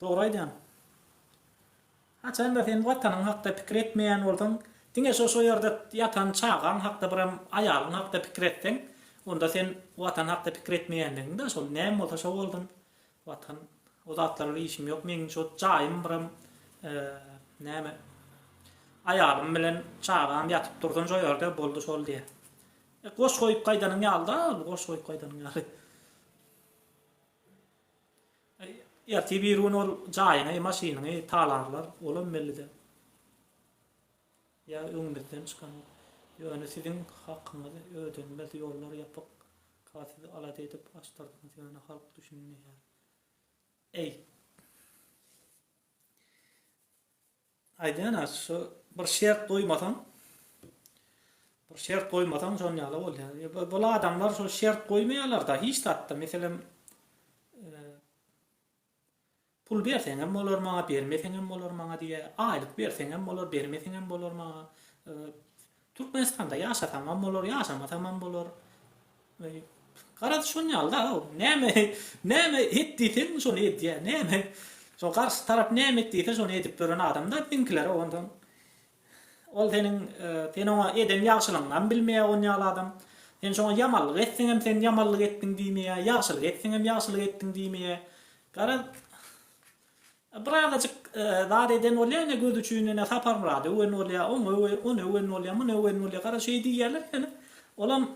Doğru aýdýan. Haçan da sen watanyň hakda pikir etmeýän bolsaň, diňe şo ýerde ýatan çağan hakda biram aýalyň hakda pikir etseň, onda sen watan hakda pikir etmeýändiň de şol näme bolsa şo boldun. Watan o zatlarla işim ýok, meň şo jaýym biram näme aýalym bilen çağan ýatyp durdan şo ýerde boldy şol diýe. Goş goýup gaýdanyň ýalda, goş goýup gaýdanyň ýaly. Ya tibirun ol jaýyny, maşynyny talarlar, olam bellide. Ya öňüňizden çykan, ýöne siziň hakyňyzy ödenmez ýollar ýapyp, kasydy alat edip açdyrdyňyz ýöne halk düşünýär. Ey. Aýdana şu bir şert goýmasaň, şoň ýaly bolýar. Bu adamlar şu şert goýmaýarlar da hiç tatda. Meselem pul berseň hem bolar maňa, bermeseň hem bolar maňa diýe, aýlyk berseň hem bolar, bermeseň hem bolar maňa. Türkmenistanda ýaşasam hem bolar, ýaşamasam hem bolar. Garady şoň ýalda, näme etdiýsen şonu edýär, näme şo garşy tarap näme etdiýse şonu edip beren adam da dinkiler ondan. Ol sen ona eden ýagşylygyňdan bilmeýär on ýaly adam. Sen şoňa ýamanlyk etseň hem sen ýamanlyk etdiň diýmeýär, ýagşylyk etseň hem ýagşylyk etdiň diýmeýär. Garad Bradaçyk zat eden bolýar, ne göz üçine saparmady, öwen bolýar, onu öwen bolýar, muny öwen bolýar. Gara şey diýerler ýani. Olam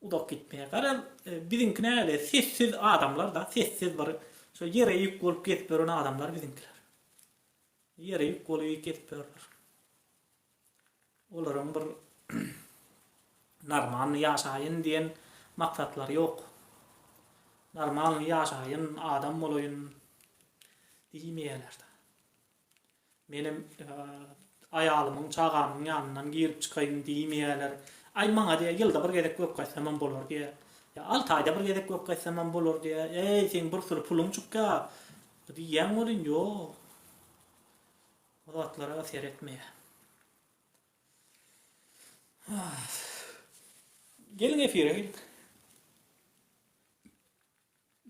udak gitmeýär. Gara biziňki näle sessiz adamlar da, sessiz bir şo ýere ýük bolup getip beren adamlar biziňkiler. Ýere ýük bolup getip berler. Olaryň bir normal ýaşaýyn diýen maksatlary ýok. Normal ýaşaýyn, adam bolaýyn diýmeýärler da. Menim aýalymyň, çağamyň ýanyndan girip çykaýyn diýmeýärler. Ay maňa diýe ýylda bir gezek köp gaýsam bolar diýe. Ya 6 aýda bir gezek köp gaýsam bolar diýe. Ey sen bir sürü puluň çykka. Diýýän bolýan ýok. O zatlara seretmeýär. Gelin efire.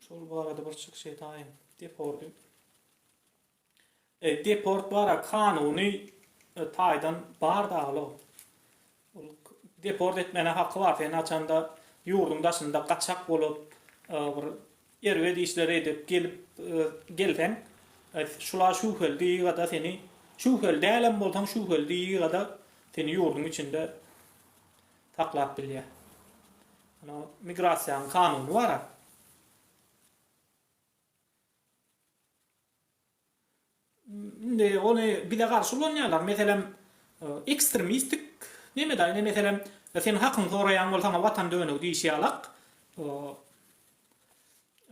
Şol barada bir çykyş etýän. Deport bara kanuny taýdan bar dagly. Deport etmene hakkı var. Sen açanda ýurdun daşynda gaçak bolup bir erwedi işleri edip gelsen şula şu höldi gada seni şu hölde elem boltaň şu höldi gada seni ýurdun içinde taklap bilýär. Ana migrasiýa kanuny bar. Onu bir de karşı olanlar mesela ekstremistik neme de mesela sen hakkın sorayan bolsaň watan dönüp diýişýärler.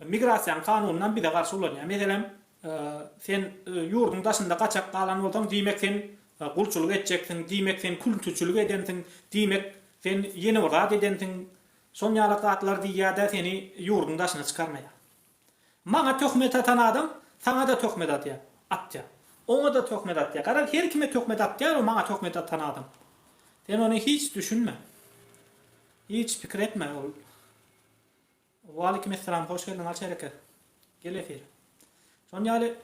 Migrasiýa kanunundan bir de karşı olanlar. Mesela sen ýurdun daşynda gaçak galan bolsaň diýmek sen gulçuluk etjeksin, diýmek sen kulturçuluk edensiň, diýmek sen ýeni bir zat edensiň. Şoň ýaly zatlar diýýärde seni ýurdun daşyna çykarmaýar. Maňa töhmet atan adam saňa da töhmet atýar. Ona da töhmet atýar. Gara her kime töhmet atýar, o maňa töhmet atan adam. Sen onu hiç düşünme. Hiç pikir etme. Waleykümselam, hoş geldin Alçereke. Gel efir. Şoň ýaly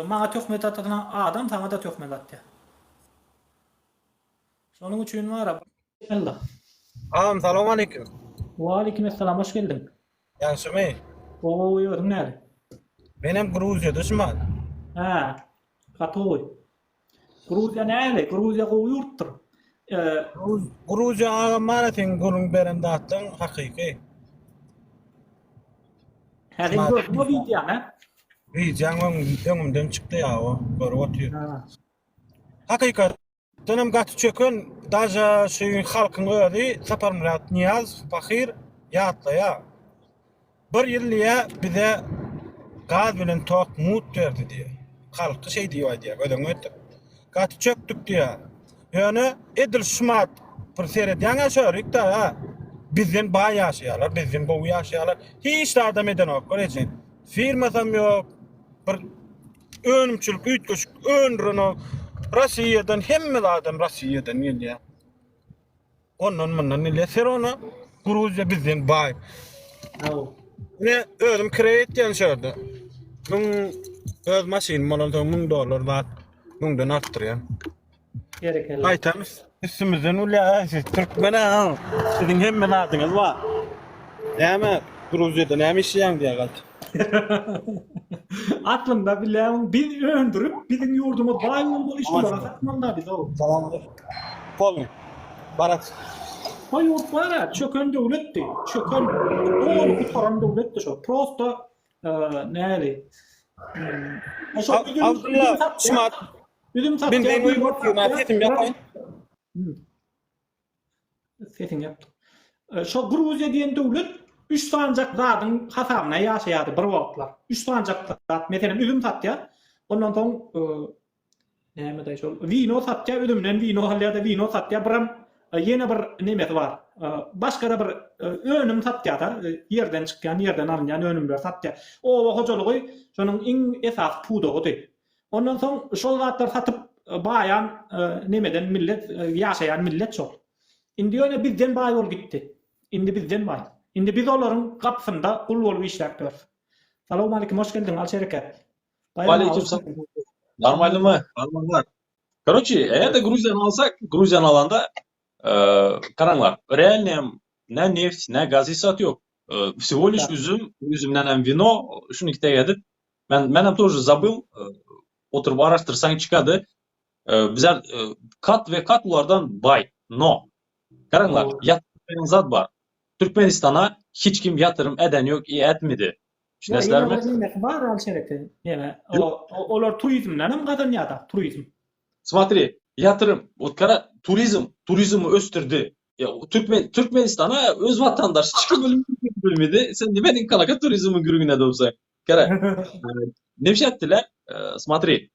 maňa töhmet atan adam saňa da töhmet atýar. Şonuň üçin wara. Allah. Assalamu alaikum. Waleykümselam, hoş geldin. Ýaşymy? O ýördün näde? Benim Gruziýa düşman. Ha. Katoy. Gruziýa näle? Gruziýa gowy ýurtdyr. Gruziýa mara sen gurun beren datdyň hakyky. Häzir bu video ne? Videoň öňümden çykdy ýa o, görüp otýar. Ha. Hakykat dönem gaty çökün, daja şu halkyň özi Saparmurat Niyaz Fakir ýatlaýa. Bir ýyllyğa bize gaz bilen tok mut berdi diýe. Halky şey diýýär, ödeň ötdi. Gaty çöktük diýär. Ýöne edil şumat bir seret ýa-da şörik da bizden baý ýaşaýarlar, bizden gowy ýaşaýarlar. Hiç adam eden ok, görejin. Firmasam ýok. Bir önümçülük, üýtgeçik, önrüno Russiýadan hemme adam Russiýadan gelýär. Ondan mundan ile serona Gruziýa bizden baý. Aw. Ne ölüm kire etýän şöyle. Müň öz maşynym bolan soň $1000 zat müňden artdyrýan. Gerekli. Aýtamyz üstümizden ulýa Türkmen ha. Siziň hemme nadyňyz bar. Näme Gruziýada näme işleýän diýe galyp. Aklımda bilen bir öndürüp bizim yurdumuz bay bol iş olarak atmanda biz o. Tamam. Polny. Barat. O yurt var çökön devletti. Çökön doğru kurtaran devletti şu. Prosto neyli? Abdullah Şumat. Bizim Ben uyup nafiyetim yapayım. Sesin yaptım. Şu Gruzya diyen devlet 3 sancak zadın hasabına yaşayadı bir wagtlar. 3 sancak zat mesela üzüm satya. Ondan soň näme diýýär? Vino satya, üzümden vino hallarda vino satya biram ýene bir nemet var. Başga da bir önüm satya da ýerden çykýan, ýerden alınýan önümler satya. O hojalygy şonuň iň esas pudugy. Ondan soň şol zatlar satyp baýan nemeden millet ýaşaýan millet şol. Indi öyle bizden bay ol gitti. Indi bizden bay. Indi biz olaryň gapsynda kul bolup işläpdir. Salamu aleykum, hoş geldin Alşereket. Aleykümselam. Нормально мı? Нормально. Короче, eğer de Gruzya'nı alsak, Gruzya'nı alanda karanglar. Реально ne neft, ne gaz hissat yok. Всего лишь üzüm, üzümden hem vino, şunu ikide yedik. Ben hem тоже забыл, oturup araştırsan çıkadı. Bizler kat ve kat ulardan bay. No. Karanglar, yatırım zat var. Türkmenistan'a hiç kim yatırım eden yok, iyi etmedi. Düşünesler mi? Var Alşereket. Yani olar turizmden hem kazanýar turizm. Смотри, yatırım, otkara turizmi östürdü. Ya Türkmenistan'a öz vatandaş çıkıp bölmedi. Sen demedin kalaka turizmin gürüne de olsa. Kara. Ne bir şey ettiler? Смотри.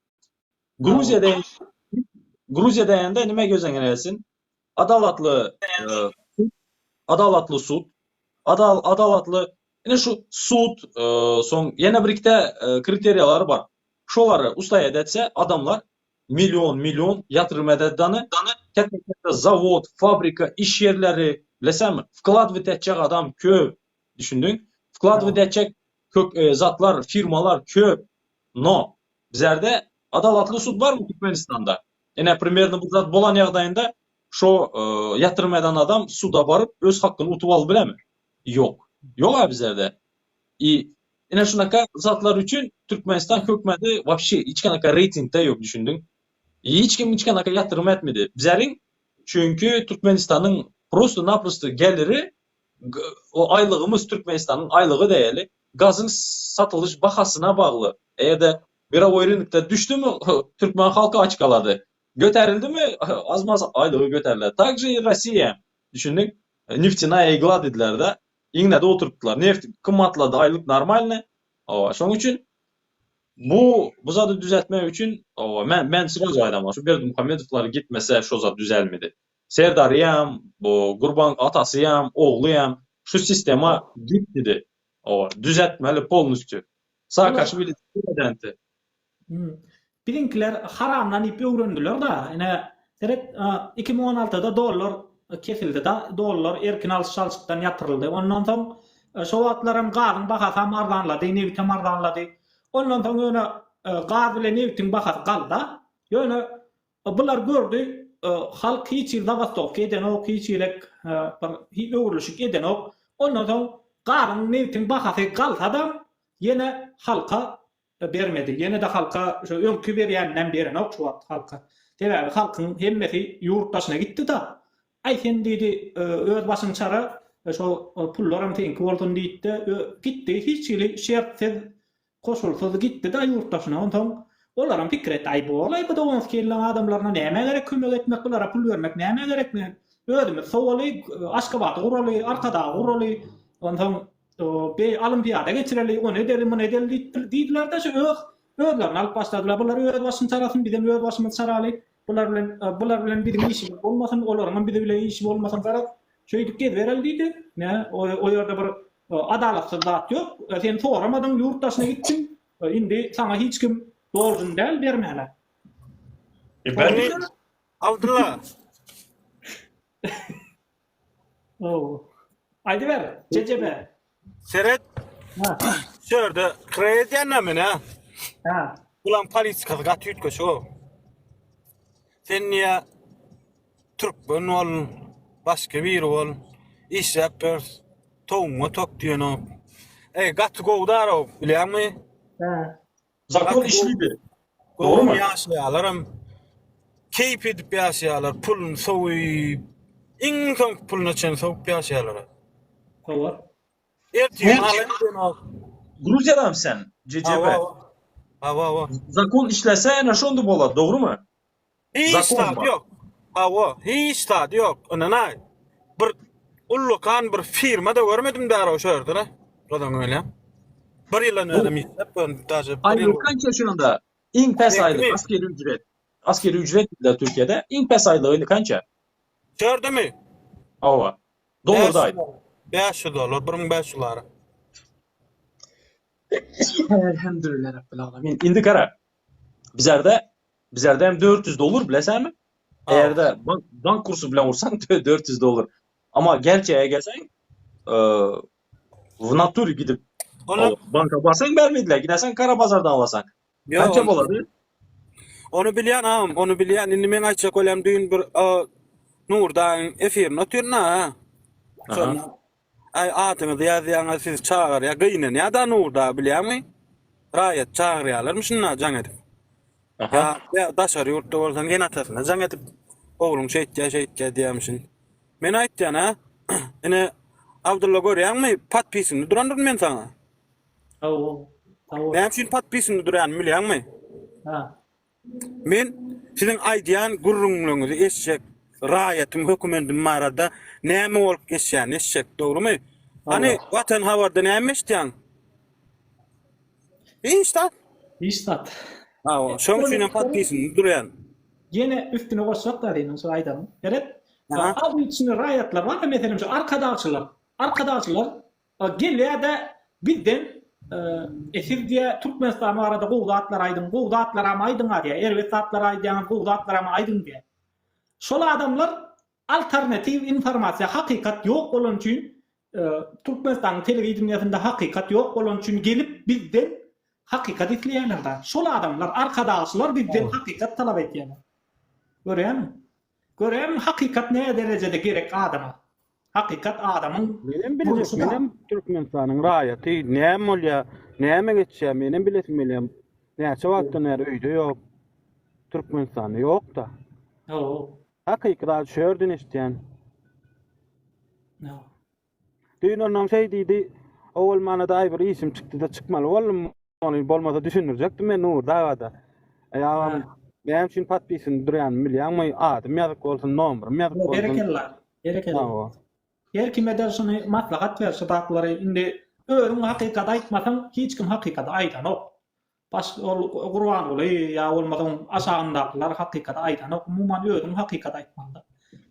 Gruzya'da yanında nime gözden gelsin? Adalatlı sud, adalatlı yine şu sud, son yine birlikte kriteriyaları var. Şoları ustaya etse adamlar milyon yatırım ededanı ketmekte zavod, fabrika, iş yerleri bilesem vklad edecek adam köp düşündün. Vklad edecek zatlar, firmalar köp. No. Bizlerde adalatlı sud var mı Türkmenistan'da? Yine primерно bu zat bolan ýagdaýynda şo yatırım eden adam suda barıp öz hakkını utup alıp bilemi? Yok. Yok abi bizlerde. Yine şunaka zatlar üçün Türkmenistan hökümeti вообще hiç kanaka reytingde yok düşündün. Hiç kim hiç kanaka yatırım etmedi. Bizlerin çünkü Türkmenistan'ın naprosto geliri o aylığımız Türkmenistan'ın aylığı değerli. Gazın satılış bahasına bağlı. Eğer de bir oyunlukta düştü mü Türkmen halkı aç kaladı. Göterildi mi azmaz aylığı göterildi. Takже Rusya düşündük. Neftina igla dediler de. İğne de oturttular. Neft kımmatladı aylık normalne. Şoň üçün bu zatı düzeltmek üçün men sırası aydam şu Berdimuhamedovlar gitmese şu zat düzelmedi. Serdariyam, bu Gurban atasıyam, oğluyam şu sistema gitdi. Düzeltmeli polnüstü. Saakashvili prezidenti. Birinkiler haramdan ip öwrendiler da. Ene seret 2016'da dolar kesildi da dolar erkin alışykdan yatırıldı. Ondan soň şu wagtlaram gazyň bahasy ardanlady, neftim ardanlady. Ondan soň öne gaz bilen neftin bahasy galdy. Ýöne bular gördü halk hiç ýylda bastok eden ok hiç ýylek bir öwrülüşik eden ok. Ondan soň gazyň neftin bahasy galsa yine halka bermedi. Yine de halka şu öňkü berýänden beren ok şu wagt halka. Sebäbi halkyň hemmesi ýurtdaşyna gitdi da. Ay sen dedi öz başyň çara şu pullaram teňki boldun diýdi. Gitdi hiç ýyly şertsiz koşulsuz gitdi da ýurtdaşyna. Ondan olaram pikir etdi. Ay bolay bu dowans kelen adamlaryna näme gerek kömek etmek, bulara pul bermek näme gerek? Özümiz sowaly Aşgabat guraly, arkada guraly. Ondan be olimpiada geçireli, onu edelim, bunu edelim diýdiler de şu özlerini alıp başladylar. Bular öz başyny çarasyn, bizim öz başymyz çaraly. Bular bilen bizim işimiz bolmasyn, olaryň bize bilen işi bolmasyn garap. Şeýdip gezbereli diýdi. O ýerde bir adalatsyz zat ýok. Sen soramadyň ýurtdaşyna gittin. Indi sana hiç kim doğrun del bermäler. Ben Abdullah. Aydy ber, cecebe. Seret Şöyle krediyenle mi ne? Ha. Ulan politika gatı yutkoş o. Sen niye Türk ol, başka bir ol, iş yapıyoruz, toğuma tok diyorsun o. Gatı kovdar o, biliyor musun? Ha. Zakon Bak, işliydi. Doğru Doğru mu? yaşayalarım. Keyif edip yaşayalar, pulun soğuyup, en son pulun için soğuk yaşayalar. Doğru. Ertiğin Sen- alın o. Gruziyadan sen, CCP. Hava. Zakon işlese ana şonda bolat, doğru mu? Hiç Zakon tadı var. yok. Hiç tadı yok. Onana bir ullukan bir firmada görmedim daha o şöyle ne? Radan öyle. Bir yılın ödüm hep ben taze bir Aylık yıl. kança şu anda? İn pes aylık Ekmek. askeri ücret. Askeri ücret de Türkiye'de in pes aylığı kança? Gördü mü? Ava. Dolarda aydı. $500, 1500 lara. Elhamdülillah Rabbil alamin. İndi kara. Bizlerde hem 400 olur bilesen mi? Eğer de bank kursu bilen vursan 400 olur. Ama gerçeğe gelsen v naturi gidip Onu banka barsan vermediler. Gidersen kara bazardan alasan. ya Kança boladı? onu bilen ağam, onu bilen indi men açacak olam düğün bir Nurdan efir notürna ha. Sonra ay atını yazıyan siz çağır ya gıynen ya da Nurda biliyor musun? Rayet çağırıyorlar şunna can edip. Ya daşarı yurtta olsan gene atasına can edip oğlum şehitçe diyemişsin. Men aytcan ha. Ene Abdullah görüyor mu? Pat pisini durandır men sana. Doğru. Doğru. Ben şimdi pat pisini duran biliyor musun? Ha. Men sizin aydiyan gurrunluğunuzu eşek rayetim hükümetin marada näme olup geçýän eşek doğru mu? Hani vatan havarda näme isteýän? İşte. İstat. Ha o şoň üçin patpisini duran. Yine üstüne koşsak da dedim şu aydanın. Evet. Aha. Abi içinde rayatlar var ya mesela şu arkadaşlar geliyor da bizden esir diye Türkmenistan'ın arada Kovdatlar ama aydın diye, Ervetatlar aydın, Kovdatlar ama aydın diye. Şol adamlar alternatif informasiya, hakikat yok olan için Türkmenistan televizyonlarında hakikat yok olan için gelip bizden hakikat izleyenler de. Şol adamlar, arkadaşlar bizden hakikat talep ediyorlar. Görüyor musun? Görüyor musun? Hakikat ne derecede gerek adama? Hakikat adamın Benim vuruşu bilecek, da. benim Türkmenistan'ın rayeti näme bolýar, näme geçýär, benim bilesim. Näçe wagtdan beri öýde yok. Türkmenistan'da yok da. Oo. Hakikat şördün isteyen. No. Düğün onun şey diýdi, owal manada bir isim çıktı da çıkmaly bolmaly. Bolmasa düşünürjekdim men Nur dagada. Ayağım benim için patpisini duran milýän adam ýazyk bolsun, nomerim ýazyk bolsun. Gerekeller. Her kime de şunu maslahat verse bakları indi örün hakikat aytmasan hiç kim hakikat aytanok. Baş Kurban olayı ya olmadan aşağındakiler hakikat aytanok. Muman örün hakikat aytmalı.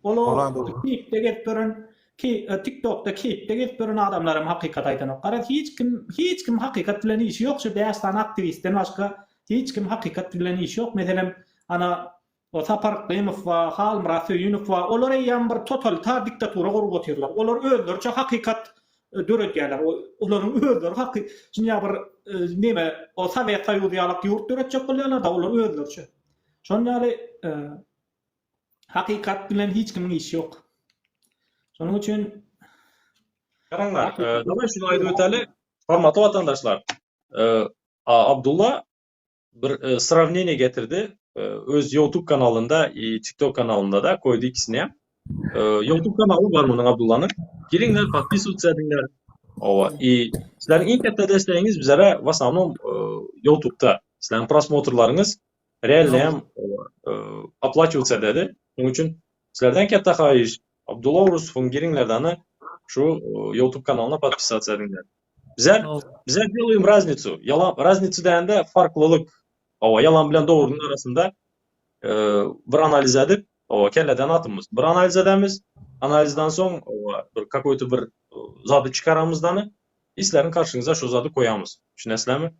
Olu kipte getpörün ki TikTok'ta kipte getpörün adamlarım hakikat aytanok. Qarat hiç kim hakikat bilen işi yok. Şu beyazdan aktivistden başka hiç kim hakikat bilen işi yok. Mesela ana o Sapar Qimov va Halm Rasyonov va olar ýa bir totalitar diktatura gurup oturlar. Olar özlerçe hakikat döretýärler. Olaryň özleri hakikat şunja bir neme o Sovet Soýuzy ýurt döretjek bolýarlar da olar özlerçe. Şonňaly hakikat bilen hiç kimiň işi ýok. Şonuň üçin Karanlar, daba şunu ayda öteli, hormatly vatandaşlar. Abdullah bir sравнение getirdi. Öz YouTube kanalında, TikTok kanalında da koydu ikisini hem. YouTube kanalı var bunun Abdullah'nın. Giringler, подписываться edingler. Ova. Sizlerin ilk katta desteğiniz bizlere в основном YouTube'da. Sizlerin prosmotrlarınız realde hem оплачиваться dedi. Onun için sizlerden katta hayiş. Abdullah Urusov'un giringlerden şu YouTube kanalına подписываться edingler. Bizler делаем разницу. Разницу degende farklılık. Ova yalan bilen doğrunun arasında bir analiz edip kelleden atımız. Bir analiz edemiz. Analizden soň bir какой-то bir zady çıkaramızdanı islerin karşınıza şu zady koyamız. Düşünesizlermi?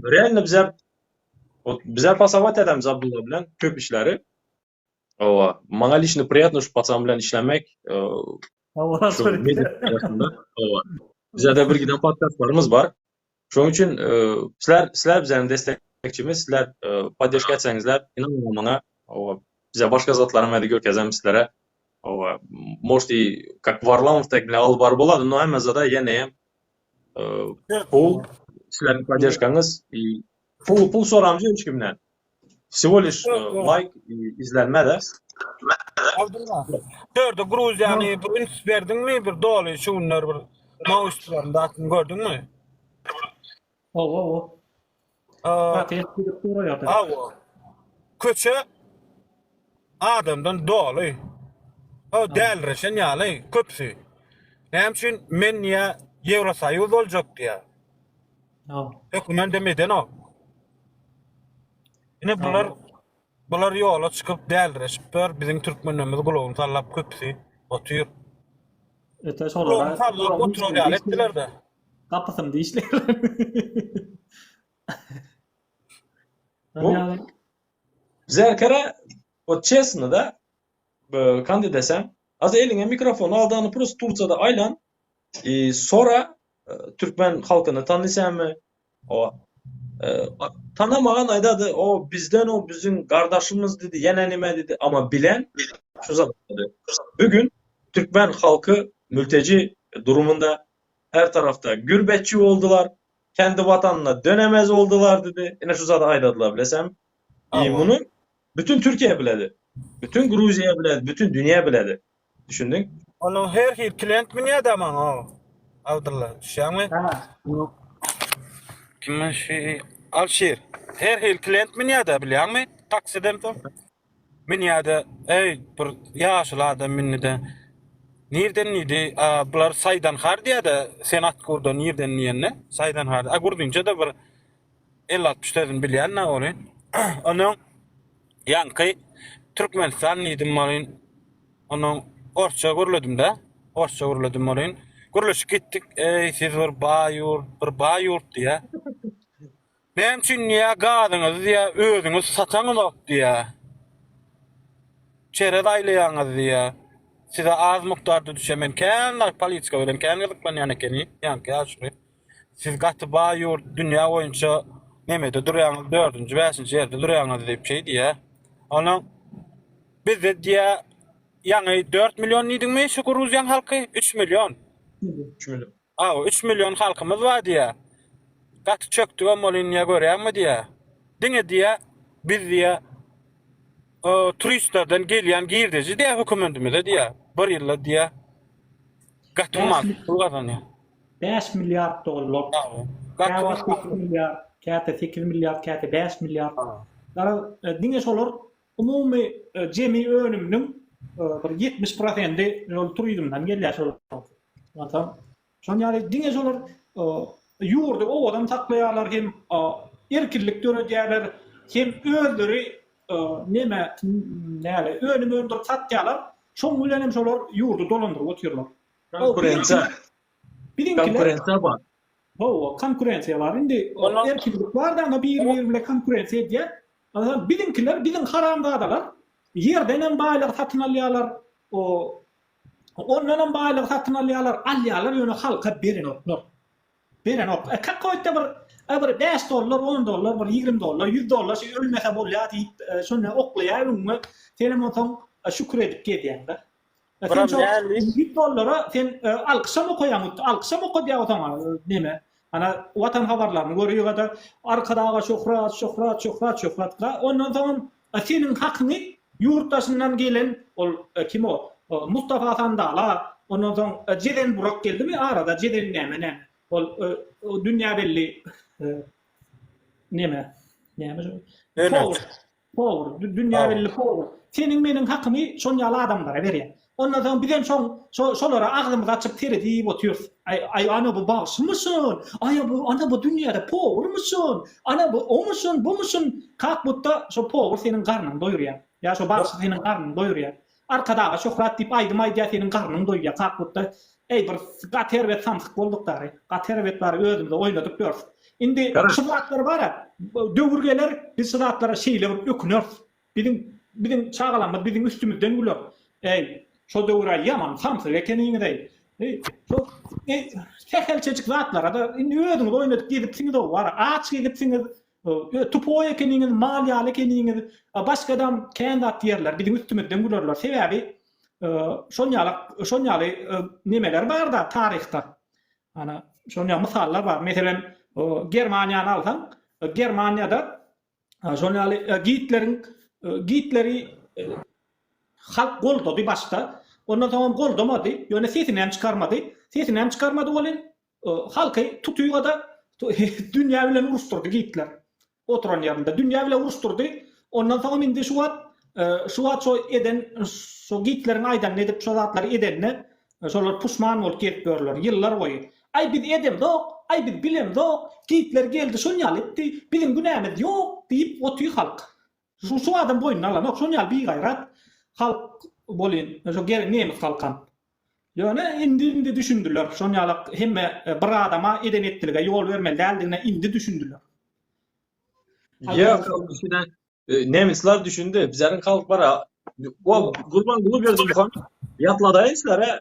Realne bizler pasavat edemiz Abdullah bilen köp işleri. Maňa lişni приятно şu paçan bilen işlemek. Şu media arasında. Bize de bir giden podcastlarımız var. Şoň üçin sizler bizden destekçimiz, sizler poddeşka etseňizler, inanın bana, bize başka zatlara mäde görkezem sizlere. Можете, как Варламовдek bilen alyp bar bolady, no hemmeze da ýene pul, sizlerden poddeşkaňyz, pul soramjy hiç kimden. Всего лишь like, izlenme de. Abdullah. Dördü Gruziýany bir üns berdiňmi? Bir doly şunlar bir mauslarynda atyn gördüňmü? O. Teşekkür ederim. Awo. Köçe adamdan doly. O dälreşen ýaly köpsi. Näme üçin men ýa Ýewrosaýyz boljak diýär. Hökümet demeden o. Ine bular ýola çykyp dälreşip biziň türkmenlerimiz gulagyny sallap köpsi otyr. Ete solara Sallap oturýar etdiler de. Kapatym diýişler. Zerkere o çesini de kandi desem az eline mikrofonu aldığını prost Turçada aylan sonra Türkmen halkını tanıysam o tanamagan aydadı o bizden o bizim kardeşimiz dedi yine nime dedi ama bilen şu zaman dedi. Bugün Türkmen halkı mülteci durumunda her tarafta gürbetçi oldular. Kendi vatanına dönemez oldular dedi. Yine şu zaman aydadılar bilesem. Bunu bütün Türkiye biledi. Bütün Gruziya biledi. Bütün dünya biledi. Düşündün? Onu her hil klient mi niye daman o? Abdullah, düşýärmi? Kim şey Alşir. Her hil klient mi niye da bilýärmi? Taksidem to. Men ýa-da ey bir ýaşly adam minni de nerden idi? Bular saýdan har diýär-de senat kurda nerden niýenne? Saýdan har. Gurdynça da bir 50-60 tözün bilýän näme bolýan? Onu ýanky Türkmenistan niýdim bolýan. Onu orça görledim-de. Orça görledim bolýan. Görleşip gittik. Ey siz bir baýurt diýär. Benim üçin niye gadyňyz diýär, özüňiz sataňyz diýär. Çered aýlaýaňyz diýär. Size az mukdarda düşemen kän politika bilen kän ýazyklan ýanykeny, ýanky aşry. Siz gaty baýurt dünýä boýunça nemede durýaňyz 4-nji, 5-nji ýerde durýaňyz diýip şey diýär. Onu biz de diýär ýani 4 million niýdiňmi şu Gruziýan halky? 3 million. 3 million. 3 million halkymyz bar diýär. Gaty çöktü bolýan görýärmi diýär. Diňe diýär biz diýär turistlerden gelýän girdiji diýär hökümetimize diýär. Bir ýylda diýär gatymaz pul gazanýar. 5 milyar dolar. Käte 8 milyar, käte 8 milyar, käte 5 milyar. Dara diňe solar umumy jemi önümniň bir 70% turizmden gelýär solar. Atam. Şoň ýaly diňe solar ýurdu o adam taklaýarlar hem erkinlik döredýärler hem özleri näle önüm öndür satýarlar. Şoň bilen hem şolar ýurdu dolandyryp oturýarlar. Konkurensiýa bar. Konkurensiýa bar. Indi erkinlik bar da bir bilen konkurensiýa diýär. Bilinkiler bizim haramdadalar. Yerden hem baýlyk satyn alýarlar. Ondan hem baýlyk satyn alýarlar ýöne halka beren oklar. Beren ok. Kakoýda bir 5 dollar, 10 dollar, bir 20 dollar, 100 dollar şey ölmese bolýar diýip şonu oklaýarmy? Telefondan şükür edip gedýär-de. Sen 100 dollara sen alkışama koýaň, alkışama koýýar neme? Ana watan habarlaryny görýär da arkadaga şöhrat. Ondan soň senin hakyny ýurtdaşyndan gelen ol kim o? Mustafa Sandala. Ondan soň Jeden Burak geldimi? Arada Jeden näme? Ol dünýä belli näme? Power. Dünýä belli power. Senin meniň hakymy şonýaly adamlara berýär. Ondan soň bizem şolara agdym gaçyp tere diýip otyr. Ay ana bu başmysyn? Ana bu dünýäde powermysyn? Ana bu omysyn, bumysyn? Kakbutda şo power senin garnyny doýurýar. Ya şo baş senin garnyny doýurýar. Arkadaga şöhrat diýip aýdym senin garnyny doýurýar. Kakbutda ey bir gaterwet samsyk boldukdary. Gaterwetleri özümde oýnadyp görüp. Indi şubatlar bara. Döwürgeler biz şubatlara şeýle ökünür. Bizim çağalanma bizim üstümizden güler. Ey şo döwür ýaman samsyk ekeniňi Şu tekelçecik zatlara da özüňiz oýnadyp gidipsiňiz o var. Aç gidipsiňiz. Tupoy ekeniňiz, malýaly ekeniňiz, başga adam kendat diýerler. Bizim üstümizden gülerler. Sebäbi şonýaly nemeler bar da taryhda. Ana şonýa mysallar bar. Meselen Germaniýany alsaň, Germaniýada şonýaly Hitleri halk goldady başta. Ondan soň goldamady. Ýöne sesini hem çykarmady. Sesini hem çykarmady bolan halky tutuýgada dünýä bilen uruşturdy Hitler. Oturan ýerinde dünýä bilen uruşturdy. Ondan soň indi şu wagt şo eden şo Hitler'in aýdan edip şo zatlary edenne şolar puşman bolup gelip görler ýyllar boýy. Ay biz edem dok, ay biz bilem dok, Hitler geldi şonýal etdi, bizim günämiz ýok diýip otuýy halk. Şu adam boýnuny alanok şonýal bir gaýrat halk bolýan, şo nemis halkan. Ýöne indi düşündiler. Şonýalyk hemme bir adama eden etdirige ýol bermeli däldigine indi düşündiler. Ya kişiden nemisler düşündü. Bizlerin halk bara o Kurban Gulberdi Muhammed yatladayızlar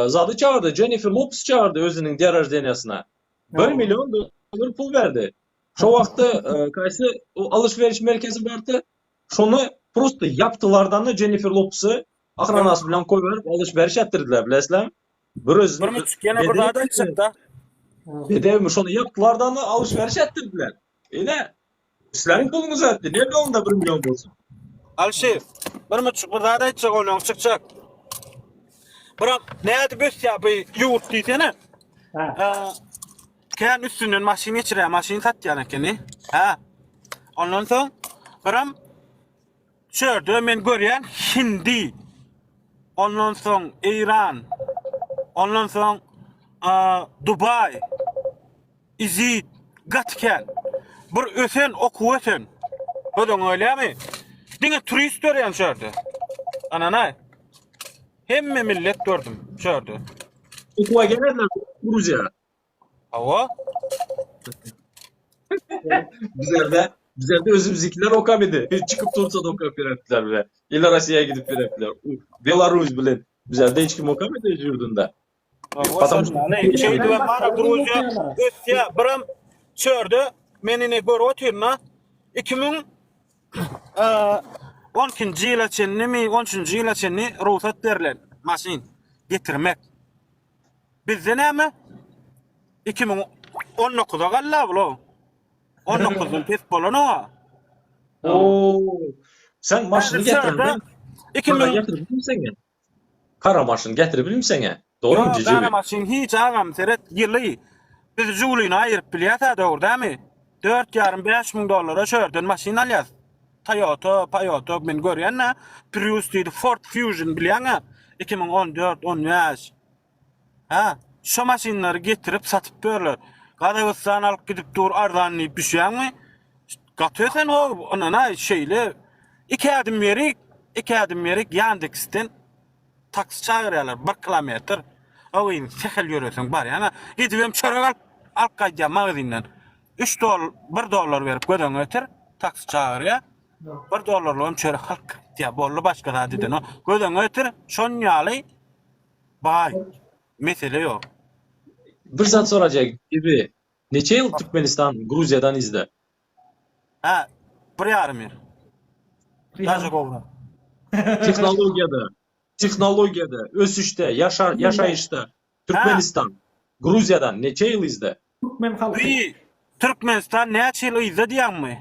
zadı çağırdı. Jennifer Lopez çağırdı özünün diğer rождениесine. 1 milyon dolar pul verdi. Şu vakti kaysı o alışveriş merkezi vardı. Şonu prosta yaptılardan da Jennifer Lopez'ı akranası bilen koyup alışveriş ettirdiler bilesizler. Bir özünü yana bir daha da çıktı. Bedevmi şonu yaptılardan da alışveriş ettirdiler. Yine sizlerin pulunuz etti. Ne yolunda 1 milyon bolsun? Alşev, bir daha da çık olan çıkacak. Bırak ne adı göster bir yurt diysene. Keyan üstünden maşini geçire, maşini sat yani keni. Ondan sonra bıram şöyle men görýän Hindi. Ondan sonra İran. Ondan sonra Dubai. İzid, gatken. Bir ösen oku ösen. Ödün öyle mi? Dine turist görýän şöyle. Ananay. Hemme millet gördüm şöyle. Okuğa gelenler Gruzya. Hava. Bizlerde özümüzdekiler okamedi. Hiç çıkıp dursa da okap veripdiler bile. İlla Rusya'ya gidip veripdiler. Belarus bilen. Bizlerde hiç kim okamedi yurdunda. Şeydi ben bana Gruzya, Rusya, birim çördü. Menini görüp oturna. 2012 ýyla çenni 13 ýyla çenni ruhsat berilen maşin getirmek. Bizde näme? 2019'da galla bulu. 19'un pes bolany. Sen maşını getirdin. 2000 getirebilir misin? Kara maşını getirebilir misin? Doğru mu cici? Kara maşin hiç ağam seret ýyly. Biz julyny aýyryp bilýär dogry dämi? 4,5 miň dollara şördün maşin alýas. Toyota men görýän Prius diýdi Ford Fusion bilýän 2014-15. Şu maşinleri getirip satıp berler. Gadagystan alıp gidip dur arzanly düşýärmi? Gatysen o anana şeýle 2 adım ýerik Yandex'ten taksi çağırýarlar 1 kilometr. Oýyn sehel ýöreseň bar ýa-da gidip çörek alyp gaýdýar magazinden. 1 dolar berip göden öter taksi çağırýar. 1 dolarly çörek alyp diýär bolly başga da diýden. Göden öter şonýaly bay. Mesele ýok. Bir zat soracak gibi. Neçe yıl Türkmenistan Gruzya'dan izle? 1,5 ýyl. Daşa gowra. Teknologiyada, ösüşte, yaşayışta Türkmenistan Gruzya'dan neçe yıl izle? Türkmen halky. Türkmenistan näçe ýyl izle diýärmi?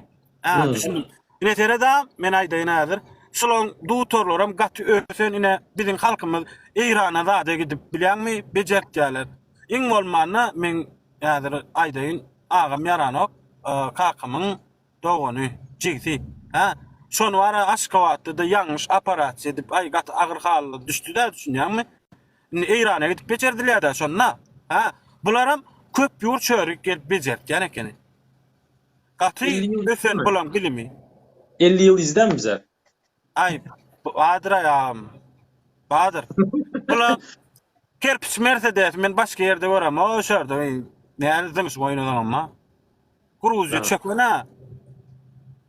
Düşündüm. Ine tereda men aýdaýyn häzir. Şolon dutorlaram gaty ösen ine bizim halkymyz Irana da gidip bilýärmi? Bejertýärler. Iň bolmany men häzir aýdaýyn agam yaranok kakymyň dogany jigsi. Şonu ara Aşgabatda ýalňyş operasiýa edip gat agyr halda düşdüler düşünýärmi? Irana gidip bejerdiler da şonna. Bularam köp ýurt çörük gelip bejertýän ekeni. Gaty ösen bolan bilimi. 50 yıl izden bize. Ay, Bahadır ayağım. Bahadır. Ulan, kerpiç Mercedes, men başka yerde görem. O şurada, ne demiş bu oynadan ama. Gruzya çökmene.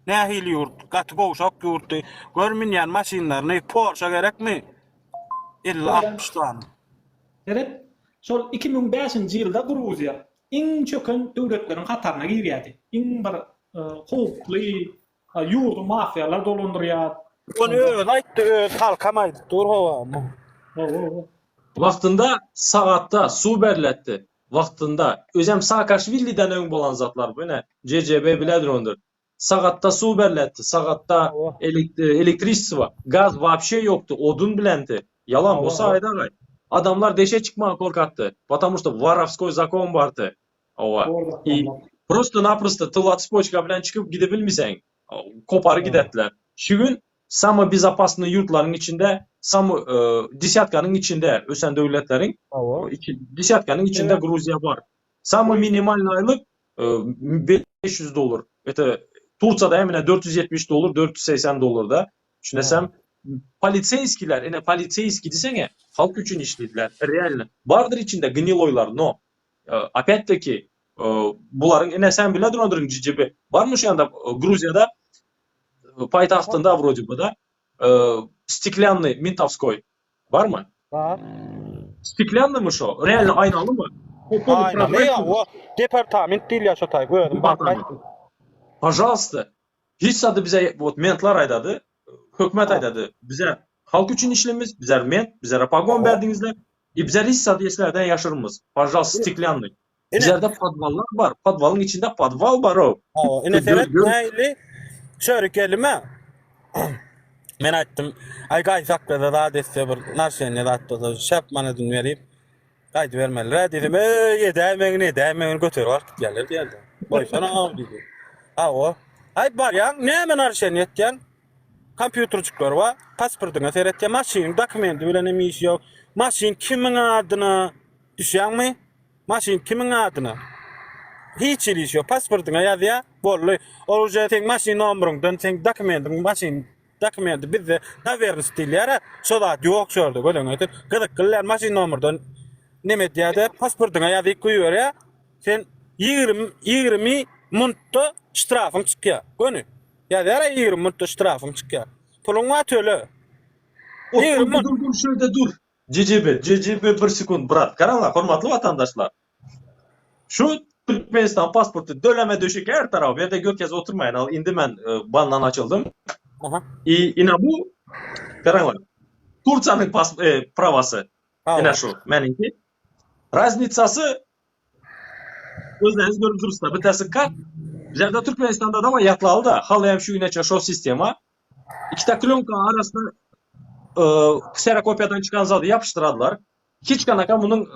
Ne hili yurt, katı kovşak yurttu. Görmeyen maşinler, ne Porsche gerek mi? 50-60 tane. Gerek. Şol 2005-nji ýylda Gruziýa iň çöken döwletleriň hataryna girýärdi. Iň bir howply ýurdu mafiýalar dolandyrýar. Onu öz aýtdy, öz halkam aýdy. Durga. Vaktında saatta su berletti. Vaktında özem Saakashvili'den öň bolan zatlar bu ne? CCB biledir ondur. Sagatta su berletti. Sagatta elektrisiwa, gaz vapşe yoktu. Odun bilendi. Yalan bolsa aýdagay. Adamlar deşe çıkmaya korkattı. Потому что воровской закон bardı. Ova. Просто-naprosto tıl цепочка bilen çıkıp gidebilmisen koparı gidetler. Şu gün samı безопасный yurtların içinde, samı desyatkanın içinde ösen devletlerin desyatkanın içinde Gruziya var. Samı minimal aylık $500. Turca'da emine $470, $480 da. Düşünesem politseyskiler, ene politseyski desene halk üçün işlediler. Реально. Bardır içinde gniloylar, no. Опять-таки buların ene sen bile durandırın cici. Varmış yanda Gruziyada paytahtında вроде бы da Stiklanny Mintovskoy var mı? Var. Stiklanny mı şu? Реально aynalı mı? Aynen. O departament değil ya şotay. Gördüm. Bak. Пожалуйста. Hiç sadı bize mentlar aydadı. Hökümet aydadı. Bize halk üçün işlemiz, bize ment, bize pagon berdinizler. Bize hiç sadı yeslerden yaşırımız. Пожалуйста, Stiklanny. Bizlerde podvallar var. Podvalın içinde podval var o. Ene seret neyli? Şöyle kelime. Men aýtdym, ay gaýsakda da desse bir narşany datda şapmana dün berip gaýdy bermeli. Dedim, "Ey, götür wagt gelir" diýdi. Boýsana aw diýdi. O. Ay bar ýa, näme narşany etken? Kompýuterçyklar wa pasportyňa seretýän maşyny dokumenti bilen hem iş ýok. Maşyn kimiň adyna düşýärmi? Maşyn kimiň adyna? Hiç iş ýok. Pasportyňa ýazýa, bolly. Olja teň maşyn nomeryňdan teň dokumentiň maşyn dokumenti bizde haberini stilýär. Şoda ýok şurda gödüňetir. Gyzyk gyllar maşyn nomerden neme diýär? Pasportyňa ýazyp goýýar. Sen 20 minutda ştrafyň çykýar. Göni. Ýa-da 20 minutda ştrafyň çykýar. Puluň wa töle. Dur şöyle dur. CCB 1 sekund brat. Karanglar hormatly vatandaşlar. Şu Türkmenistan pasportu döleme döşek her tarafı. Bir yerde görkez oturmayın. Al indi men bandan açıldım. Aha. Ina bu karanglar. Turçanın pravası. Ina şu meninki. Raznitsası özleriniz görüp durursunuz. Bitesi kart. Bizlerde Türkmenistan'da da var yatlalı da. Halayam şu ineçe şu sistema. İkita klonka arasında kserokopyadan çıkan zadı yapıştıradılar. Hiç kanaka bunun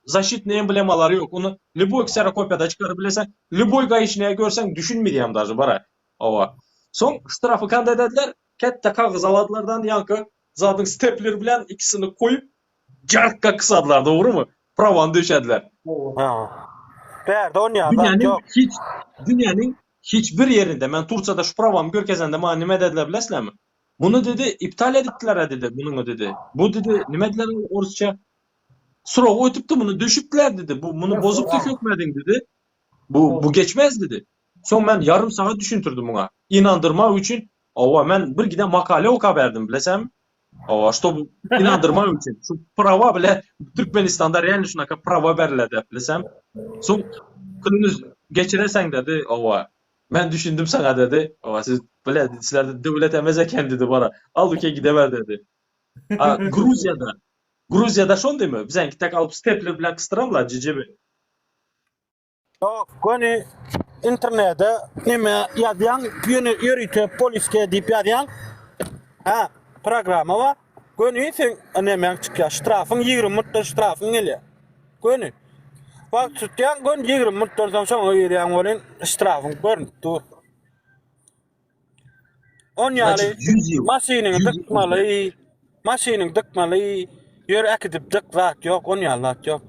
защитный emblemaları yok. Onu любой kserokopyada çıkarabilirsen, любой гаишниye görsen düşünmeyeyim даже bara. Ova. Son strafı kanda dediler. Kette kağız aladılardan yankı zadın stepler bilen ikisini koyup jarkka kısadılar, doğru mu? Pravan döşediler. Berde on ýa-da ýok. Dünyanın hiçbir yerinde men Turçada şu pravam görkezende ma nime dediler bileslermi? Bunu dedi iptal ettiler dedi. Bunu dedi. Bu dedi nime dediler Orsça? Surok ötüptü bunu döşüptüler dedi. Bunu bozup da kökmedin dedi. Bu geçmez dedi. Son ben yarım saat düşüntürdüm buna. İnandırma için. Ova men bir giden makale oka verdim bilesem. Ova что inandırma için. Şu prava bile Türkmenistan'da real şunaka prava veriledi bilesem. Son kılınız geçiresen dedi. Ova ben düşündüm sana dedi. Ova siz bile sizlerde devlet emezeken dedi bana. Al ülke gidever dedi. Gruzya'da şon değil mi? Bizenki tek alıp stepler bilen kıstıramlar cicibi. Yok, göni internette nime ýazýan, ýörüýte poliske diýip ýazýan. Programa var. Göni sen neme çykýar, ştrafyň 20 minutda ştrafyň gelýär. Göni. Wagt tutýan, gön 20 minutdan soň ýerýän bolan ştrafyň görnüp dur. On ýaly maşynyň dykmaly, ýör akdyp dyk zat ýok, on ýalat ýok.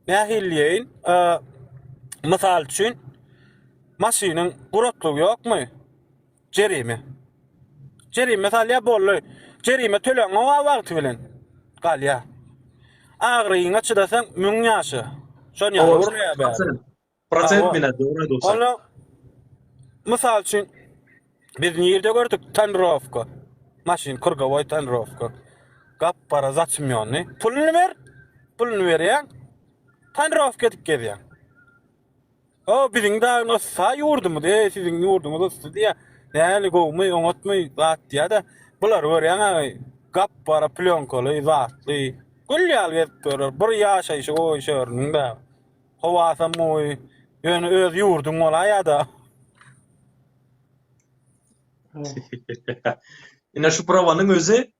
Nähilýeň, misal üçin maşynyň guratlygy ýokmy? Jerime. Jerime salya bolly. Jerime töleňe wagty bilen galýa. Agryňa çydasaň 1000 ýaşy. Şon ýaly urýar bä. Prosent bilen doğru dostlar. Onu misal üçin biz ýerde gördük Tandrovka. Maşyn Kurgavoy Tandrovka. Gap para zaçmýony. Pulny ber. pulunu berýän, tanirovka edip gelýän. O biziň da nasy ýurdumy de, siziň ýurdunuz usty diýe. Näli gowmy, oňatmy, zat diýe da bular berýän gap bara plyonkaly zatly. Gülýär getdiler. Bir ýaşaýşy o şeýriniň da. Howasy moý, ýöne öz ýurdun bolýa da. Yine şu pravanın özü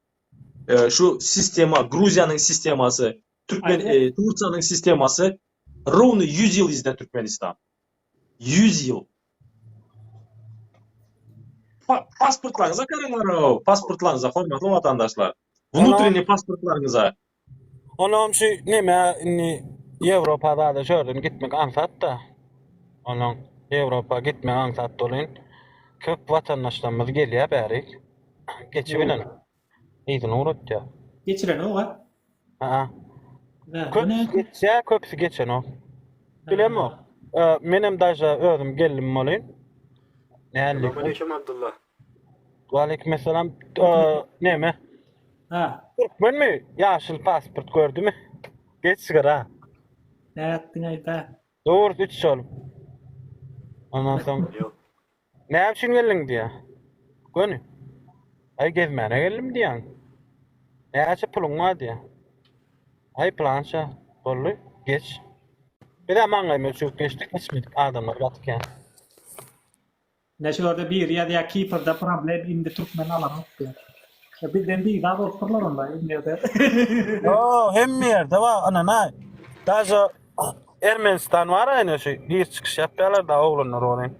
şu sistema, Gruziyanın sisteması, Turkiyanın sisteması ровно 100 yıl izle Türkmenistan. 100 yıl. Pasportlarınıza kararlar. Pasportlarınıza hormatly vatandaşlar. Внутренний pasportlarınıza. Onam şu näme Ýewropada da şördüm gitmek ansat da. Onam Ýewropa gitmek ansat bolyn. Köp vatandaşlarymyz gelýär bärik. Geçi bilen. Eýdin uğratja. Geçiren o var. Ha. Ve Köpsi geçen o. Bilemok. Menem daja özüm geldim bolyn. Näli? Aleyküm Abdullah. Waleyküm selam. Näme? Ha. Türkmen mi? Ýaşyl pasport gördümi? Geç sigara. Näetdiň aýda. Doğru 3 şol. Ondan soň Yok. näme üçin geldin diýe. Göni. Ay gezmäne geldim diýen. Näçe pulun var diýe. Ay planşa bolly geç. Bir de maňa meşhur geçdik geçmedik adamlar batykän. Näşe bir ýa-da Kiprda problem indi Türkmen alarak. Bizden bir daha dostlar onda indi. Hemme ýerde wa anana. Daja Ermenistan var aýna şu bir çykyş yapýarlar da oglanlar olyn.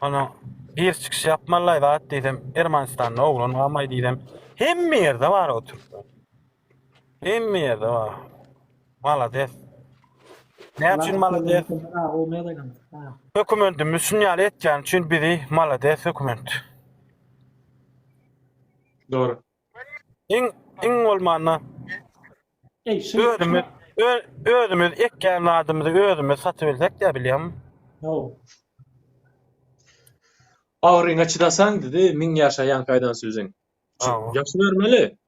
Ana bir çykyş yapmalar da diýdim Ermenistanyň oglan amaý diýdim. Hemme ýerde var o Türkmen. Hemme ýerde var. Malades. Näçin malades? Ha, o meýdan. Ha. Hökümetimiz şuňaly etýän üçin bizi malades hökümet. Doğru. İň bolmanda özümüz ekkenladymyzy özümüz satyp bilsek de bilýärmi? No. Agryňa çydasaň dedi, 1000 ýaşaýan kaýdan sözüň. Aa. Ýaşy bermeli.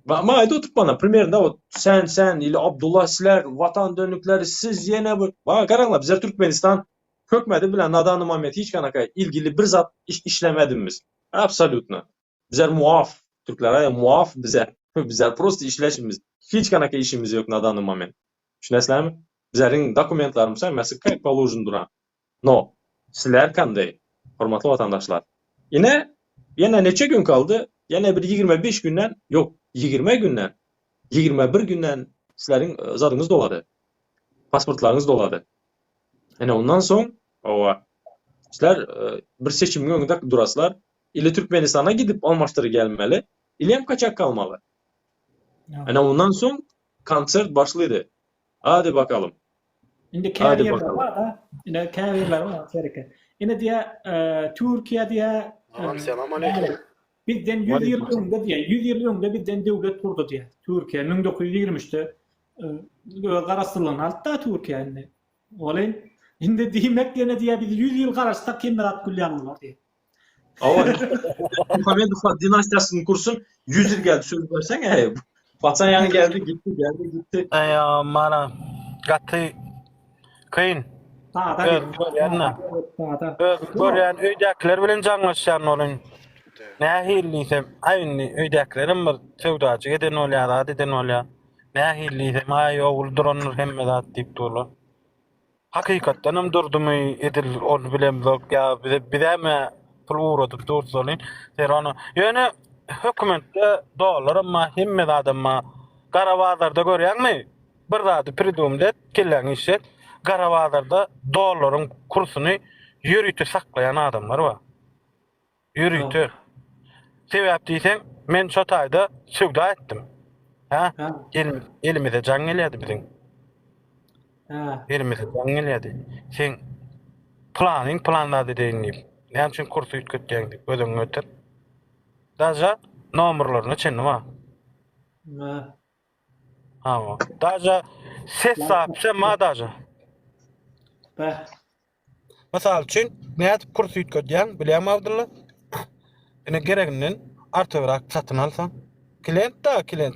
Ma aýda oturup bana primerde o sen ile Abdullah sizler vatan dönükleri siz yine bu. Bak karanlar bizler Türkmenistan hökmeti bilen Nadan Muhammed hiç kanaka ilgili bir zat işlemedimiz. Absolutno. Bizler muaf Türkler muaf bizler prosto işleşimiz. Hiç kanaka işimiz yok Nadan Muhammed. Şunaslar bizlerin dokumentlarımız mesela kayıp poложен duran. No. Sizler kanday hormatly vatandaşlar. Yine neçe gün kaldı? Yine bir 25 günden yok 20 günden 21 günden sizlerin zarınız doladı. Pasportlarınız doladı. Yani ondan sonra sizler bir seçim önünde duraslar. İle Türkmenistan'a gidip almaçları gelmeli. İle hem kaçak kalmalı. Yani ondan sonra konser başlıydı. Hadi bakalım. Indi kariyer var da. Indi kariyerler var şerike. Indi diye Türkiye diye Selam aleyküm. bizden 100 yıl önce diye 100 yıl önce bizden devlet kurdu diye. Türkiye 1923'te garasırlığın altta Türkiye indi. Olay indi diyemek yerine diye biz 100 yıl garasıda Kemerat Gülyanlılar diye. Ama Muhammed Ufak dinastiyasının kursun 100 yıl geldi söz versen Fatsan yani geldi gitti. Mara gatı kıyın. Görýän öýdäkler bilen jaňlaşýan bolyn. Nähillisem aýny öýdäklerim bir sewdaçy eden bolýar, eden bolýar. Nähillisem aý ogul duranlar hemme zat diýip durlar. Hakykatdan hem durdumy edil onu bilen zok ýa bizäme pul uratyp dursalyn. Serany ýöne hökümetde dolar amma hemme adamma Garabazarda görýärmi? Bir zady pridumdet kellen işet. Garabazarda dollaryň kursunu ýürütip saklayan adamlar bar. Ýürütip. Sebäp diýsen, men şo taýda sewda etdim. Ha? Elimize jaň gelýärdi biziň. Ha. Elimize jaň gelýärdi. Sen planlady diýip, näme üçin kurs ýetgetdiň diýip özüň öter. Daja nomerlaryny çendim ha. Ha. Daja ses sapsa ma daja. Masal üçin näde kurs ýetgetdiň bilýärmi Abdullah? Ene gereginden artyrak satyn alsan, klient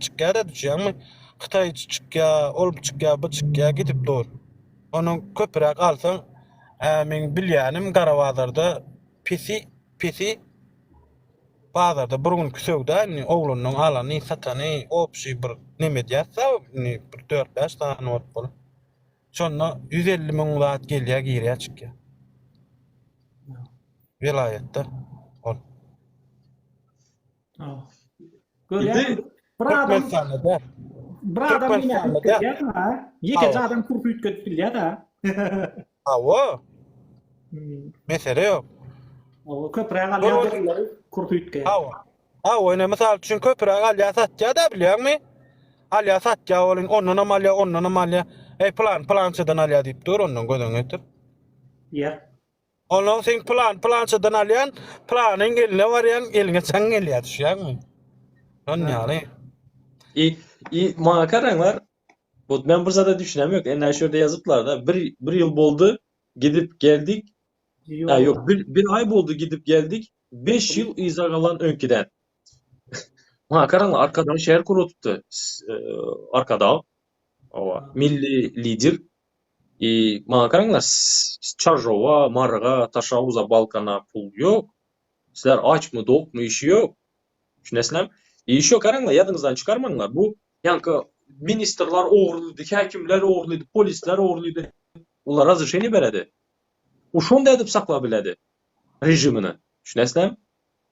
çykýar da düşýärmi? Xitayçykka, olupçykka, bıçykka gidip dur. Onun köpüre kalsan, men bilýänim Garabazarda pisi bazarda bir gün küsögde oglanyň alany satany opşy bir neme diýärse, bir 4-5 tane ot bol. Şonda 150 000 zat gelýär girýär çykýar. Vilayetde. Ol. Görýär. Bir adam Türkmenistan'da. bir adam Türkmenistan'da ýene gitdi ha. Ýeke adam kurpuyt götüp bilýär da. Awa. Mesele yok. O köpüre galýar kurpuytke. Awa ne misal üçin köpüre galýar satja da bilýärmi? Alýar satja bolin ondan malya. Plançadan alýar diýip dur ondan gödüň ötür. Ýer. Ondan sen plançadan alýan, planyň eline barýan, eline çaň gelýär düşýärmi? Ýani. Maňa karaňlar, bu men bir zada düşünem yok. Ene şurada yazıplar da bir yıl boldu gidip geldik. Ha yok bir ay boldu gidip geldik. 5 yıl izagalan önkiden. Maňa karaňlar arkadan şäher kurutupdy. Arkada milli lider. Maňa karaňlar Çarjowa, Marga, Taşawuza, Balkana pul yok. Sizler açmy, dokmy işi yok. Şunesem. Şo karaňlar ýadyňyzdan çykarmaňlar. Bu ýanky ministrler ogurlydy, häkimler ogurlydy, polisler ogurlydy. Ular razryşeni beredi. O şonda edip sakla biledi rejimini. Şunesem.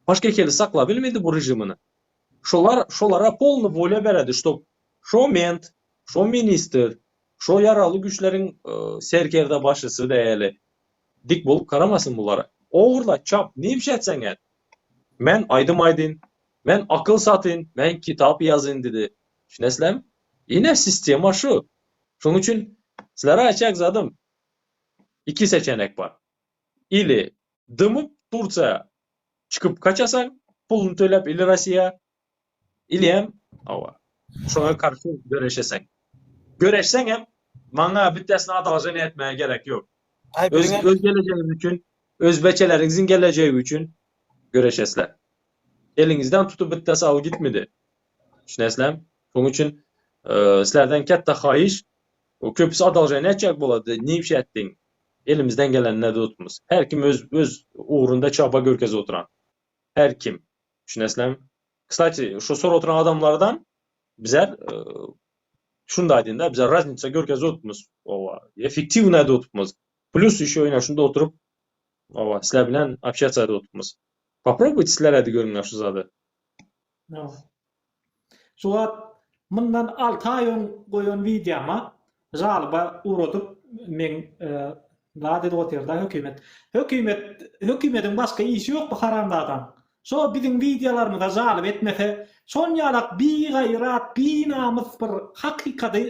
Başka keli sakla bilmedi bu rejimini. Şolara polny volya beredi, şo şo ment, şo minister, şo yaralı güçleriň serkerde başçysy däýeli. Dik bolup karamasyn bulara. Ogurla çap, näme etsen et. Men aydym, men akıl satyn, men kitap yazyn dedi. Şuneslem? Ine sistema şu. Şonuň üçin sizlere açak zadym. 2 seçenek bar. İli dymyp Turkiýa çıkıp kaçasan, pulunu töläp ili Rossiýa, iliyem şoňa karşı göreşeseň. Göreşseň hem maňa bittesini adaljan etmäge gerek ýok. Öz geleceğiniz üçün, öz beçeleriňiziň geleceği üçün göreşesler. Eliňizden tutup bittesi aw gitmedi. Şuneslem? Şoň üçin sizlerden katta haýyş, o köpüsü adaljan etjek bolady. Näme etdiň? Elimizden gelen ne tutmuz. Her kim öz uğrunda çaba görkez oturan. Her kim. Şuneslem. Kısaçı şu soru oturan adamlardan bizler şunda aydında bizler raznica görkez oturmuz. Efektiv ne oturmuz. Plus işi oyna şunda oturup sizler bilen общаться da oturmuz. Попробуйте sizler hadi görünler şu zadı. Şu bundan 6 ay goýan videoma jalyba urutup men Lade oterda hökümetiň başga işi ýok bu haramdadan. Şo biziň videolarymyza jalyp etmese, şon ýalak bir gaýrat, bir namys bir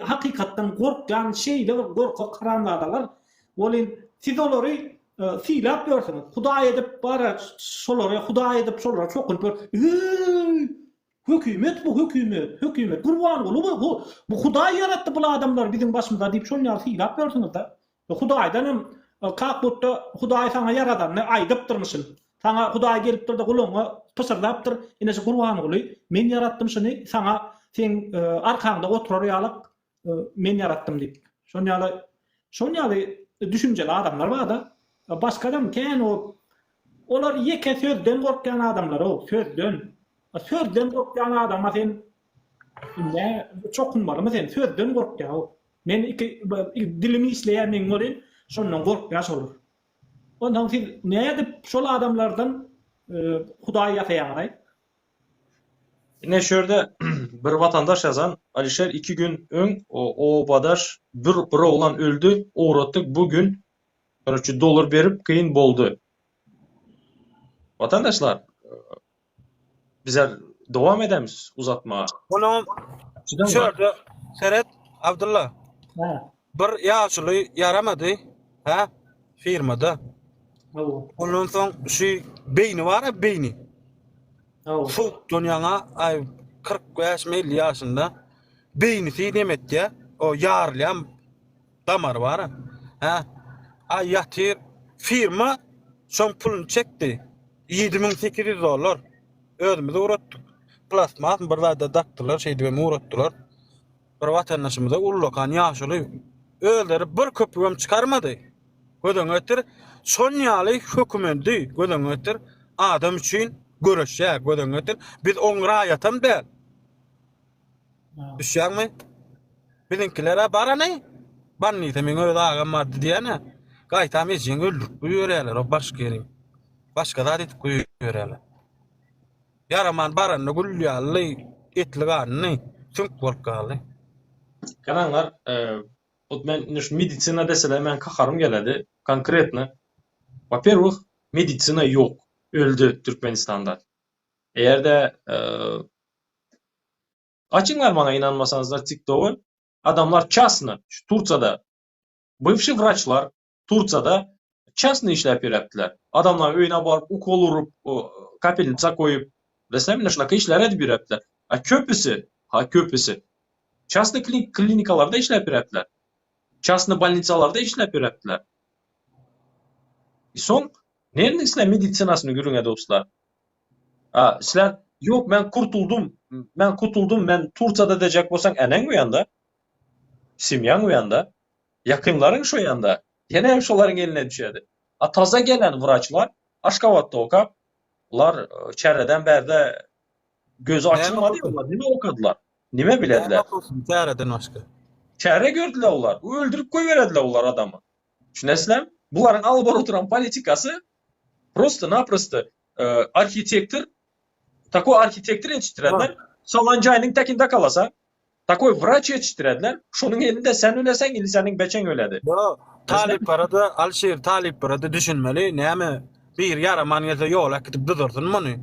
hakykatdan gorkdan şeýle gorkak haramdadalar. Bolin siz olary silap ýörsiňiz. Hudaý edip bara şolary Hudaý edip şolary çokunp hökümet bu hökümet gurban bolup bu Hudaý yaratdy bu adamlar biziň başymyza diýip şol ýaly silap ýörsiňiz da. Hudaýdan kakbutda Hudaý sana yaradanny aýdypdyrmyşyn. Sana Hudaý gelipdir de gulaňa pysırdapdyr. Ine şu gurban boly. Men yaratdym şuny sana sen arkaňda oturar ýalyk men yaratdym diýip. Şon ýaly düşünjeli adamlar bar da. Başga adam ken olar ýeke sözden gorkýan adamlar o sözden. Sözden gorkýan adam sen ne çokunmaly sen sözden gorkýan. Men dilimi işleýär men bolin, şondan gorkýas olur. Ondan siz näme edip şol adamlardan Hudaý ýasaýaňy? Yine şöyle bir vatandaş yazan Alişer 2 gün ön o badaş bir oğlan öldü, uğrattık bugün $3 berip kıyın boldu. Vatandaşlar bizler devam edemiz uzatmaya. Onu şöyle Seret Abdullah. Bir ýaşuly yaramady. Ha? Firmada. Ondan soň şu beyni var, beyni. Şu dünýäňe ay 45-50 ýaşynda beyni diýmet ya, o ýarlayan damar var. Ha? Ay ýatyr firma şoň puluny çekdi. $7.800. Özümüz uğratdyk. Plasmas bir zada daktylar, şeýdi uğratdylar. bir vatandaşymyza ullakan ýaşuly öldürip bir köpügem çıkarmadı. Gödüň ötür son ýaly hökümendi. Gödüň ötür adam üçin göreşä. Gödüň ötür biz oňra ýatam däl. Düşýärmi? Bizinkilere barany. Bannyta men öz agam bardy diýene. Gaýtam ejen öldürip ýöreler o başga ýere. Başga zat etip ýöreler. Yaraman barany gülýärli etligany tünk bolup galdy. Kanaňlar, ot men şu meditsina deseler men kaharym geledi. Konkretny. Во-первых, meditsina yok. Öldü Türkmenistanda. Eğer de açınlar bana inanmasanızlar TikTok'u. Adamlar частно, Turca'da bывший врачлар Turca'da частно işlep ýöretdiler. Adamlar öýüne barıp ukol urup, kapelniца koyup, resmen şunaka işler edip ýöretdiler. Köpüsü частно klinikalarda işlep ýöretdiler. Частно больницalarda işlep ýöretdiler. Son nerede sizler meditsinasyny görüňe dostlar? Sizler yok men kurtuldum, men Turca'da dejek bolsaň eneň bu ýanda, simýaň bu ýanda, yakınlaryň şu ýanda, ýene şolaryň eline düşýärdi. Taza gelen wraçlar Aşgabatda okap, ular çäreden berde gözü açılmady, ular nime okadylar? Nime bilediler? Çäreden başga. Çäre gördüler ular. Öldürüp koýberediler ular adamı. Şunesler, buların albar oturan politikası prosto-naprosto arxitektor, takoy arxitektor yetiştirediler. Salanjaynyň tekinde kalasa, takoy wraç yetiştirediler. Şonuň elinde sen ölesen, ili senin beçen öledi. Talip barada, Alşer Talip barada düşünmeli. Näme bir yaraman ýa-da ýol akıtyp dydyrdyň muny.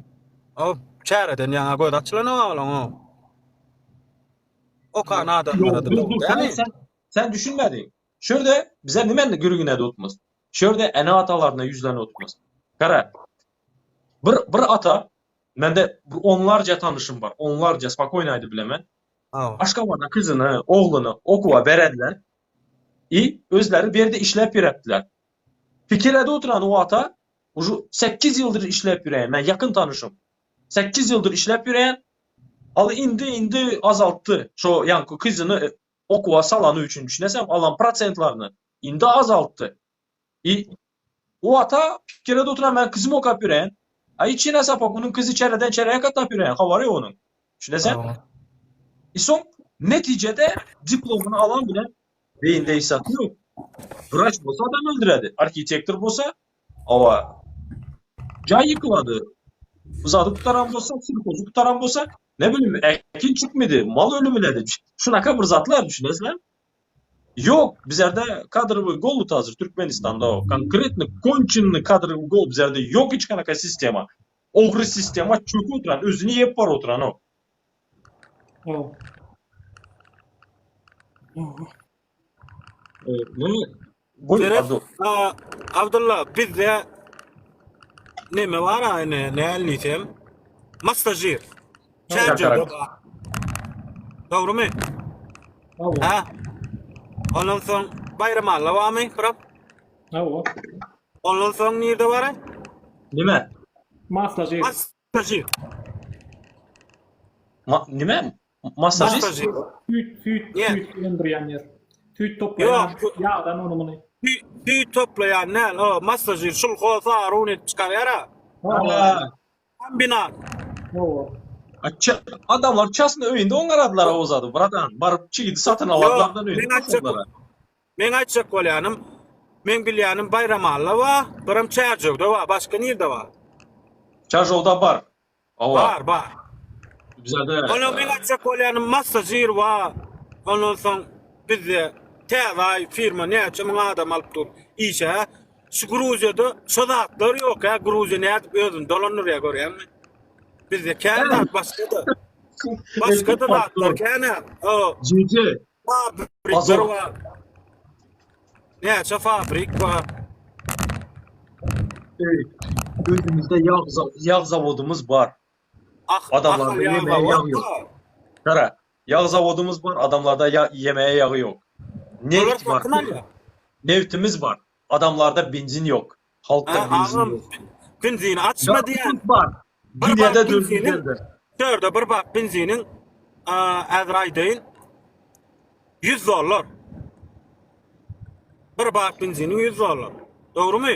O çäreden ýaňa göz açylana bolan o. O Kanada barada. Sen düşünmedin. Şöyle bize nimen gürügüne de otmaz. Şöyle ene atalarına yüzlerine otmaz. Kara. Bir ata, mende onlarca tanışım var. Onlarca spakoynaydı bilemen. Aşgabatda kızını, oğlunu okuwa berediler. Özleri bir yerde işlep ýöretdiler. Fikirede oturan o ata, ucu 8 ýyldyr işlep ýöreýän, men yakın tanışım. 8 ýyldyr işlep ýöreýän, aly indi azaltdy. Şo ýanky kızını okuwa salany üçin düşünesem alan prosentlaryny indi azaltdy. O ata fikirede oturan men kızımı okap ýöreýän. Içine sapak onun kızı çereden çereye katap ýöreýän. Habary ýok onun. Düşünesem. Son neticede diplomunu alan bile beyinde hissatı yok. Wraç bolsa adam öldüredi. Arxitektor bolsa ava jay yıkıladı. Uzadı tutaran bolsa, sirkozu tutaran bolsa, ne bileyim ekin çıkmadı, mal ölümüledi. Şunaka bir zatlar düşünesler. Yok, bizlerde kadrowy gol hazır Türkmenistan'da o. Konkretny konçinny kadrowy gol bizlerde yok hiç kanaka sistema. Ogry sistema çöküp oturan, özünü yep bar oturan o. Abdullah bizde neme var aynı ne anlaysam mastajir. Çerçeve. Doğru mu? Ha? Ondan sonra bayramalla var mı? Ondan sonra nerede var? Nime? Masajir. Nime? Masajist? Süt öldürýän yer. Süt toplayan ýağdan onu bunu. Süt toplayan ne? O masajir şulko sarun et çıkarýar. Kombinat. Adamlar çasını öýünde oňaradylar awuzady. Bratan, barıp çigidi satyn aladlardan öýünde. Men açık bolýanym. Men bilýänim Bayramalla wa, birim Çerjewde wa, başga nirde wa? Çerjewda bar. Bar. Bizde. Onu men açık bolýanym masajir wa. Ondan soň bizde täze firma näçe min adam alyp dur. İşe şu Gruziýada şodatlar ýok ha, Gruziýa nädip özün dolanýar ýa görýärmi? Bizde känä başga da datlar känä. O Cici. Fabrikler wa. Näçe fabrik wa. Özümüzde yağ zavodumuz var. Adamlar yemeğe yağ yok. Kara, yağ zavodumuz var, adamlarda yemeğe yağı yok. Neft var. Neftimiz var. Adamlarda benzin yok. Halkta benzin yok. Benzin açma diyen. Var. Gilyede döndürüldü. Şurada bir bak benzinin Azrail'deyin $100. Bir bak benzinin $100. Doğru mu?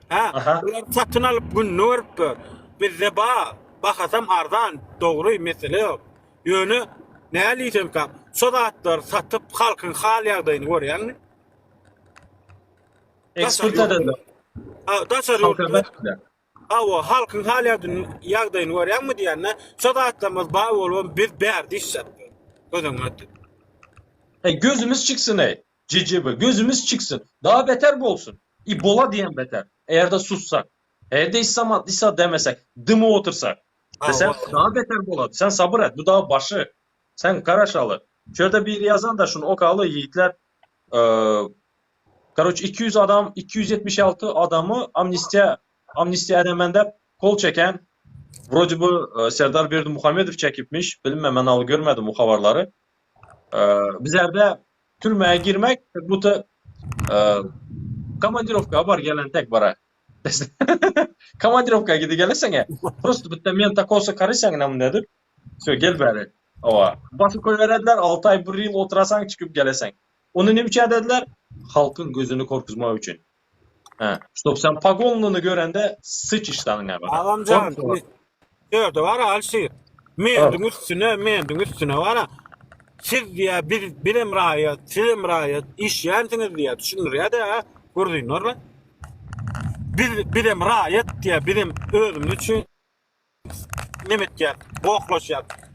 Ha, Aha. ular satın alıp gününü verip bizde bakasam ardan doğru mesele yok. Yönü ne aliyem kam? Sodatlar satıp halkın hal ýagdaýyny görýärmi? Ekspert edenler. Daşar Halka ýurtda verdiler. o halkın hal ýagdaýyny görýärmi diýende sodatlarymız baý bolup biz berdi iş satdy. Gözüňe Gözümüz çıksın ey. Cicibi gözümüz çıksın. Daha beter bu olsun. İbola diyen beter. Eğer de sussak. Eğer de İsa demesek. Dıma otursak. Desem daha beter bu oladı. Sen sabır et. Bu daha başı. Sen Karaşalı. Şöyle bir yazan da şunu okalı yiğitler. Karoç 200 adam 276 adamı amnistiya edemende kol çeken Vroci bu Serdar Berdi Muhammedov çekipmiş. Bilmem ben al görmedim bu haberleri. Bizlerde türmeye girmek bu da komandirovka var gelen tek bara. Komandirovka gidi gelesene. Просто bitte men takosa karısan nam nedir? Sö gel bari. Ava. Basıp koy verediler 6 ay 1 yıl oturasan çıkıp gelesen. Onu ne biçim dediler? Halkın gözünü korkutmak için. Ha. Stop sen pagonluğunu görende sıç iştanına bak. Ağamcan, gördü var alşir. Mendin üstüne var. Siz diye bilim rayet, iş yantınız diye düşünür ya da gördüğün orla. Bilim rayet diye bilim özümüz için nemet yap, boklaşak.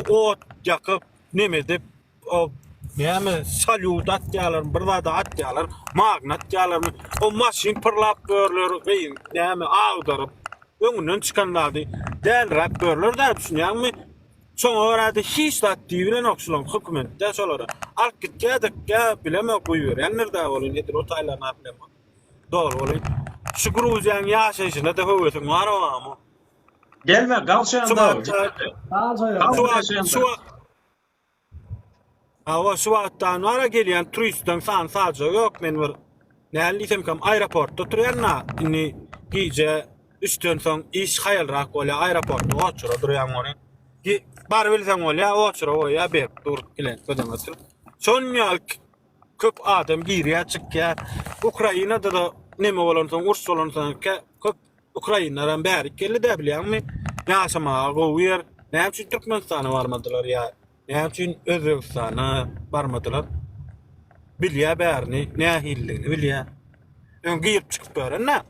O yakıp nemedip o yani salyut atyalar, burada atyalar, magnat yalar, o maşin pırlap görülür, yani ağdarıp, önünden çıkanlardı. Del rap görülür de düşünüyor mu? Sonra orada hiç de bilen okşulan hükümette solara. Alk gitkedik ya bileme koyuyor. Yani nerede olun nedir o taylarına bileme. Doğru olun. Şu Gruzyan yaşayışında da hüvetin var o ama. Gelme kalçayanda. Şu vaattan ara gelen turistten sadece yok men var. Ne lisem kam aeroportta oturuyanna inni gece üstün son iş hayalrak ola aeroportta oturuyan oraya. Bar bilsen olya oçro ya be dur ilen kodamatır. Sonya köp adam giriye çıkya. Ukrayna'da da neme olansan urs olansan köp Ukrayna'dan beri kelli de bilýärmi? Ýaşama goýer. Näme üçin Türkmenistana barmadylar ya? Näme üçin Özbekistana barmadylar? Bilýär bärini, nähillini bilýär. Giyip çıkıp bärenä.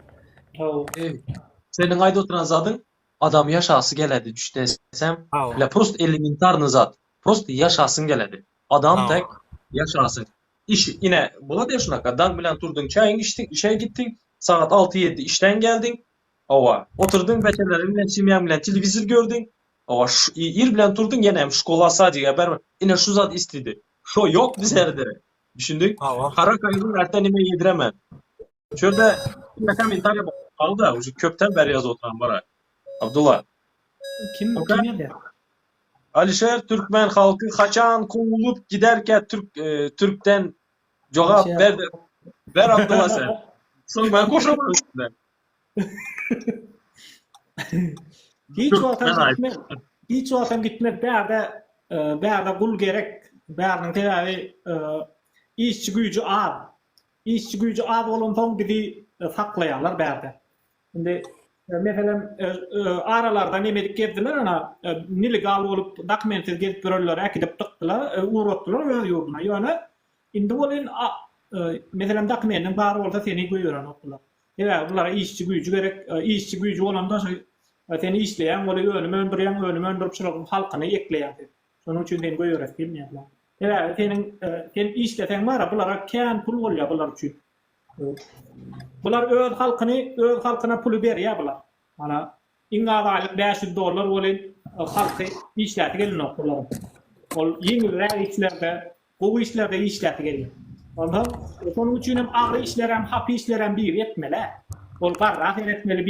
Senin ayda oturan zadın adam yaşası geledi düştü desem. Aa. La prost elementarny zat. Prost yaşasın geledi. Adam Aa. tek yaşasın. İş yine bula da şunaka dan bilen turdun çayın içtin, işe gittin. Saat 6-7 işten geldin. Ova. Oturdun beçelerin bilen simyan bilen televizor gördün. Ova ir bilen turdun gene hem şkola sadece berber. Yine şu zat istedi. Şu yok bizlerde. Düşündük. Aa. Kara kayının ertenime yediremem. Şöyle bir komentar aldı da şu köpten beri yaz oturan bara. Abdullah. Kim ýerde? Alişer Türkmen halkı kaçan kovulup giderken Türk'ten cevap ver. Ver Abdullah sen. Sonra ben koşamam üstüne. Hiç ortam gitmek bärde gul gerek. Bärniň teräbi işçi güýjü az. İşçi güýjü az bolansoň bizi saklaýarlar bärde. Şimdi mesela aralarda nemedik gezdiler ana nelegal bolup dokumentsiz gezip görürler, akidip tıktılar, uğrattılar öz ýurduna. Ýöne indi bolan mesela dokumentin bar bolsa seni goýuran okula. Evet, bulara işçi güýjü gerek. İşçi güýjü bolanda seni işleýän, bola önüme öndürüp şurup halkyny ekleýär. Şonuň üçin seni goýurak bilmeýärler. Evet, sen işleseň bara bulara kän pul bolýar bular üçin. Bular öz halkyna pul berýär bular. Mana iňaýlyk $500 bolan halky işläti gelin okular. Ol ýeňilrä işlerde, gowy işlerde işläti gelin. Ondan şonuň üçin hem agry işler hem hapy işler hem bir etmeli. Ol garra etmeli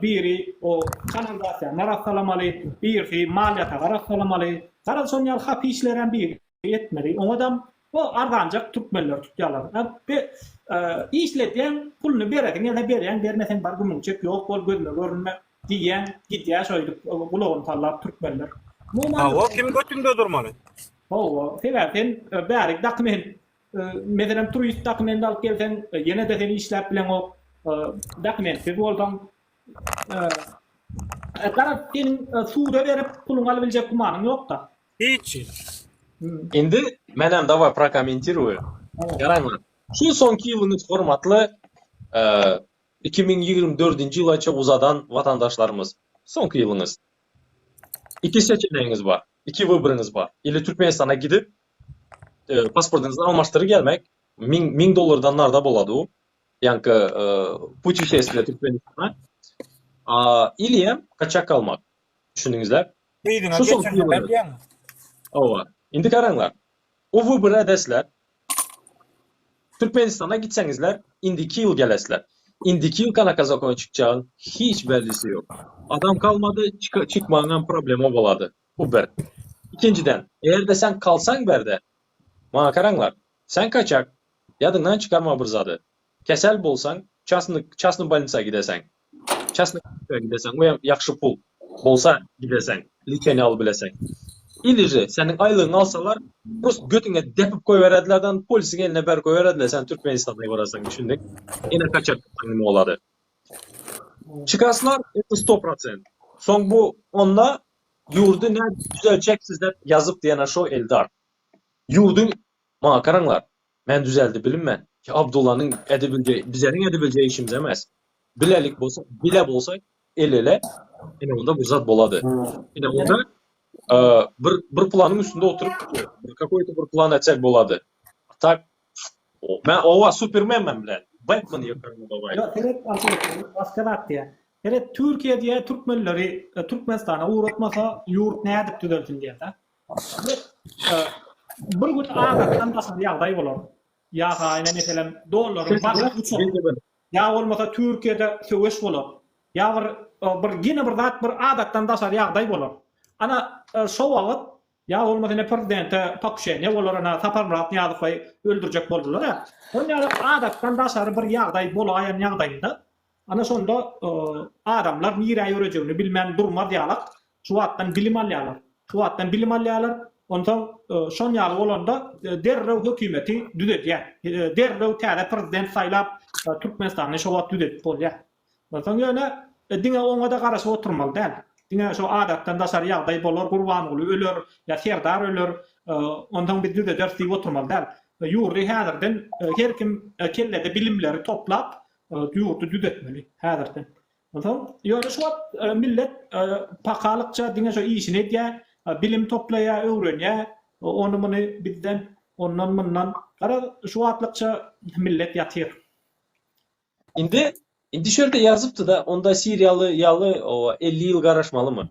biri o kanalizasyona narassalamaly, biri maliýata garaşsalamaly. Gara soňal hapy işler hem bir etmeli. Oňadam o argancak Türkmenler tutýarlar. İşletýän pulny berýän, ýa-da berýän, bermesen bar gümüçek ýok, bol gözle görünme diýen, gitýär şoýdyk, gulagyny tallap Türkmenler. O kim götünde durmaly? O sebäpden bärik dokument mesela turist dokument alıp gelsen ýene de seni işläp bilen o dokumentsiz bolsaň garap senin suda berip puluny alyp biljek gumanyň ýok da. Hiç. Endi men hem давай прокомментирую. Jaranglar. Şu sonki yılınız formatlı 2024 yılaça uzadan vatandaşlarımız. Sonki yılınız. İki seçeneğiniz var. İki vыборыңыз var. İli Türkmenistan'a gidip pasportunuzu almaştırıp gelmek. $1000 narda boladı o. Yani putешествие Türkmenistan'a. İli kaçak kalmak. Düşündüğünüzler. Beýdiňe Şu son geçen yıllar. sefer diýen. Ova. Indi karanglar. O wybor edesler. Türkmenistan'a gitsenizler, indi 2 yıl gelesler. Indi 2 yıl kanaka zakona çıkacağın hiç bellisi yok. Adam kalmadı, çıkmayan problemi boladı. Bu bir. İkinciden, eğer de sen kalsan berde, bana karanglar, sen kaçak, yadından çıkarma bırzadı. Kesel bolsan, частный больницaya gidesen, частный klinikaya gidesen, o yaxşı pul bolsa gidesen, liçeni alıp bilesen. İlice senin aylığını alsalar, prost götüne depip koyveredilerden polisin eline ber koyverediler. Sen Türkmenistan'a varasan düşündük. Yine kaçak anlamı oladı. Çıkaslar 100%. Son bu onda yurdu ne düzeleceksiniz de yazıp diyene şu Eldar. Yurdun bana karanglar. Ben düzeldi bilinmen. Ki Abdullah'ın edebileceği, bizlerin edebileceği işimiz emez. Bilelik bolsa, bile bolsa el ele yine onda bu zat boladı. Yine onda bir planın üstünde oturup какой-то bir plan etsek boladı. Tak ben ova Superman men bilen. Batman yakarım babay. Ya evet başka vakti ya. Evet Türkiye'de Türkmenleri Türkmenistan'a uğratmasa yurt ne edip düzeltin diye de. Bir gün ağabeyden başka bir yağday olur. Ya aynen mesela doların bakıp uçur. Ya olmasa Türkiye'de söveş olur. Ya bir yine bir zat bir adetden daşar yağday olur. Ana şu wagt ya olmasa ne prezidente Pakşe ne olur ana Saparmurat Niyazowy öldürecek boldular ya. Onda adetden daşar bir yağday bolayan yağdayda. Ana sonda adamlar nire ýörejegini bilmän durmar diýalak. Şu wagtdan bilim alýarlar. Şu wagtdan bilim alýarlar. Ondan şon ýaly bolanda derrew hökümeti düzeltýär. Derrew täze prezident saýlap Türkmenistanyň şu wagt düzeltip bolýar. Ondan ýöne diňe oňa da garaşyp oturmaly däl. Diňe şu adatdan daşar ýagdaý bolar, gurban bolar, öler, ýa serdar öler, ondan bir düze ders diýip oturmaly däl. Ýurdy häzirden her kim kellede bilimleri toplap ýurdy düzeltmeli häzirden. Ondan ýöne şu wagt millet pakalykça diňe şu işini edýär, bilim toplaýar, öwrenýär, onu muny bizden, ondan mundan gara şu wagtlykça millet ýatyr. İndi şöyle yazıptı da onda Siriyalı yalı o 50 yıl garaşmalı mı?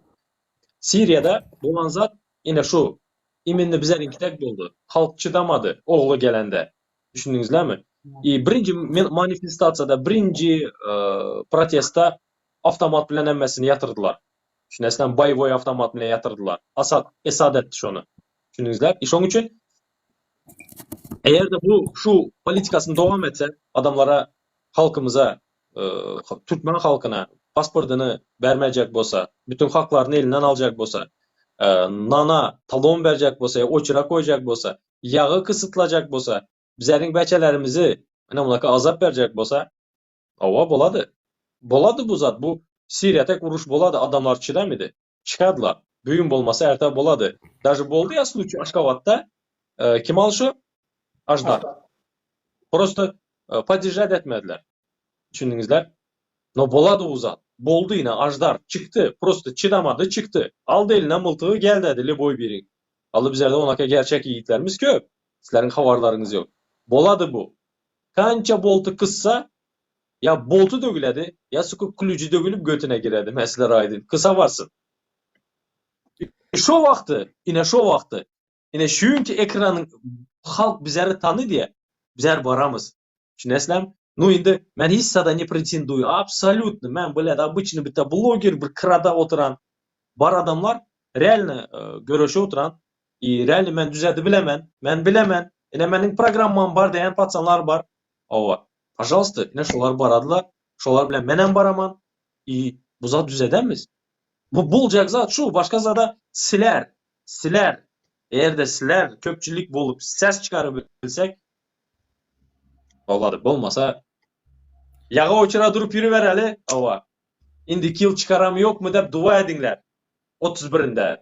Siriyada bulan zat yine şu iminli bizlerin tek buldu. Halk çıdamadı oğlu gelende. Düşündünüzler mi? Birinci manifestasyada, birinci protesta avtomat bilen emmesini yatırdılar. Düşüneslen boy avtomat bilen yatırdılar. Esad etti şunu. Düşündünüzler. Onun için eğer de bu şu politikasını devam etse adamlara halkımıza Türkmen halkına pasportunu vermeyecek bolsa, bütün haklarını elinden alacak bolsa, nana talon verecek bolsa, oçura koyacak bolsa, yağı kısıtlayacak bolsa, bizlerin beçelerimizi azap verecek bolsa, ova boladı. Boladı bu zat. Bu Siriya tek vuruş boladı. Adamlar çiğdemedi. Çıkardılar. Büyün bolmasa erte boladı. Даже boldu ya случай Ашхабадda. Kim al şu? Ajdar. Просто поддержать etmediler. Düşündüğünüzler. No boladı uzat. Boldu yine Ajdar çıktı. Prosto çıdamadı çıktı. Aldı eline mıltığı gel dedi Liboy biri. Alı bizlerde onaka gerçek yiğitlerimiz köp. Sizlerin havarlarınız yok. Boladı bu. Kança boltu kıssa ya boltu dögüledi ya sıkı kulücü dögülüp götüne giredi. Mesler aydın. Kısa varsın. Şu vakti yine şu ki ekranın halk bizleri tanı diye bizler baramız. Düşüneslem. Ну indi men hiç sada ne pретендую. Абсолютно. Men böyle обычный bir blogger bir kırada oturan bar adamlar реально görüşe oturan реально men düzeldi bilemen. Men bilemen. Yine menin programım var diyen patsanlar var. Ova. Пожалуйста, yine şolar baradılar. Şolar bilen menen baraman. Bu zat düzedemiz. Bu bulacak zat şu. Başka zada siler. Eğer de sizler köpçülük bolup ses çıkarabilsek oladı. Bolmasa yağa uçura durup yürüvereli ava. İndiki yıl çıkaramı yok mu dep dua edinler. 31'inde.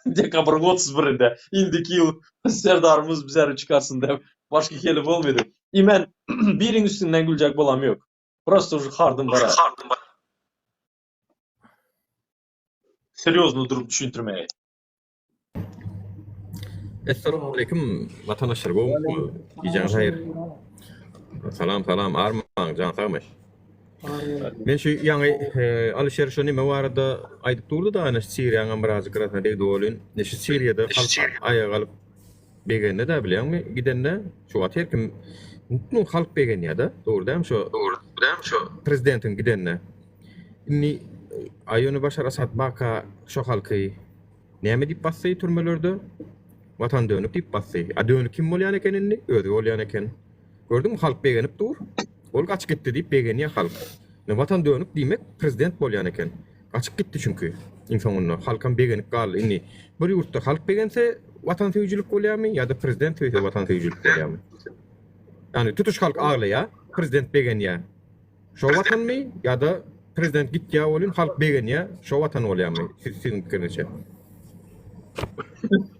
Dekabrın 31'inde. İndiki yıl serdarımız bizleri çıkarsın dep. Başka kelip olmadı. İmen birin üstünden gülecek bolam yok. Просто уже hardım bara. Serioznu durup düşündürmeye. Assalamu alaikum vatandaşlar. Geceniz hayır. Salam Arman can sağmış. Men şu yani Alişer şu nime varada aydıp durdu da ana Suriyaga biraz kırasına degdi bolun. Ne şu Suriyada halk ayağa alıp begende de bilen mi gidende şu ater kim mutlu halk begen ya da doğru değil mi şu prezidentin gidenne. Inni ayını Başar Asad baka şu halkı näme dip bassay türmelerde vatan dönüp dip bassay. A dönüp kim bolyan eken inni? Öde bolyan eken. Gördün mü halk begenip dur. Ol kaçıp gitti deyip begeni ya halk. Ne vatan dönüp demek prezident bolyan eken. Kaçıp gitti çünkü. İnsanlar halkan begenip gal inni. Bir yurtta halk begense vatan sevicilik bolyanmı ya da prezident sevse vatan sevicilik bolyanmı? Yani tutuş halk ağlı ya. Prezident begen ya. Şu vatan mı ya da prezident git ya olun halk begen ya. Şu vatan bolyanmı? Sizin fikrinizce.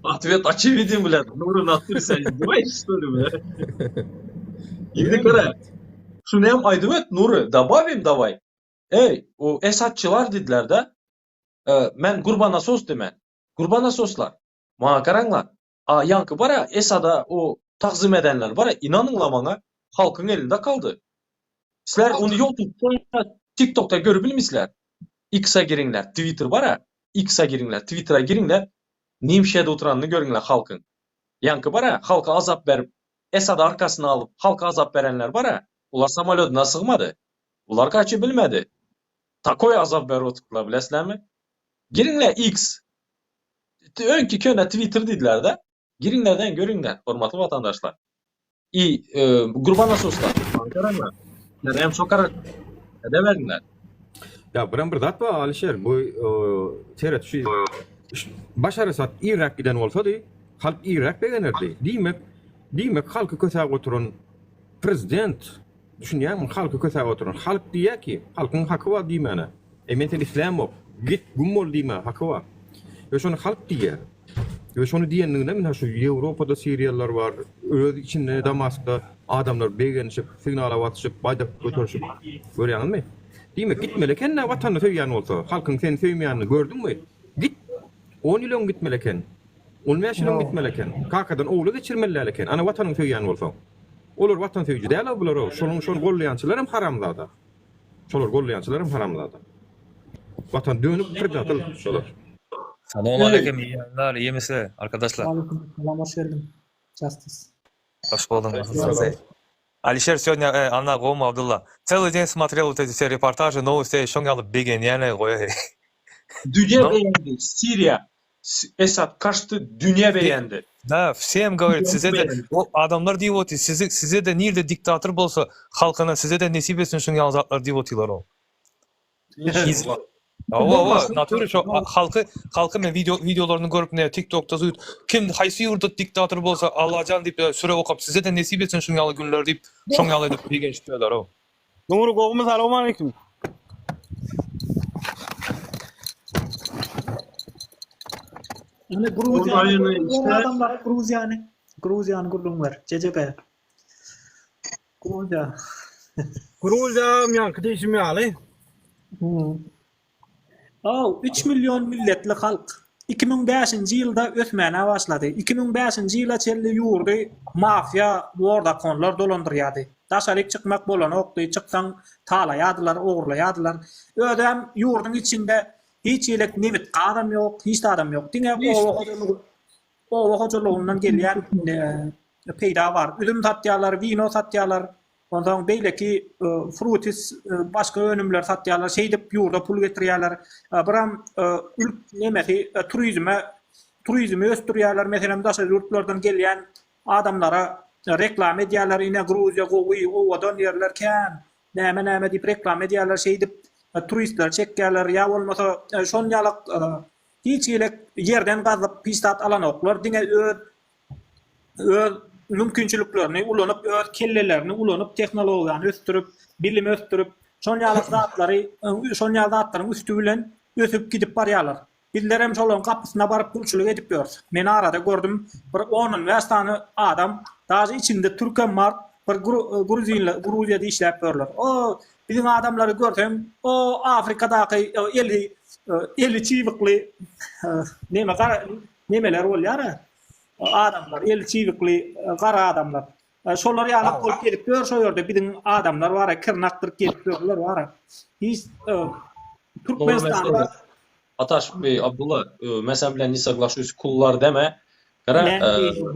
Ответ очевиден, блядь. Нуры натуре sen издевай, что ли, блядь? Şimdi kara. Şunu hem aydım et Nuri. Dabavim davay. Ey o Esatçılar dediler de men Gurbana sos demen. Gurbana soslar. Mağa karanglar. Yankı bara Esad'a o takzim edenler bara inanınla bana halkın elinde kaldı. Sizler onu YouTube'da TikTok'ta görüp bilmişler. X'a girinler. Twitter bara. X'a girinler. Twitter'a girinler. Nimşe'de oturanını görünler halkın. Yankı bara halka azap verip Esad arkasına alıp halka azap verenler bara. Ular samolyotuna sığmadı. Ular kaçı bilmedi. Takoy azap verip oturdular bilesizler mi? Girinler X. Önkü köne Twitter dediler de. Girinlerden görünler hormatlı vatandaşlar. Gurbana soslar. Ankara'nlar. Hem sokar edemediler. Ya bir zat var Alişer. Bu seyret şu Başar Asad Irak giden olsa da halk Irak beğenirdi. Demek halkı kötüye oturan prezident düşünüyorum halkı kötüye oturan halk diye ki halkın hakkı var diye mana. Emetin İslam yok. Git gummol diye hakkı var. Ve şunu halk diye. Ve şunu diyenliğine min şu Avrupa'da Suriyalılar var. Öz içinde Damask'ta adamlar beğenişip signala atışıp baydak götürüşüp görüyorsun mu? Demek gitmeleken ne vatanı sevyen olsa halkın seni sevmeyenini gördün mü? Git 10 yılın gitmeleken. 15 yılın gitmeleken. Kakadan oğlu geçirmeleleken. Ana vatanın sevyen olsa. Olur vatan sevici değil bular o. Şolun gollayançılar hem haramlada. Şolar gollayançılar hem haramlada. Vatan dönüp kırdatıl şolar. Selamun aleyküm, iyi yayınlar, iyi misiniz arkadaşlar? Aleykümselam, hoş geldin. Justice. Hoş buldum. Алишер, сегодня Анна Гома Абдулла. Целый день смотрел вот эти все репортажи, новости, еще надо бегать, не Dünya beğendi. Suriye. Esad kaçtı. Dünya beğendi. Да, всем говорит, size de o adamlar diyor ki size de nerede diktatör bolsa halkına size de nasip etsin şunu yazatlar diyorlar o. Ava naturi şu halkı men videolarını görüp ne TikTok'ta zuyut kim haysi yurda diktatör bolsa Allah'can deyip süre okup size de nasip etsin şunu yalı günler deyip şunu yalı edip bir genç diyorlar o. Nuri goğumuz selamun aleyküm. Yani adamlar Gruzya'nı kullum var. CCP. Gruzya yankı değişimi alı. 3 milyon milletli halk 2005 yılda ötmene başladı. 2005 yıla çelli yurdu mafya orada konular dolandırıyordu. Daşalık çıkmak bolan oktu. Çıksan talayadılar, uğurlayadılar. Ödem yurdun içinde hiç iyilik nimit adam yok, hiç adam yok. Dine o hocaluğundan gelen peyda var. Üdüm satyalar, vino satyalar. Ondan böyle ki frutis başka önümler satyalar, şeydip yurda pul getiriyorlar. Buram nemeti turizmi östürüyorlar. Mesela daşa yurtlardan gelen adamlara reklam ediyorlar. Yine Gruzya, Govi, ovadan yerlerken neme deyip reklam ediyorlar. Şeydip turistler çekerler ya olmasa şonyalık hiç gelek yerden gazyp pistat alan oklar diňe öz mümkinçiliklerini ulanyp, öz kellelerini ulanyp, tehnologiýany östürüp, bilimi östürüp, şonýaly zatlary, şonýaly zatlaryň üstü bilen ösüp gidip barýarlar. Bizler hem şolaryň kapysyna baryp gulçuluk edip ýörüs. Men arada gördüm, bir 10 tane adam, daşy içinde türkem bar, bir Gruziýada işläp ýörler. O bizim adamlary görsem, o Afrikadaky 50 çivikli nemeler bolýar. Adamlar, 50 çivikli gara adamlar. Şolary ýaly kol gelip ýör, şo ýerde bizim adamlar bar, kırnakdyr gelip ýörler bar. Hiç Türkmenistanda Ataş Bey, Abdullah, men sen bilen ne соглашусь, kullar deme. Kara,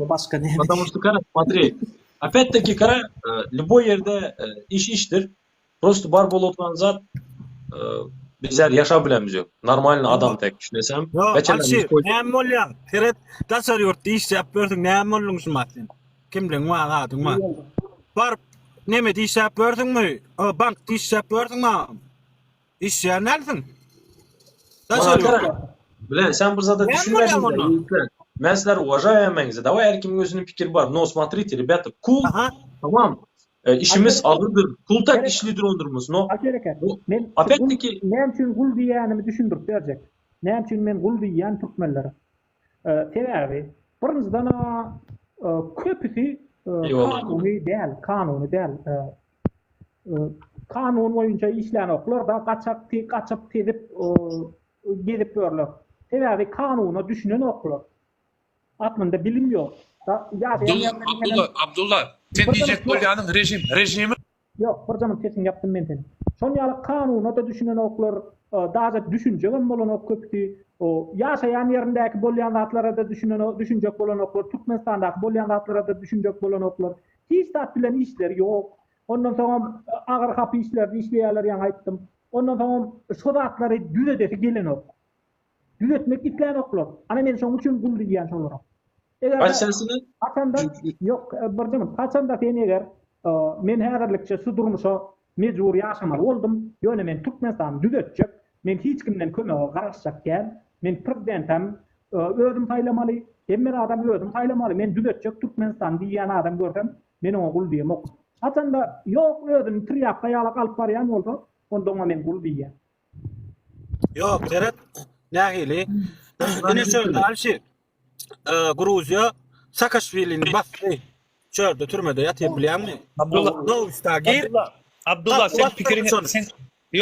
başka ne? потому что, kara, смотри, опять-таки, kara, любой yerde iş iştir. Просто bar bol oturan zat, bizler yaşa bilemiz yok. Normalni adam tek düşünesem. Yo, Alşir, näme bolýan? Teret daşary ýurtda iş ýap berdiň, näme bolýan şu matin? Kim bilen wa adyň ma? Bar näme iş ýap berdiňmi? O bankda iş ýap berdiňmi? İş ýa nersin? Daşary ýurtda. Bilen, sen bu zada düşünmedin. Ben sizler уважаемыйыңызды. Давай her kimin özünün fikri var. No, смотрите, rебята, cool. Tamam. İşimiz ağırdır. Cool tak işlidir ondurumuz. No. Опять-таки näme üçin gul diýänimi düşündirip berjek. Näme üçin men gul diýän türkmenlere. Sebäbi birinjiden köpüsi kanuny däl. Kanun boýunça işlän oklar da gaçap tedip gelip ýörler. Sebäbi kanuny düşünen oklar. Aklında bilim ýok. Abdullah, sen diýjek bolýanyň rejimi yok, bir zaman kesin yaptım men seni. Şonýaly kanuny da düşünen oklar, daza düşünjek bolan ok köpüsi, o ýaşaýan ýerindäki bolýan zatlara da düşünjek bolan oklar, Türkmenistandaky bolýan zatlara da düşünjek bolan oklar. Hiç zat bilen işleri ýok. Ondan soň agyr hapy işlerdi işleýärler ýa aýtdym. Ondan soň şu zatlary düzedesi gelen ok. Düzetmek isleýän oklar. Ana men şoň üçin gul diýän şolara. kaç senesinde? Haçanda yok, bir zaman haçanda sen eger men häzirlikçe şu durmuşa mejbur ýaşamak boldum. Ýöne men Türkmenistan düzetjek. Men hiç kimden kömege garaşjak gel. Men prezidentim özüm taýlamaly. Emmer adam özüm taýlamaly. Men düzetjek Türkmenistan diýen adam görsem men oňa gul diýem. Haçanda yok özüm triýapga ýaly galyp barýan bolsa, onda oňa men gul diýem. Yok, Teret nähili? Ine şöyle Alşir. Gruziya Saakashvili'ni bastı. Çölde türmede yatyp bilýärmi? Abdullah,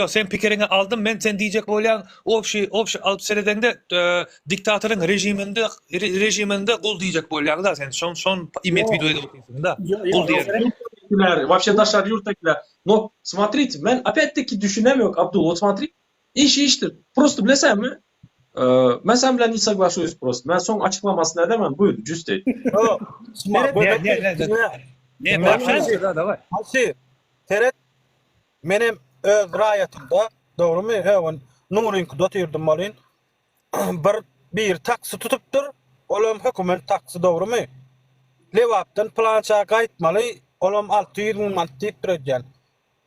sen pikirini aldın, men sen diýjek bolýan opşy alyp seredende diktatoryň rejiminde gul diýjek bolýan da sen şon imet videoda okuyorsun da gul diýer. Вообще daşar yurttakiler. No, смотрите, men опять-таки düşünemiyorum Abdullah. Смотри, iş iştir. Просто bilesem mi? Ben sen bilen hiç соглашусь просто. Ben son açıklamasını edemem. Buyur, cüst et. Ne başlayalım da davay. Alşir, Teret menem öz raýatymda, dogrymy? Hewan numryňky dotyrdim bolyn. Bir taksi tutupdyr. Olam hökümet taksi, dogrymy? Lewapdan plança gaýtmaly. Olam 600 manat diýip durýan.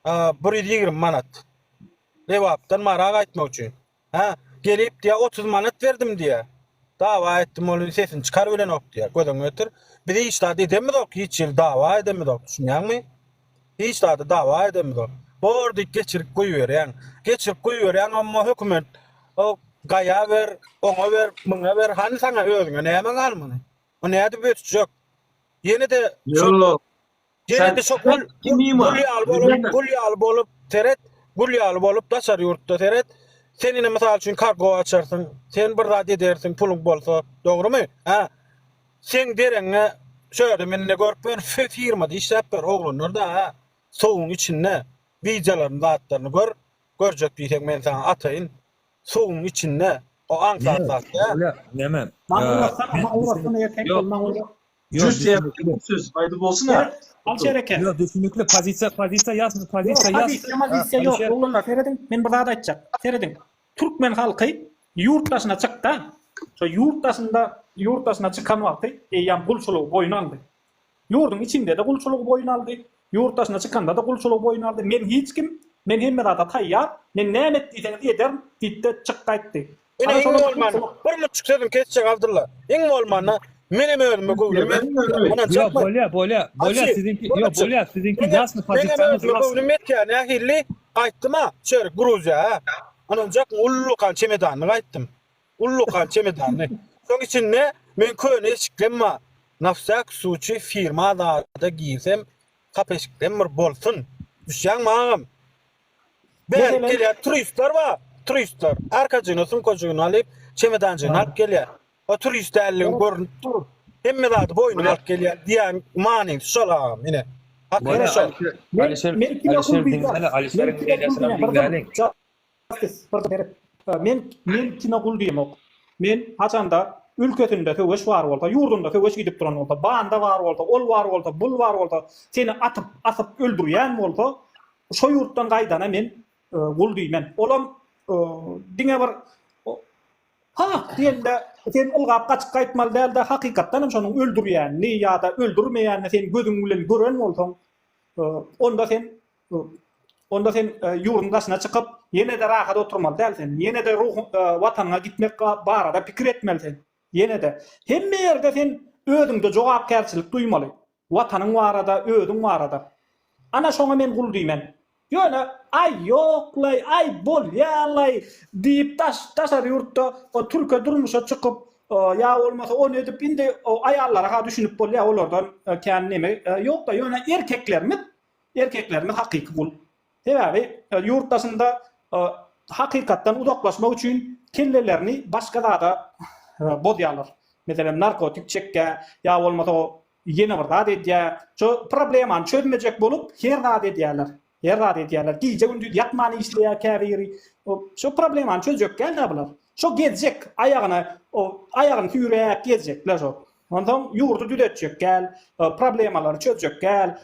120 manat. Lewapdan mara gaýtmak üçin. Ha, gelip diye 30 manat verdim diye. Dava ettim onun sesini çıkar bilen ok diye. Gözüm ötür. Bir de hiç daha demedik, hiç yıl dava edemedik. Düşünýän mi? Hiç daha dava edemedik. Bu orada geçirip koyuyor. Geçirip koyuyor ama hükümet o gaya ver, ona ver, buna ver. Hani sana özüne näme galmany? O näde bütjek? Yeni de çok gulýal bolup Teret, gulýal bolup daşary ýurtda Teret. Senine mesela üçün kargo açarsın, sen bir radyo dersin, pulun bolsa, dogrymy? Ha? Sen derenge, şöyle menine görüp ben firmada işläp ber oglunlar da, ha? Soğun içinde, vizalarını, zatlarını görjek diýsek men sana ataýyn. Soğun içinde, o ankart ya. Näme? Mağluratsan erkek olmaň Cüst söz, aýdyp bolsun ha. Alçereke. Yo, düşünükli pozisiya yaz. Pozisiya yok. Oğlunlar Feridin, men bir zat aýtjak. Feridin, Türkmen halky yurtdaşyna çykda. Şo yurtdaşyna çıkan wagty ýa gulçulugy boyun aldy. Yurdun içinde de gulçulugy boyun aldy. Yurtdaşyna çykanda da gulçulugy boyun aldy. Men hiç kim, men hemme zata taýýar. Men näme etdiňizi ederim, diýip çyk gaýtdy. Ine iň bolman. Bir muçuk sözüm keçecek Abdullah. Iň bolmany menem özüme gowrumet. Yok bolya sizinki yok bolya sizinki jasny pozisiýanyňyz Menem gowrumet ýa-ni ahirli gaýtdyma çörek Gruziýa. Ananjak ullukan çemedanyny gaýtdym. Ullukan çemedanyny. Soň içinde men köne eşiklemma. Nafsak suçy firma da giýsem kapeşikden bir bolsun. Düşýän maňam. Ben gelýär turistler var. Turistler arkaçyny sumkaçyny alyp çemedanjyny alyp gelýär. O turistlerliň görünüp dur. Hemme zady boynuny alyp gelýär diýen manyň şolam ine. Hakykatda şol. Alişer'in eýlesine dinläliň. Men kina kul diýemok. Men haçanda ülkesinde köweş bar bolsa, ýurdunda köweş gidip duran bolsa, banda bar bolsa, ol bar bolsa, bul bar bolsa, seni atyp öldürýän bolsa, şo ýurtdan gaýdana men kul diýmen. Olam diňe bir diýende sen ılgap gaçyp gaýtmaly däl de hakykatdan hem şonuň öldürýänini ýa-da öldürmeýänini sen gözüň bilen gören bolsaň, onda sen ýurdun gaşyna çykyp ýene de rahat oturmaly dälsen, ýene de watanyňa gitmek barada pikir etmelisin. Ýene de hemme ýerde sen özüňde jogapkärçilik duýmaly. Watanyň barada, özüň barada. Ana şoňa men kul diýmen. Ýöne ay ýoklay, ay bolýarlay diýip taşar ýurtda o türke durmuşa çykyp ýa bolmasa onu edip indi o aýallara ha düşünüp bolýar olardan kän neme ýok da ýöne erkeklerimiz hakyky kul. Sebäbi ýurtdaşynda hakykatdan uzaklaşmak üçin kellelerini başga da bodýarlar. Meselem narkotik çekke ýa bolmasa ýene bir zat edýär. Şo problemany çözmejek bolup her zat edýärler. Yerrad edýärler. Gije gündüz ýatmany işleýär käbiri. Şo problemany çözjek geldi bular. Şo gezjek aýagyny sürýäp gezjekler şo. Ondan ýurdu düdetjek gel, problemalary çözjek gel,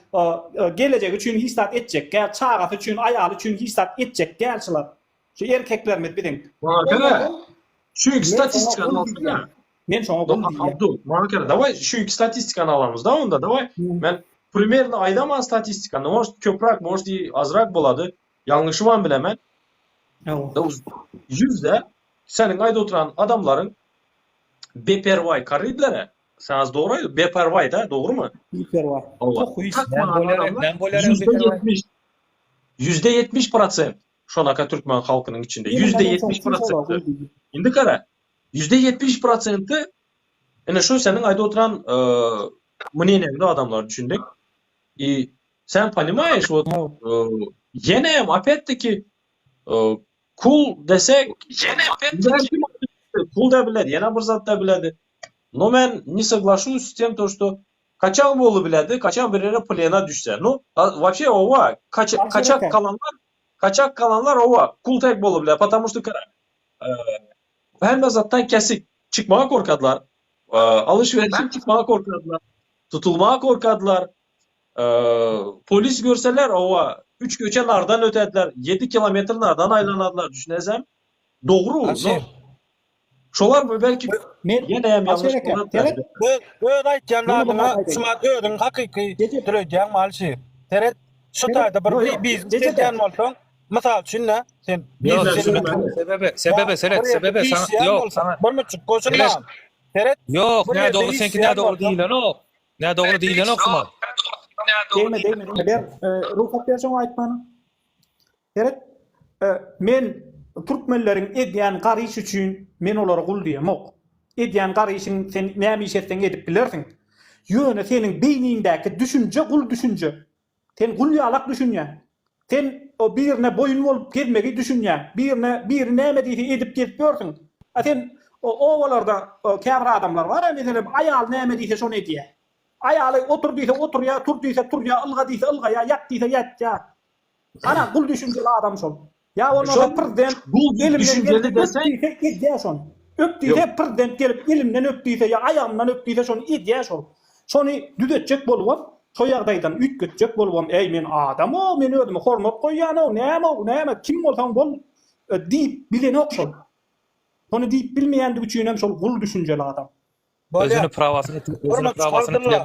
gelecek üçin hisat etjek gel, çagat üçin, aýaly üçin hisat etjek gel şular. Şu erkeklerimiz bilen. Şu iki statistikany alsak. Men şoňa bol diýýär. Abdul, Markara, davay şu iki statistikany alamiz da onda, davay. Men primерно aydaman statistikany, может köprak, может azrak bolady. Ýalňyşymam bilemen. Yüzde senin ayda oturan adamların bepervay karritlere. Sen az doğruydu. Bepervay da doğru mu? Bepervay. Çok Ben %70% şonaka Türkmen halkının içinde. %70%. Indi kara. %70%'ı ene şu senin ayda oturan мнениеңде adamlar düşündük. Sen понимаешь, вот yine опять-таки cool desek yine опять-таки cool da biledi, yine bir zat da biledi. Но men не соглашусь с тем, то, что kaçak bolu biledi, kaçak bir yere plena düşse. Ну, вообще ova, kaçak kalanlar ova, cool tek bolu biledi. Потому что hem zattan kesik çıkmaya korkadılar. Alışverişe çıkmaya korkadılar. Tutulmaya korkadılar. Polis görseler ova 3 göçe nardan ötediler. 7 kilometre nardan aylanadılar. Düşünesem. Doğru. Şolar belki yine hem yanlış olarak. Öz aýtýanlaryňa şumat özüň hakyky türedýän malşy. Teret şu taýda bir biz edýän bolsaň, mysal üçin ne? Sen sebebi sana yok sana bir muçuk goşundan. Teret yok ne doğru senki ne doğru değil o. Ne doğru değil o kuma. Değme. Ben ruhsat berşeň aýtmany. Teret men Türkmenlerin edýän garyş üçin men olara kul diýemok. Edýän garyşyň sen näme işetsen edip bilersiň. Ýöne senin beýnindäki düşünje kul düşünje. Sen kul ýalak düşünýän. Sen o birine boyun bolup gelmegi düşünýän. Bir näme diýip edip gelip görsiň. Sen owalarda käbir adamlar bar, meselem aýal näme diýse şonu edýär. Aýaly otur diýse otur ýa, tur diýse tur ýa, ılga diýse ılga ýa, ýat diýse ýat ýa. Ana kul düşünjeli adam şol. Ya olmasa prezident düşünceli desen edýär şonu. Öpdiyse prezident gelip elimden öpdiyse ya ayağımdan öpdiyse şonu edýär şol. Şonu düzetjek bolubam, şo ýagdaýdan ütgetjek bolubam. Ey men adam o, men özüme hormat goýýan o, näme kim bolsaň bol diýip bilen ok şol. Şonu diýip bilmeýändik üçin hem şol kul düşünjeli adam. Özünü pravasını tilep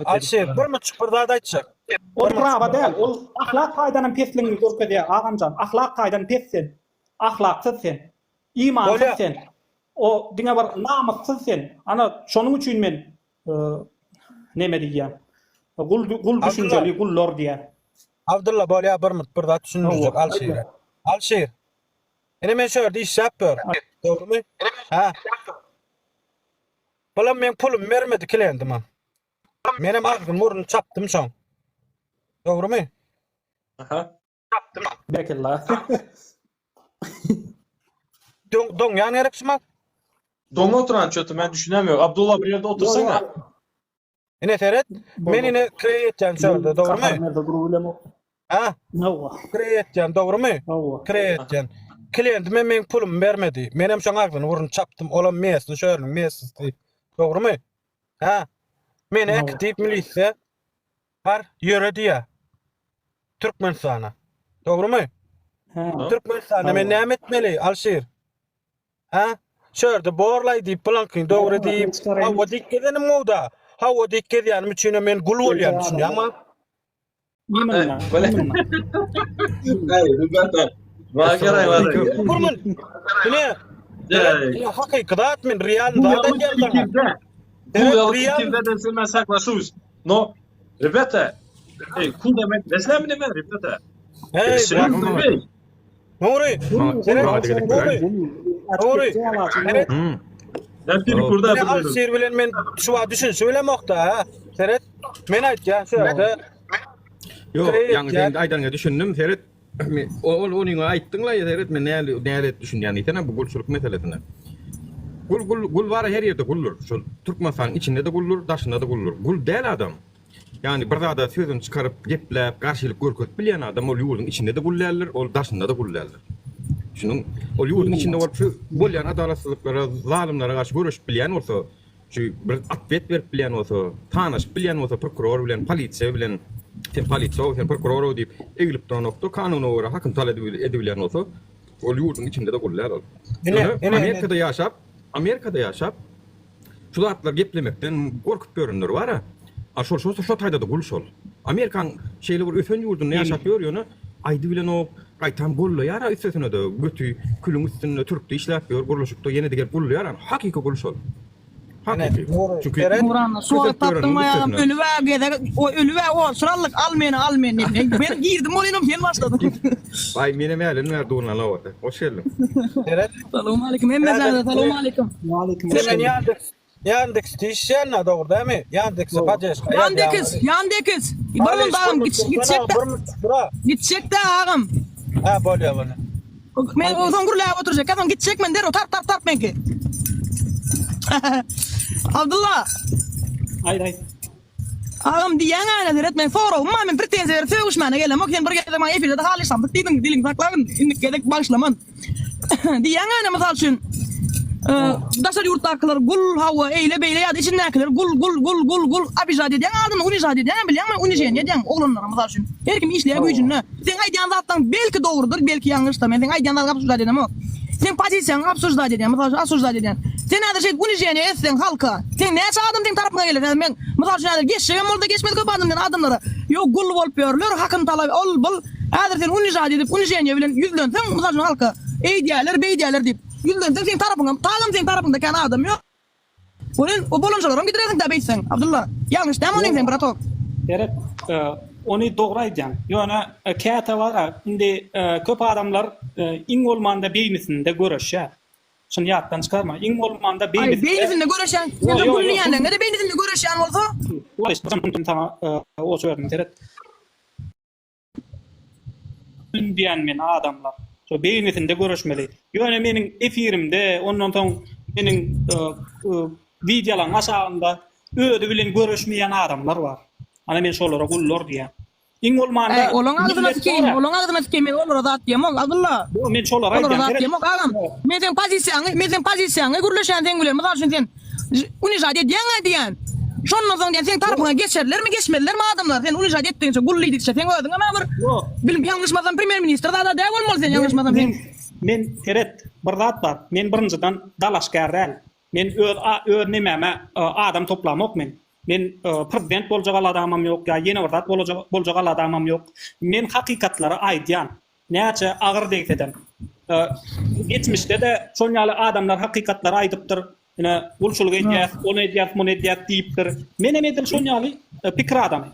Alşer, bir muçuk bir zat aýtjak. O prava däl, ol ahlak gaýdanyň pesligini görkezýär agamjan. Ahlak gaýdan pessin. Ahlaksyz sen. İmansız sen. o diňe bir namyksız sen. Ana şonuň üçin men neme diýýär? Gul düşünjeli gullar diýär. Abdullah bolya bir minut bir zat düşündürjek Alşehir. Alşehir. Ene men şöyle iş yapýar. Dogrymy? Ha. Bolam men pulum bermedi kilendim ha. Menem agyn murun çapdym şoň. Dogrymy? Aha. Bekilla. Dong ýany gerekçimi? Doňa oturan çötü men düşünemiyorum. Abdullah bir yerde otursana. Ene Ferhat, men ine kreýetjan şöyle, dogrymy? Nerede durulem? Ha? Nawa. Kreýetjan, dogrymy? Nawa. Kreýetjan. Klientim men pulum bermedi. Menem şoň agyn urun çapdym, olam mesni şöyle mesdi. Dogrymy? Ha? Men ekdip milisiýa har ýöre diýär. Türkmenistana. Dogrymy? Ha. Türkmenistana men näme etmeli Alşehir? Ha? Şöyle borlay diýip plankyň dogry diýip, hawa dikkedenim moda. Hawa dikkedýän üçin men gul bolýan düşünýärmi? Nimen? Böyle. Hayır, rübete. Bana gerek var. Kurman. Ine Ya, hakykat men real zaten geldim. Bu yalı fikirde de sen saklaşıyoruz. No, rübete. Kul demek desem ne ben rübete. Hey, Nuri. Nuri. Evet. Ben bir kurda Ne yapıyorum. Alşehir bilen men şuwa düşün söylemokda ha. Seret men aýtjan şöyle. Yo, Kreýetjan. ýa-ni aýdanyňa düşündüm, Ferit. Onuň aýtdyňlar ýa Ferit, men näle düşünýän iten bu gulçuluk meselesine. Gul var her ýerde gullur. Şu Türkmenistanyň içinde de gullur, daşynda da gullur. Gul däl adam. Yani bir zada sözün çıkarıp geplep, karşılık görkök bilen adam ol ýurdun içinde de gullerler, ol daşynda da gullerler. Şunun ol ýurdun içinde bolup şu bolýan adalatsızlyklara, zalimlere garşy görüş bilen bolsa, şu bir atbet berip bilen bolsa, tanaş bilen bolsa, prokuror bilen, polisiýa bilen, sen polisiýa, sen prokuror diýip egilip duranokda kanuny öwre hakym talep edilen bolsa, ol ýurdun içinde de gullerler. Amerikada ýaşap, şu zatlar geplemekden gorkup görünür var ha. Aşol şu taýda da gul şol. Amerikan şeýle bir öfen ýurdunda ýaşap ýörýär, aýdy bilen o gaýtan gollar üstesine de götü külüň üstünde türkde işläp ýör, guruluşykda ýene diger gollar, hakiki gul şol. Hakiki. Çünkü Muran, soğuk taptım ayağım ölüve o sırallık al meni. Ben girdim olayım sen başladın. Ay mene melen nerede olan lavata. Hoş geldin. Seret. Selamun aleyküm. Selamun aleyküm. Sen Yandex tişen doğru değil mi? Yandex pajes. Yandex. İbarın dağım gidecek de ağam. Ha bolýar bana. Men o son gurlaya oturacak. Adam gidecek men der o tart menki. Abdullah. Ay. Ağam diýen ana deret men foro ma men pretensiýer söwüşmäne gelem. Okyn bir gede ma efirde halisam. Diling taklagyn indi gedek başlaman. Diýen ana mysal üçin daşar yurtdakylar gul hawa eýle beýle ýa-da içindekiler gul abijad edýän adam unijad edýän bilýärmi unijen edýän oglanlar mysal üçin her kim işleýär üçin sen aýdýan zatdan belki dogrudur belki ýalňyşdyr men sen aýdýan zat absurdad edýän o sen pozisiýaň absurdad edýän mysal üçin absurdad edýän sen näde şey unijen etsen halka sen näçe adam sen tarapyna geler men mysal üçin näde geçşegen bolda geçmedi köp adamlara ýok gul bolup ýörler hakym talap ol bul häzir sen unijad edip unijen bilen ýüzlensen mysal üçin halka beýdýärler diýip yüzden sen tarafına, sen tarafında kan adam yok. O boloncalarım gidersin de beysen. Abdullah, yanlış değil mi onun sen brato? Evet, onu doğru aýdýan. Ýöne käte var, indi köp adamlar iň bolmanda beýnisinde görüşýär. Şunu ýatdan çykarma. Iň bolmanda beýnisinde. Beýnisinde görüşýän. Sen de bunu ýandan, ne de beýnisinde görüşýän bolsa? O söýdüm, evet. Diýen men adamlar. So beýnisinde görüşmeli. Ýöne meniň efirimde, ondan soň meniň videolaryň aşagynda öýde bilen görüşmeýän adamlar bar. Ana men şolara gullar diýär. Iň bolmanda Olaň agdyna sikeyim, men olara zat diýem, Abdullah. Men şolara aýdýan. Men sen pozisiýaňy gürleşen sen bilen, mysal üçin sen unijad edýän. Şondan soň sen tarapyna geçerlermi, geçmedilermi adamlar? Sen unijad etdiňçe gulleýdikçe sen öýdüň ama bir bilim ýalňyşmasam premier ministr da däl bolmaly sen ýalňyşmasam sen. Men teret bir zat bar. Men birinjiden dalaşgar däl. Men öz nememe adam toplamok men. Men prezident boljak adamam ýok, ýa ýene bir zat boljak adamam ýok. Men hakykatlary aýdýan. Näçe agyr degdem. geçmişde de şonyaly adamlar hakykatlar aýdypdyr. Ine gulçuluk edýär, onu edýär, bunu edýär diýipdir. Men emedil şonyaly pikir adamy.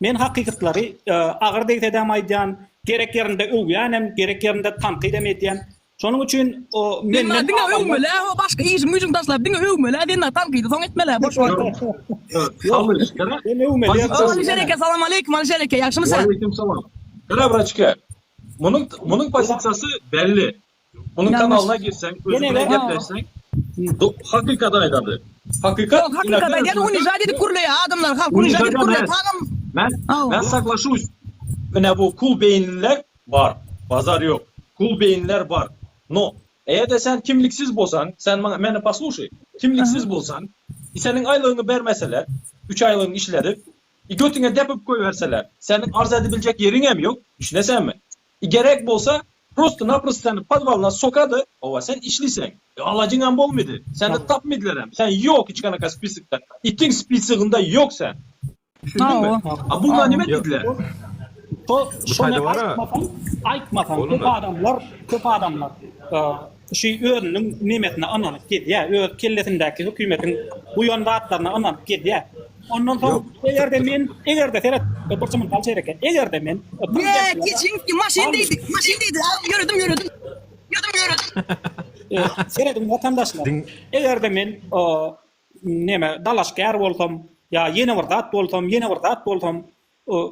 Men hakykatlary agyr diýip edem aýdýan, gerek ýerinde öwýänem, gerek ýerinde tanqid edýän. Şonuň üçin o Men dinle övmele, o başka işin müziğin taşlap dinle övmele, dinle tanqidi son etmele, boş ver. men öwmeli. Alişereke, salam aleyküm, Alişereke, yaxşymysan? Aleykümselam. Gara braçka. Bunun pozisiyası belli. Bunun Yanlış. kanalına girsen, özüne gepleşsen, hakikat aydadı. Hakikat Hakikaten yani onu icad edip kuruluyor adamlar, halk onu icad edip kuruyor. Tamam. Ben saklaşıyoruz. Öne bu kul beyinliler var. Pazar yok. Kul beyinler var. No. Eğer de sen kimliksiz bolsan, sen beni послушай. Kimliksiz bolsan, senin aylığını vermeseler, 3 aylığını işledip, götüne depip koyverseler, senin arz edebilecek yerin hem yok. Düşünesen mi? Gerek bolsa, prosto naprosto seni podvalına sokadı, ova sen işlisen. Alacın hem bolmadı. Sen de tapmadılar hem. Sen yok hiç kanaka spisikten. İtin spisikinde yok sen. Düşündün mü? Bunlar ne dediler? fayda var ha. Aýtmasam, Oğlum köp adamlar şu öýünün nimetine ananyp gidýär, öýür kellesindäki hökümetin bu ýonda atlaryna ananyp gidýär. Ondan soň egerde seret burçymyň galçereke, egerde men Geçin maşindeydi, yürüdüm. seredim vatandaşlar. Egerde men dalaşkär bolsam, ya ýene bir zat bolsam,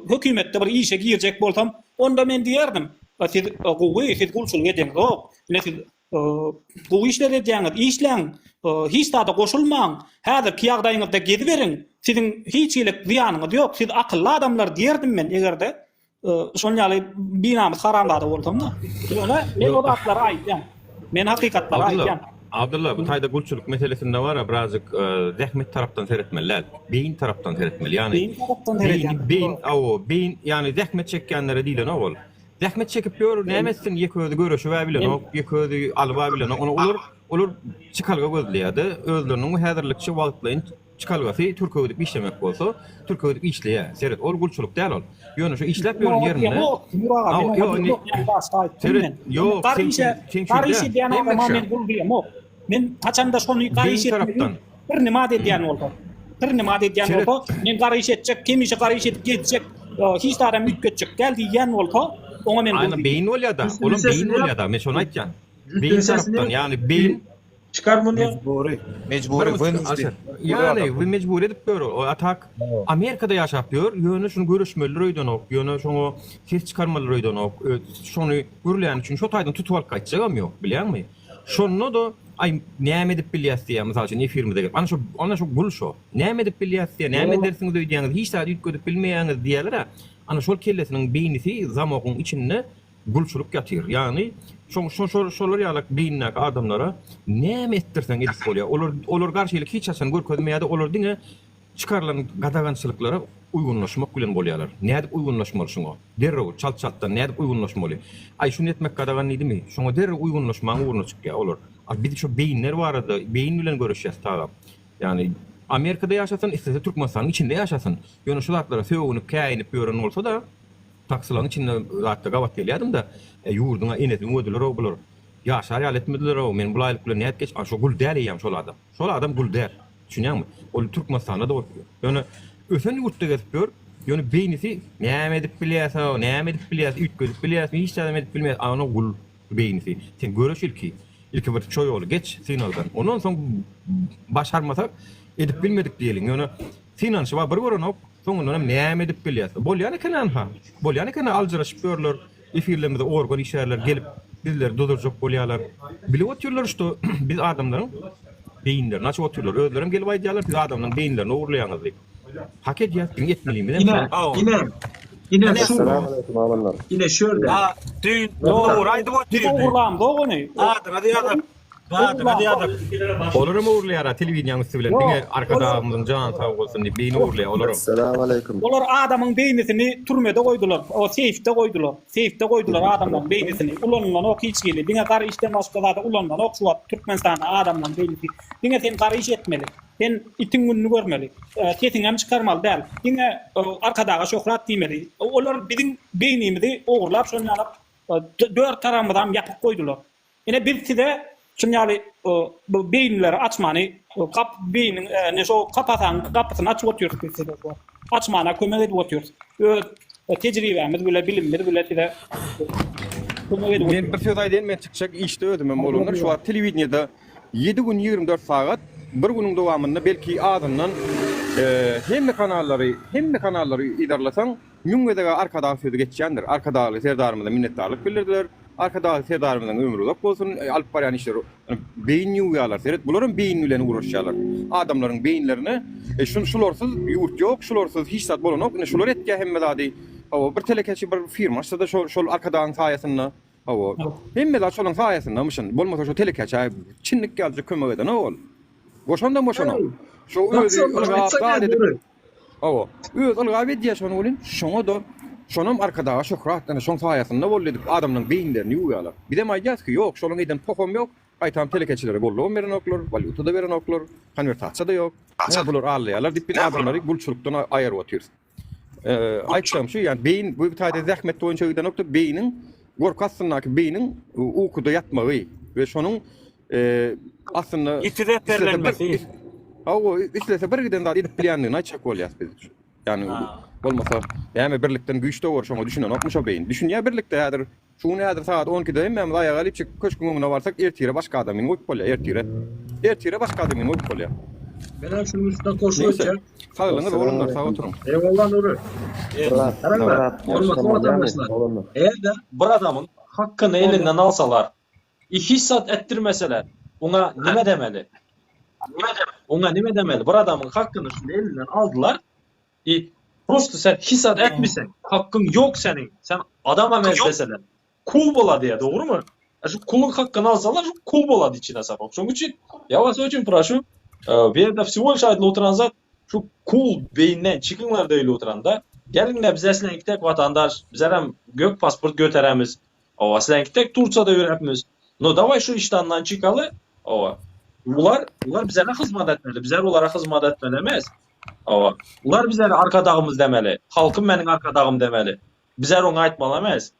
hökümetde bir işe girjek bolsam, onda men diýerdim. Siz siz gulçuluk edin, yok. Siz bu işler edýäňiz, işleň, hiç da goşulmaň. Häzirki ýagdaýyňyzda gediberin. Sizin hiç ilik ziýanyňyz ýok. Siz akylly adamlar diýerdim men egerde şonyaly binamyz haramlady bolsam da. Men o zatlara aýtýan. Men hakykatlara aýtýan. Abdullah, bu tayda gulçuluk meselesinde var ya birazcık zahmet taraftan seyretmeliler. Beyin taraftan seyretmeli. Yani beyin yani zahmet çekkenlere değil ne ol. Zahmet çekip diyor ne emezsin yeközü görüşüve bilen o yeközü alıva bilen onu olur çıkalga gözleyadi. Özlerinin hazırlıkçı wagtlaryň çıkalgasy Türkiýede bir işlemek bolsa Türkiýede işleýär. Seyret ol gulçuluk däl ol. Ýöne şu işlep ýörün ýerine. Men haçanda şonu gaýyş etdim. Bir nima edýän boldy. Men gaýyş etjek, kim işe gaýyş edip geçjek, hiç da adam mütketjek geldi ýan bolsa, oňa men Aynen beyin bolýar da. Oğlum beyin bolýar da. Men şonu aýtjan. Beyin tarapdan yani beyin çıkar bunu. Mecburi. Yani bu mecbur edip diyor o atak Amerika'da yaşap diyor. Yönü şunu görüşmeleri öýden ok. Yönü şunu ses çıkarmaları öýden ok. Şonu görülen için şu taýdan tutup alıp kaçacağım yok bilýärmi? Şonu da ay näme edip bilýäs diýär mysal üçin efirmide gelip. Ana şu gul şu. Näme edip bilýäs diýär. Näme edersiňiz öýdýäňiz hiç da üýtgedip bilmeýäňiz diýerler. Ana şol kellesiniň beýnisi zamogyň içinde gulçuluk ýatyr. Yani şolar ýalyk beýinlik adamlara näme etdirseň edip bolýar. Olar garşylyk hiç açan görkezmeýärdi. Olar diňe çıkarılan gadagançylyklara uygunlaşmak bilen bolýarlar. Näde uygunlaşmaly şoňa? Derrew çalt-çaltdan näde uygunlaşmaly? Ay şunu etmek gadagan idimi? Şoňa derrew uygunlaşmaň uğruna çykýar olar. Bir şu beyinler vardı. Beyin bilen görüşýär taýap. Yani Amerika'da yaşasın, istese Türkmenistan'ın içinde yaşasın. Ýöne şu zatlara söwünüp käýinip ýören bolsa da taksilaryň içinde zatda gabat gelýärdim da ýurduňa inetim ödüler o bular. Ýaşar ýaly etmediler o. Men bulaýlyk bilen näet geç, şu gul däl ýam şol adam. Şol adam gul däl. Düşünýärmi? Ol Türkmenistanda da oturuyor. Ýöne ösen ýurtda gezip ýör. Ýöne beýnisi näme edip bilýär, üýtgedip bilýär, hiç adam edip bilmeýär. Ana gul beýnisi. Sen görüşil ki ilki bir çoy ol geç finaldan. Ondan soň başarmasak edip bilmedik diýelim. Ýöne final şowa bir görän ok. Soňundan näme edip bilýär. Bolýany kenan ha. Bolýany kenan aljyraşyp ýörler. Efirlerimizde organ işlerler gelip bizler dodurjak bolýarlar. Bilip oturlar şu biz adamlaryň beyinlerini açıp oturlar. Özlerim gelip aýdýarlar biz adamlaryň beyinlerini uğurlaýanlar diýip. Hak edýär, etmeliyim. Yine şu. Yine şöyle. Düğün doğru aydı bu düğün. Uğurlam doğru. Hadi adam. Olurum uğurlayara televizyon üstü bilen diňe arkadamyň jan sag bolsun diýip beyni uğurlaýar olurum. Assalamu alaikum. Olar adamın beynisini türmede koydular. O seyfte koydular. Adamın beynisini. Ulanlan ok hiç geli. Diňe gary işden başga zada ulanlan ok şu Türkmenistan'da adamın beynisi. Diňe sen gary iş etmeli. Sen itin gününü görmeli. Sesin hem çıkarmaly däl. Diňe arkadaga şöhret diýmeli. Olar biziň beynimizi uğurlap şonýalyp dört taramydan ýapyp koydular. Yine birisi de şimdi bu beyinleri açmanı, beynin ne şu kapısını açıp oturuyoruz birisi de. Açmana kömek edip oturuyoruz. Tecrübemiz böyle bilimimiz böyle de kömek edip Men oturuyoruz. bir söz aýdyn, men çykşak işde ödümem bolanlar. Şu wagt telewizionyada 7 gün 24 saat bir günüň dowamında belki adamdan hemme kanallary idarlasaň müňgede arkadagy sözi geçýändir. Arkadagy serdarymyza minnetdarlyk bildirdiler. Arkadagy serdarymyzyň ömrü uzak bolsun. Alyp barýan işler beýin ýuwýarlar. Seret bularyň beýin bilen uğraşýarlar. Adamlaryň beýinlerini şularsyz ýurt ýok, şularsyz hiç zat bolanok. Şular etkä hemme zady. Bir telekeçi bir firma açsa şol arkadagyň saýasynda hemme zat şolaryň saýasynda müşin. Bolmasa şu telekeçi çinlik geldi kömek eden ol. Boşandan boşana. Şu özü öz alga bedýär şonu bolin. Şoňa da şonam arkadaga şöhratdan şoň saýasynda boldyk adamnyň beýinlerini ýuwýarlar. Bir de maýýas ki ýok, şolaryň eden tohum ýok. Aýtam telekeçilere gollawam beren oklar, valyuta da beren oklar, konvertasiýa da ýok. Bular alýarlar, dippin adamlary gulçulukdan aýyryp otyr. Aýtsam şu, ýani beýin bu bir taýda zähmet boýunça giden nokta beýiniň gorkasyndaky beýiniň ukuda ýatmagy we şonuň aslında İttidat berlenmesi. İşlese bir giden zat edip bilýändigini aýtjak bolýas biz. Yani bolmasa ýa-ni birlikden güýçde bor şoňa düşünen okmuş o beýin. Düşünýär birlikde ýadyr. Şuny ýadyr saat 12-de hem aýaga alyp çyk köşküňe barsak ertire başga adamyň goýup bolýar ertire başga adamyň goýup bolýar. Ben şunun üstüne koşuyorken. Sağlığınız olanlar sağ oturun. Eyvallah Nuri. Eğer de bir adamın hakkını elinden alsalar, 2 saat ettirmeseler, ona nime demeli? Ona nime demeli? Bir adamın hakkını şimdi elinden aldılar. Prosto sen 2 saat etmişsin. Hakkın yok senin. Sen adama mezdeseler. Kul bola diye, doğru mu? Şu kulun hakkını alsalar, şu kul bola içine sapıp. Çünkü için, я вас очень прошу, bir yerde всего лишь ayetli oturan zat, şu kul beyinden çıkınlar da öyle oturan da, gelinle bize silenkitek vatandaş, bize hem gök pasport göteremiz, ova silenkitek Turça'da öğretimiz. No davay şu iştandan çıkalı, ova. Ular bize ne hizmet etmeli, bize olara hizmet etmeli emez. Ova. Ular bize arkadağımız demeli, halkım benim arkadağım demeli. Bize onu aytmalı emez.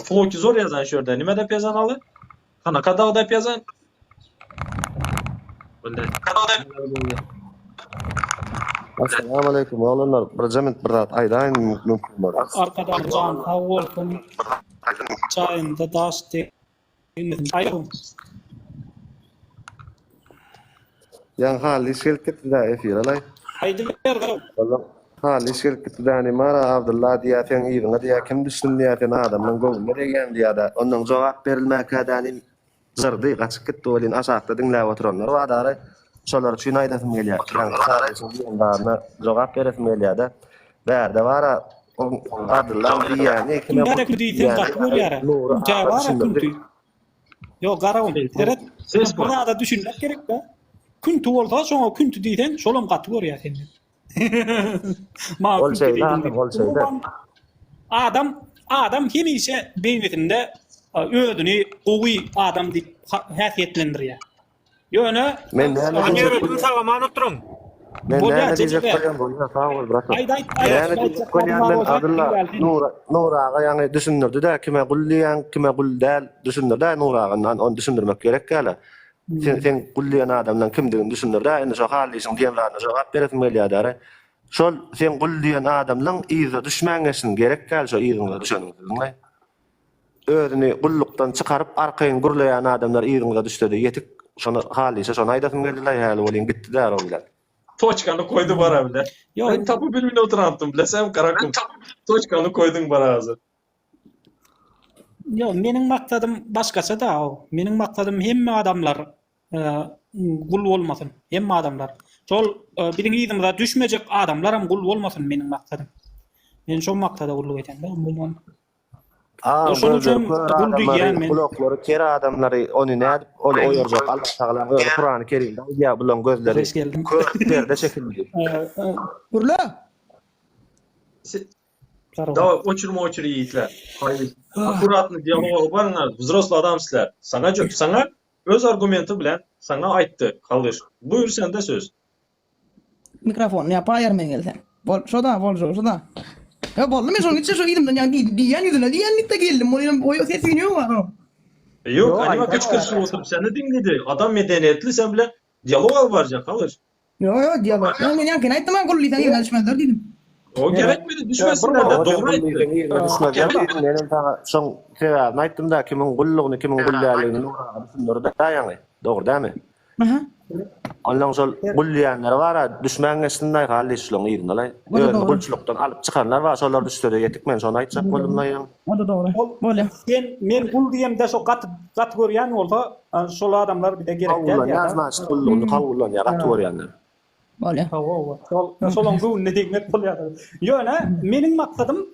Floki zor yazan şurada, nime de yazan alı? Kana kadağ da yazan. Assalamu alaikum oğlanlar. Bir cemit bir zat aýdaýyn mümkin bar. Arkadan can sağ olsun. Çayında daş de. Ayım. Yan hali şirket de efiralay. Haydi ver. Wallah. Hali şirket de mara Abdullah diýäten ýygyna diýä kim düşünýärden adamyň gowuna degen diýär. Ondan jogap berilmäkädänin zırdy gaçyp gitdi bolin aşakda dinläp oturanlar wadary. Şolar üçin aýdasym gelýär. Yani jogap beresim gelýär-de. Bärde bara Abdullah diýäni kime Nerede kudiýsen gatmur ýara. Jawara kuntu. Yo garawum. Seret. Burada da düşünmek gerek de. Kuntu bolsa şoňa kuntu diýsen şolam gatmur ýa senden. Ol şeyde. Adam hemişe beýnetinde özüni gowy adam diýip häsiýetlendirýär. Ýöne Men näme sagamany oturun. Men näme diýjek bolýan bolýar sağ ol bırak. Nuraga ýani düşündirdi-de kime gullýan, kime guldäl düşündirdi. Nuragyndan onu düşündirmek gerek gäle. Sen gullýan adamdan kimdigini düşündirdi. Indi şo halysyň diýenlerine jogap beresim gelýär. Şol sen gullýan adamlaň iýze düşmäňesin gerek gäl şo iýziňe düşeniňiz. Özüni gullukdan çıkaryp arkaýyn gurlayan adamlar iýziňe düşdi. Yetik şonu halise şonu aýdasym geldi-de ýaly bolýan gitdi-de o bilen. Toçkanı koydu bara bile. Ben tapu bir minut oturantım bilesem karakum. Toçkanı koydun bara hazır. Yo, mening maksadım başgaça da o. Mening maksadım hemme adamlar gul bolmasyn. Hemme adamlar. Şol biziň ýyzymyza düşmejek adamlar hem gul bolmasyn mening maksadım. Men şo maksada gulluk eten de bolmam. Şonuň üçin gul diýen men. Kulakları kere adamları onu nädip ol oýarjak Allah Taala Kur'an-ı Kerimde ýa bulan gözleri köperde çekildi. Gurla. Давай очурма yiğitler. Haydi. Akuratny dialog barlar. Взрослый adamsızlar. Sana öz argumenti bilen sana aýtdy. Kaldyr. Buyur sende söz. Mikrofon ýapaýar men gelsen. Şoda. Ya boldy men şoň içe şo ýerimden ýa diýen ýüzüne diýenlikde geldim. Bolýan boýa sesini ýok. Yok, Yok, anima aynen. kıçkırışıp oturup seni dinledi. Adam medeniyetli, sen bile diyalog al varacak, kalır. Yo diyalog. Ben yankın aytdım ben kulli tani düşmezler dedim. O gerekmedi, düşmesinler de, doğru aytdı. Düşmez ya. Benim sana son sebäbini aýtdym da kimin gullugyny, kimin gullýanlygyny nuraga düşündürdi da ýaňy. Dogry dämi? Aha. Ondan sol gullýanlar bar, düşmän esninde hali şolong ýerinde. Gulçulukdan alyp çykanlar bar, şolar düştüde ýetik men şonu aýtjak bolumdan ýa. O da doğru. Böyle. Men gul diýem de şo gat görýän bolsa, şol adamlar bir de gerek Gullan däl ýa. ýazma gullugyny gullan ýa gat görýänler. Böyle. Şolong gul ne diýmek bolýar. Ýöne meniň maksadym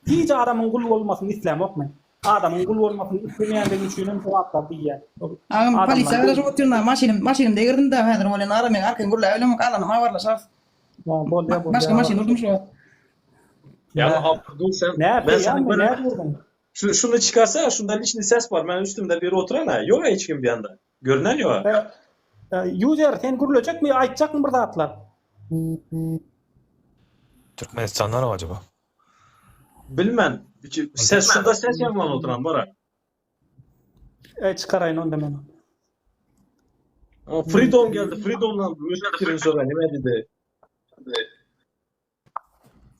hiç adamyň gul bolmasyny islämek men. Adamyň gul bolmasyny islemeýändigini üçin jogaplar diýär. Ağam polisiýa gara oturna maşinim degirdim da häzir bolan ara men arkan gulla ölemek alanım awarla saf. Bolýar. Başka maşin durdum şu. Ya Abdul, sen, Näme ben sana böyle, ýa-ni şunu çıkarsa, şunda lişni ses var, ben üstümde biri oturan ha, yok hiç kim bir yanda. Görünen yok. User sen gürlejek mi aýtjakmy bir zatlar? Türkmenistan'dan mı acaba? Bilmem, ses şunda ses yanılan oturan var ha. Çıkaraýyn onda men. Freedom geldi, Freedom'dan özür sonra ne dedi?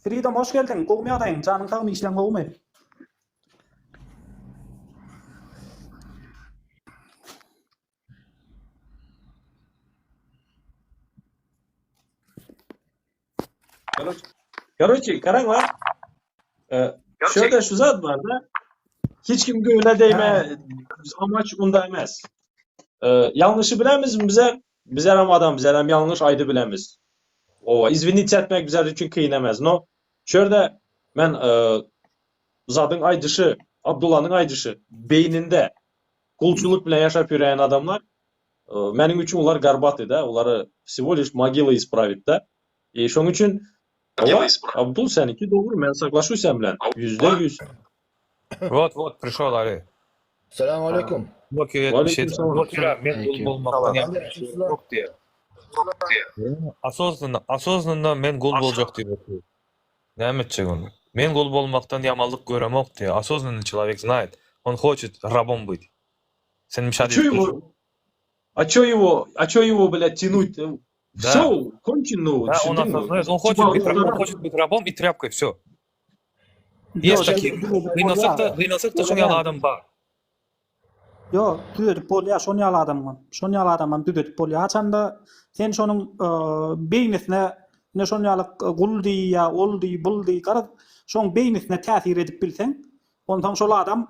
Freedom hoş geldin. Gowmaýardyň, janyň tagmy işlen gowmy. Короче, karang var. Şöyle şu zat var da, hiç kim göğüne değme, amaç unda emas. Yanlışı bilemiz mi bize? Bizer hem adam, bizer hem yanlış aydı bilemiz. O izvinit etmek bizer için kıyın emez. No, şöyle ben zadın aydışı, Abdullah'ın aydışı beyninde kulçuluk bile yaşap yürüyen adamlar, benim için onlar garbat da, onları всего лишь могила исправит da. Şunun için Abdul seninki doğru, ben saklaşıysam bilen. %100. Вот, пришел Ali. Selamünaleyküm. Bak Aleykümselam. men gul bolmaktan yok diye. Осознанно men gul boljak diye. Näme etjek onu? Men gul bolmaktan yamanlyk göremok diye. Осознанный человек знает, он хочет рабом быть. Sen müşahede ediyorsun. А чё его, блядь, тянуть? Да. Всё, кончено. Да, он осознает, он хочет быть рабом и тряпкой, все. Есть такие. Кыйналсак da şoňa adam bar. Yo, düzedip bolýar, şoňal adamman. Şoňal adamman düzedip bolýar. Haçanda sen şonuň beýnesine ne şoňalyk gul diýýa, ol diýýär, bul diýýär, garap şoň beýnesine täsir edip bilseň, ondan şol adam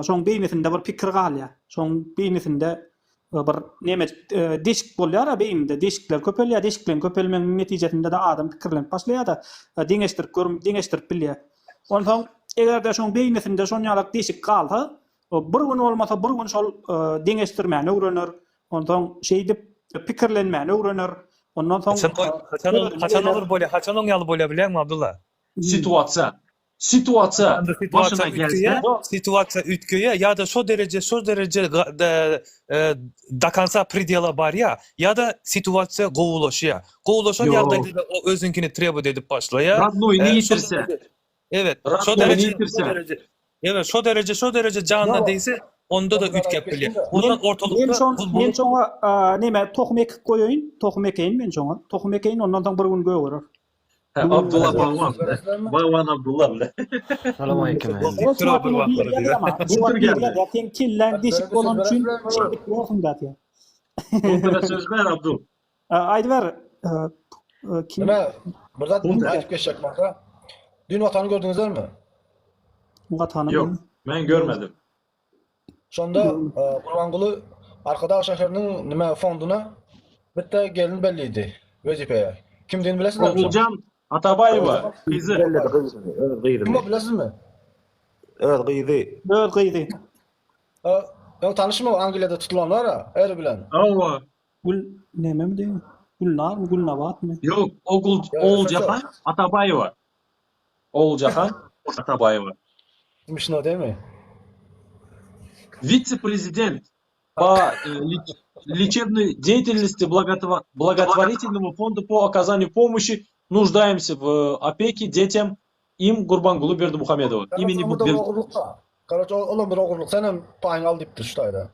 şoň beýnesinde bir pikir galýar. Şoň beýnesinde bir neme disk bolýar, beýninde diskler köpelýär, disklerin köpelmegiň netijesinde de adam pikirlenip başlaýar da diňeşdirip bilýär. Ondan egerde şoň beýnesinde şoňalyk disk galsa, bir gün olmasa bir gün şol diňeşdirmäni öwrenir, ondan şeýdip pikirlenmäni öwrenir. Ondan soň Haçan olur bolýar, haçan oňaly bolýar bilenmi Abdullah? Situatsiya başına gelse, Situatsiya ütköýe ya da şo derece da konca предела bar ya da situatsiya gowulaşýa. Gowulaşan Yo. ýagdaýda o özünkini trебует edip başlaýar. Radnoy ne yitirse. Evet, Radnoy Evet, şo derece canına değse onda da ütkep bilýär. Ondan ortalıkta men şoňa neme tohum ekip goýaýyn, tohum ekeýin men şoňa. Tohum ekeýin ondan soň bir gün göwerir. Abdullah Balvan. Balvan Abdullah bile. Salam aleyküm. Sen killen dişik bolan üçin şeýdip bolsun dat ya. Onlara söz ver Abdul. Aýdyber kim? Nima? Bir zat aytip geçecek maka. Dün vatanı gördünüzler mi? Mugatany. Yok, ben görmedim. Şonda Gurbanguly Arkadaş şäheriniň nima fonduna bitta gelin belliydi. Wezipeýe. Kimdigini bilesizmi? Oğulcan Atabayeva, kızı. Kim o bilesizmi? Evet, gyzy. Öl gyzy. Ýa tanışmy Angliýada tutulanlar ha, eri bilen. Allah. Gul neme mi diýin? Gulnar mı, Gulnabat mı? Yok, Oğulcan Atabayeva. Oğulcan Atabayeva. Смешно, değil mi? Вице-президент по лечебной деятельности благотворительному фонду по оказанию помощи нуждаемся в опеке детям им Гурбангулы Бердымухамедова. Имени Karaca olan bir oğurluk senin payın al diptir şutayda.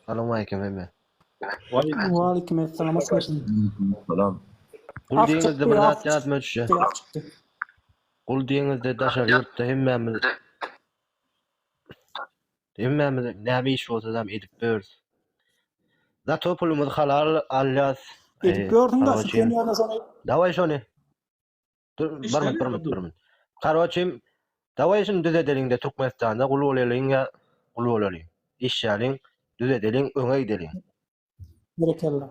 Assalamu alaykum emme. Wa alaykum assalam. Salam. Kul Af diýeňizde çıktı, bir af zat ýazma düşýär. Çıktı. Kul diýeňizde daşar ýurtda hemmemiz näme iş bolsa da edip berýär. Zat topulumyz halal alýas. Edip gördün da şu Kenya'da sonra Daway şonu. Dur, barmat. Karwaçym, daway şunu düzedeliň de Türkmenistanda gul bolýarlyň. İş ýalyň düzedeliň, öňe gideliň. berekella.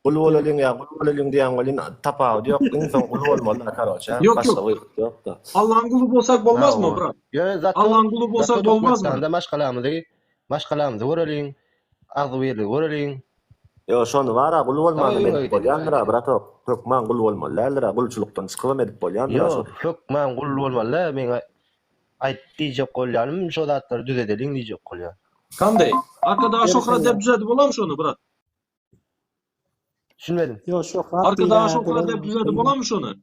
Gul bolýarlyň diýen welin tapawy ýok. Insan gul bolmaly karwaça. Yok, Başga yok. gyýyk ýok da. Allah'ın kulu bolsak bolmaz mı bırak? Yo, zat Allah'ın kulu bolsak bolmaz mı? Anda başgalamyzy göreliň, agzy berli göreliň. Yo, şonu wara gul bolmaly edip bolýandyra, brato. Hökman gul bolmaly, gulçulukdan çykyp edip bolýandyra. Yo, hökman gul bolmaly, meňe aýtdyjak bolýanym, şo zatlar düzedeliň diýjek bolýar. Kanday. Arkadaş okra dep düzeldi bolam şonu bırak. Düşünmedim. Yo şu Arkadaş okra dep düzeldi bolam şonu.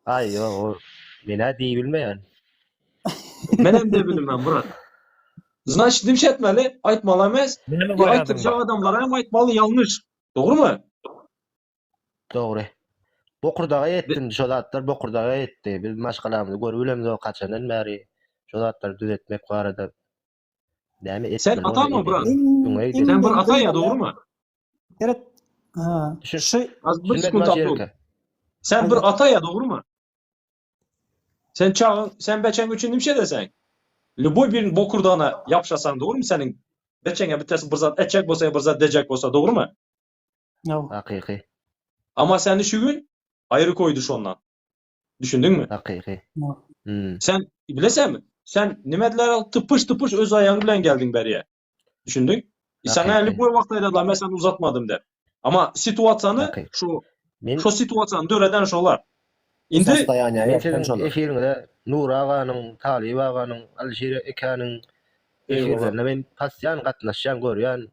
Ay yo, o mena diýip bilmeýän. Menem de bilmem bırak. Значит, nimşe etmeli, aytmaly emes. Aytyrjak adamlara hem aytmaly ýalňyş. Dogry mu? Dogry. Bokurdaga etdim, şo zatlar bokurdaga etdi. Biz maşgalamyzy görüp bilemez kaçandan bäri. Şo zatlar düzetmek barada. Näme etdi? Sen ata mı bırak? Sen bir ata ya, doğru mu? Evet. Ha. Az bir sıkıntı atlı. Sen bir ata ya, doğru mu? Sen çağın, sen beçen üçün nimşe desen. Любой bir bokurdağına yapşasan, doğru mu senin? Beçenge bitesi bir zat etcek bolsa, bir zat dejek bolsa, doğru mu? No. Hakyky. Ama seni şu gün ayrı koydu şondan. Düşündün mü? Hakyky. No. Sen bilesen mi? Sen nimediler al tıpış öz ayağın bilen geldin beriye. Düşündün? Sana eli boy vaktaydalar, ben seni uzatmadım der. Ama situasyonu şu situasyonu döreden şolar. Indi efirinde Nur aganyň, Talib aganyň, Alşir ekanyň efirlerine men pasyan gatnaşýan görýän.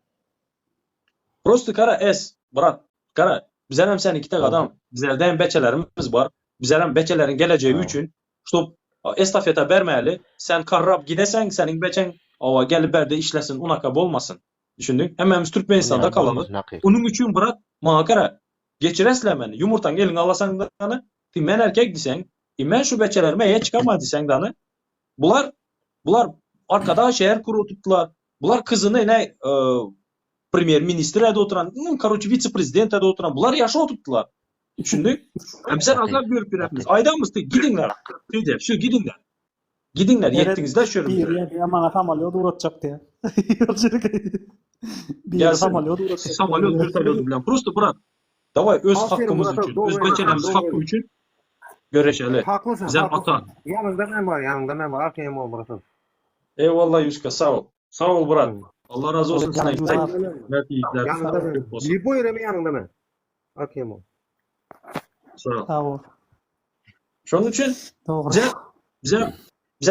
Prosto kara brat. Kara bizler hem sen iki tek adam, bizlerde hem beçelerimiz var. Bizler hem beçelerin geleceği üçün şu estafeta bermäli. Sen karrap gidesen, senin beçen ava gelip berde işlesin, unaka bolmasın. Düşündün? Hemmemiz Türkmenistan'da kalalım. Onun üçün bırak, mağa kara geçiresle meni. Yumurtan gelin alasan danı. Men erkek disen, men şu beçelerime eye çıkama disen danı. Bular arkada şehir kuru tuttular. Bular kızını yine premier ministre de oturan, karoçu vice-prezident de oturan. Bular yaşa tuttular. Düşündün? Hem sen azar görüp birimiz. Aydan mısın? Gidinler. Şu gidinler. Gidinler, yettinizler şörümler. Bir yer ama samolyot uğratacak diye. Bir yer samolyot uğratacak. Samolyot vertolyot bilen. Prosto bırak. Davay öz hakkımız için, öz beçelerimiz hakkı için göreşeli. Haklısın. Bizler ata. Yanında ben var. Arkaya ol bırakın. Eyvallah Yuska, sağ ol. Sağ ol bırak. Allah razı olsun sana. Libo yere mi yanında mı? Arkaya ol. Sağ ol. ol. Şunun için Doğru. bizler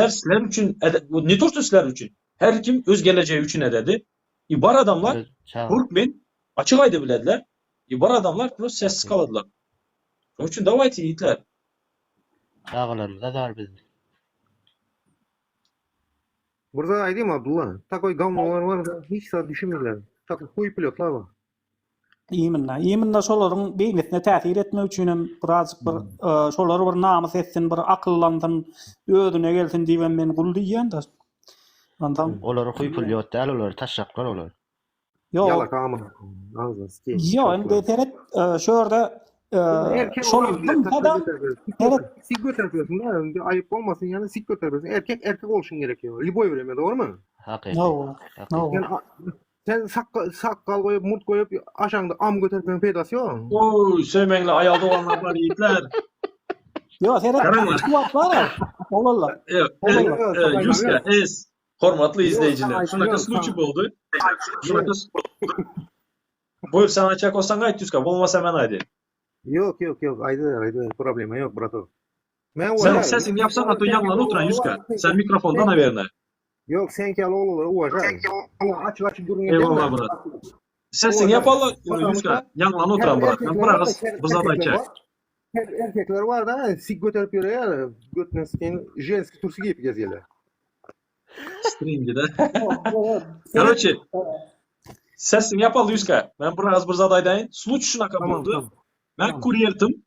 sizler için, ne tortu sizler için. Her kim öz geleceği için ededi. İbar adamlar, Türkmen açık aydı bilediler. İbar adamlar biraz sessiz kaladılar. Onun için davayet yiğitler. Dağlarımızda dar bizde. Burada aydayım Abdullah. Takoy gavmalar var da hiç sağ düşünmüyorlar. Takoy koyu pilotlar var. Iýminna şolaryň beýnesine täsir etmek üçin hem birazjyk bir şolary bir namys etsin, bir akyllandyn, özüne gelsin diýen men gul diýen da. Ondan Olar koyu pilot däl, olar taşşaklar olar. Yala kamera. Yo, endi teret şörde Sik götürüyorsun da ayıp olmasın yani sik götürüyorsun. Erkek oluşun gerekiyor. Liboy veremiyor, doğru mu? Hakyky. No. Yani sen sakkal koyup, murt koyup aşağında am götürmenin peydası yok. Oy, sevmenle ayalda olanlar var yiğitler. Yo, teret kuvat var. Olallar. Yuska, hormatly izleyiciler. Şunaka sluçuk oldu. Buyur sen açak olsan gayet Yuska. Olmasa hemen haydi. Yok. Aydı. Problema yok, brato. Sen sesini yapsan atı yanına oturan Yuska. Sen mikrofondan haberine. Yok, sen ki al oğulları uvaca. Açık durun. Eyvallah brat. Sesini yapalım Yuska. Yanına oturan brat. Ben bırakız bızada açak. Erkekler var da sik götürüp yürüyor ya. Götüne sikin jenski tursi giyip geziyorlar. Stringi de. Короче, sesim yapalı Yüzka. Ben biraz bir zadaydayn. Sluç şunaka Tamam, buldu. tamam. Ben Tamam. kuryerdim.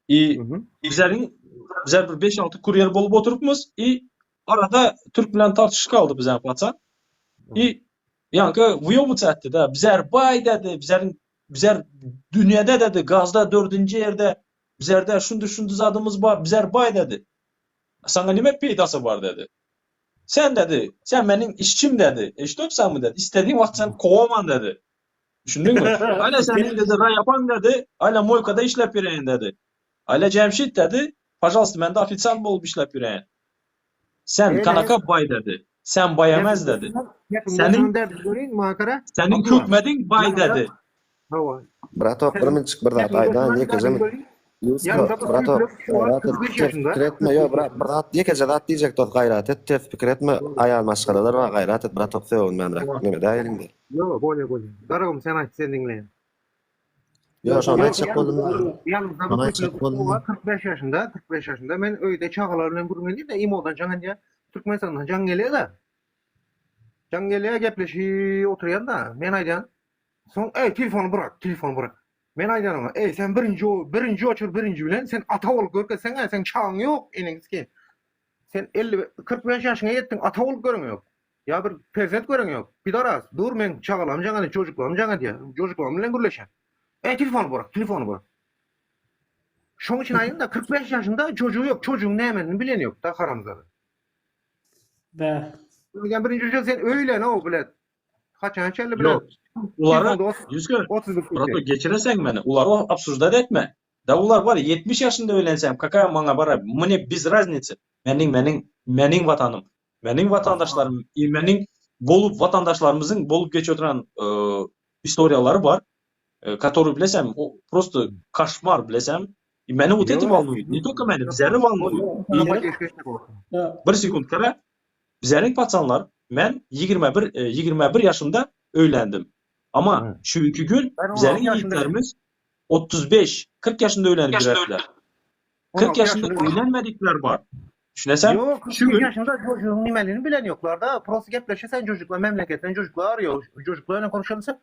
I bizler bir 5-6 kuryer bolup oturupmuz. I arada Türk bilen tartışık kaldı bize patsan. I yankı vuyovuç etti de. Bizler bay dedi. Bizler dünyada dedi. Gazda 4. yerde. Bizlerde şundu zadımız var. Bizler bay dedi. Sana nime peydası var dedi. Sen dedi, sen benim işçim dedi. Eşitopsan mı dedi. İstediğin vakit sen kovaman dedi. Düşündün mü? Hala senin dedi ray yapan dedi. Hala Moyka'da işlep yüreğin dedi. Hala Cemşit dedi. Pajalosta ben de ofitsiant bolup işlep yüreğin. Sen kanaka bay dedi. Sen bayamaz dedi. Senin senin hükmedin bay dedi. Brato, birminçik bir zat aydan yekizim. Brato, fikir etme, yo, brat, yekece zat diyecek tot gayrat et, tez fikir etme, ayal maskaralar var gayrat et, brato, sevun men rak, nime da elinde. Yo, böyle. Daragım sen aç sen dinleyin. Yo, şonu aytsak boldum. Yanımda Bana bir aytsak çocuk boldum. var 45 yaşında. Men öyde çağalarla burun de İmo'dan Cananca Türkmenistan'dan can geliyor da. Can geliyor gepleşi oturuyan da men aydan. Son telefonu bırak. Men aydan ona sen birinci açır birinci bilen sen ata olup görke sen çağın yok enengizki. Sen 45 yaşına yettin ata olup görün yok. Ya bir perzent görün yok. Pidaras dur men çağalam canı çocuklarım canı diye. Çocuklarım bilen gürleşen. Telefonu bırak. Şunun için ayında 45 yaşında çocuğu yok. Çocuğun ne emenini bilen yok. Da haramzadı. Ve Yani birinci çocuğu sen öyle ne o bilet. Kaçan çelle bilet. Yok. Ulara Yüzgör. 30 Brato geçiresen beni. Ular o absurda etme. Da ular var ya 70 yaşında öylensem kakaya bana bara. Mene biz razniцы. Mening vatanım. Mening vatandaşlarım. Mening bolup vatandaşlarımızın bolup geçip oturan istoriyaları var. Который bilesem o просто кошмар bilesem. Meni вот этим волнует. Не только meni, bizleri волнует. Bir sekund kere bizlerin patsanlar ben 21 yaşında öylendim. Ama şu iki gün bizlerin yiğitlerimiz 35-40 yaşında öylendiler. 40 yaşında öylenmedikler var. Düşünesem Yok, şu gün yaşında çocuğun nimelini bilen yoklar da. Prosi gepleşe sen çocukla memleketten çocuklar arıyor. Çocuklarla konuşalımsa.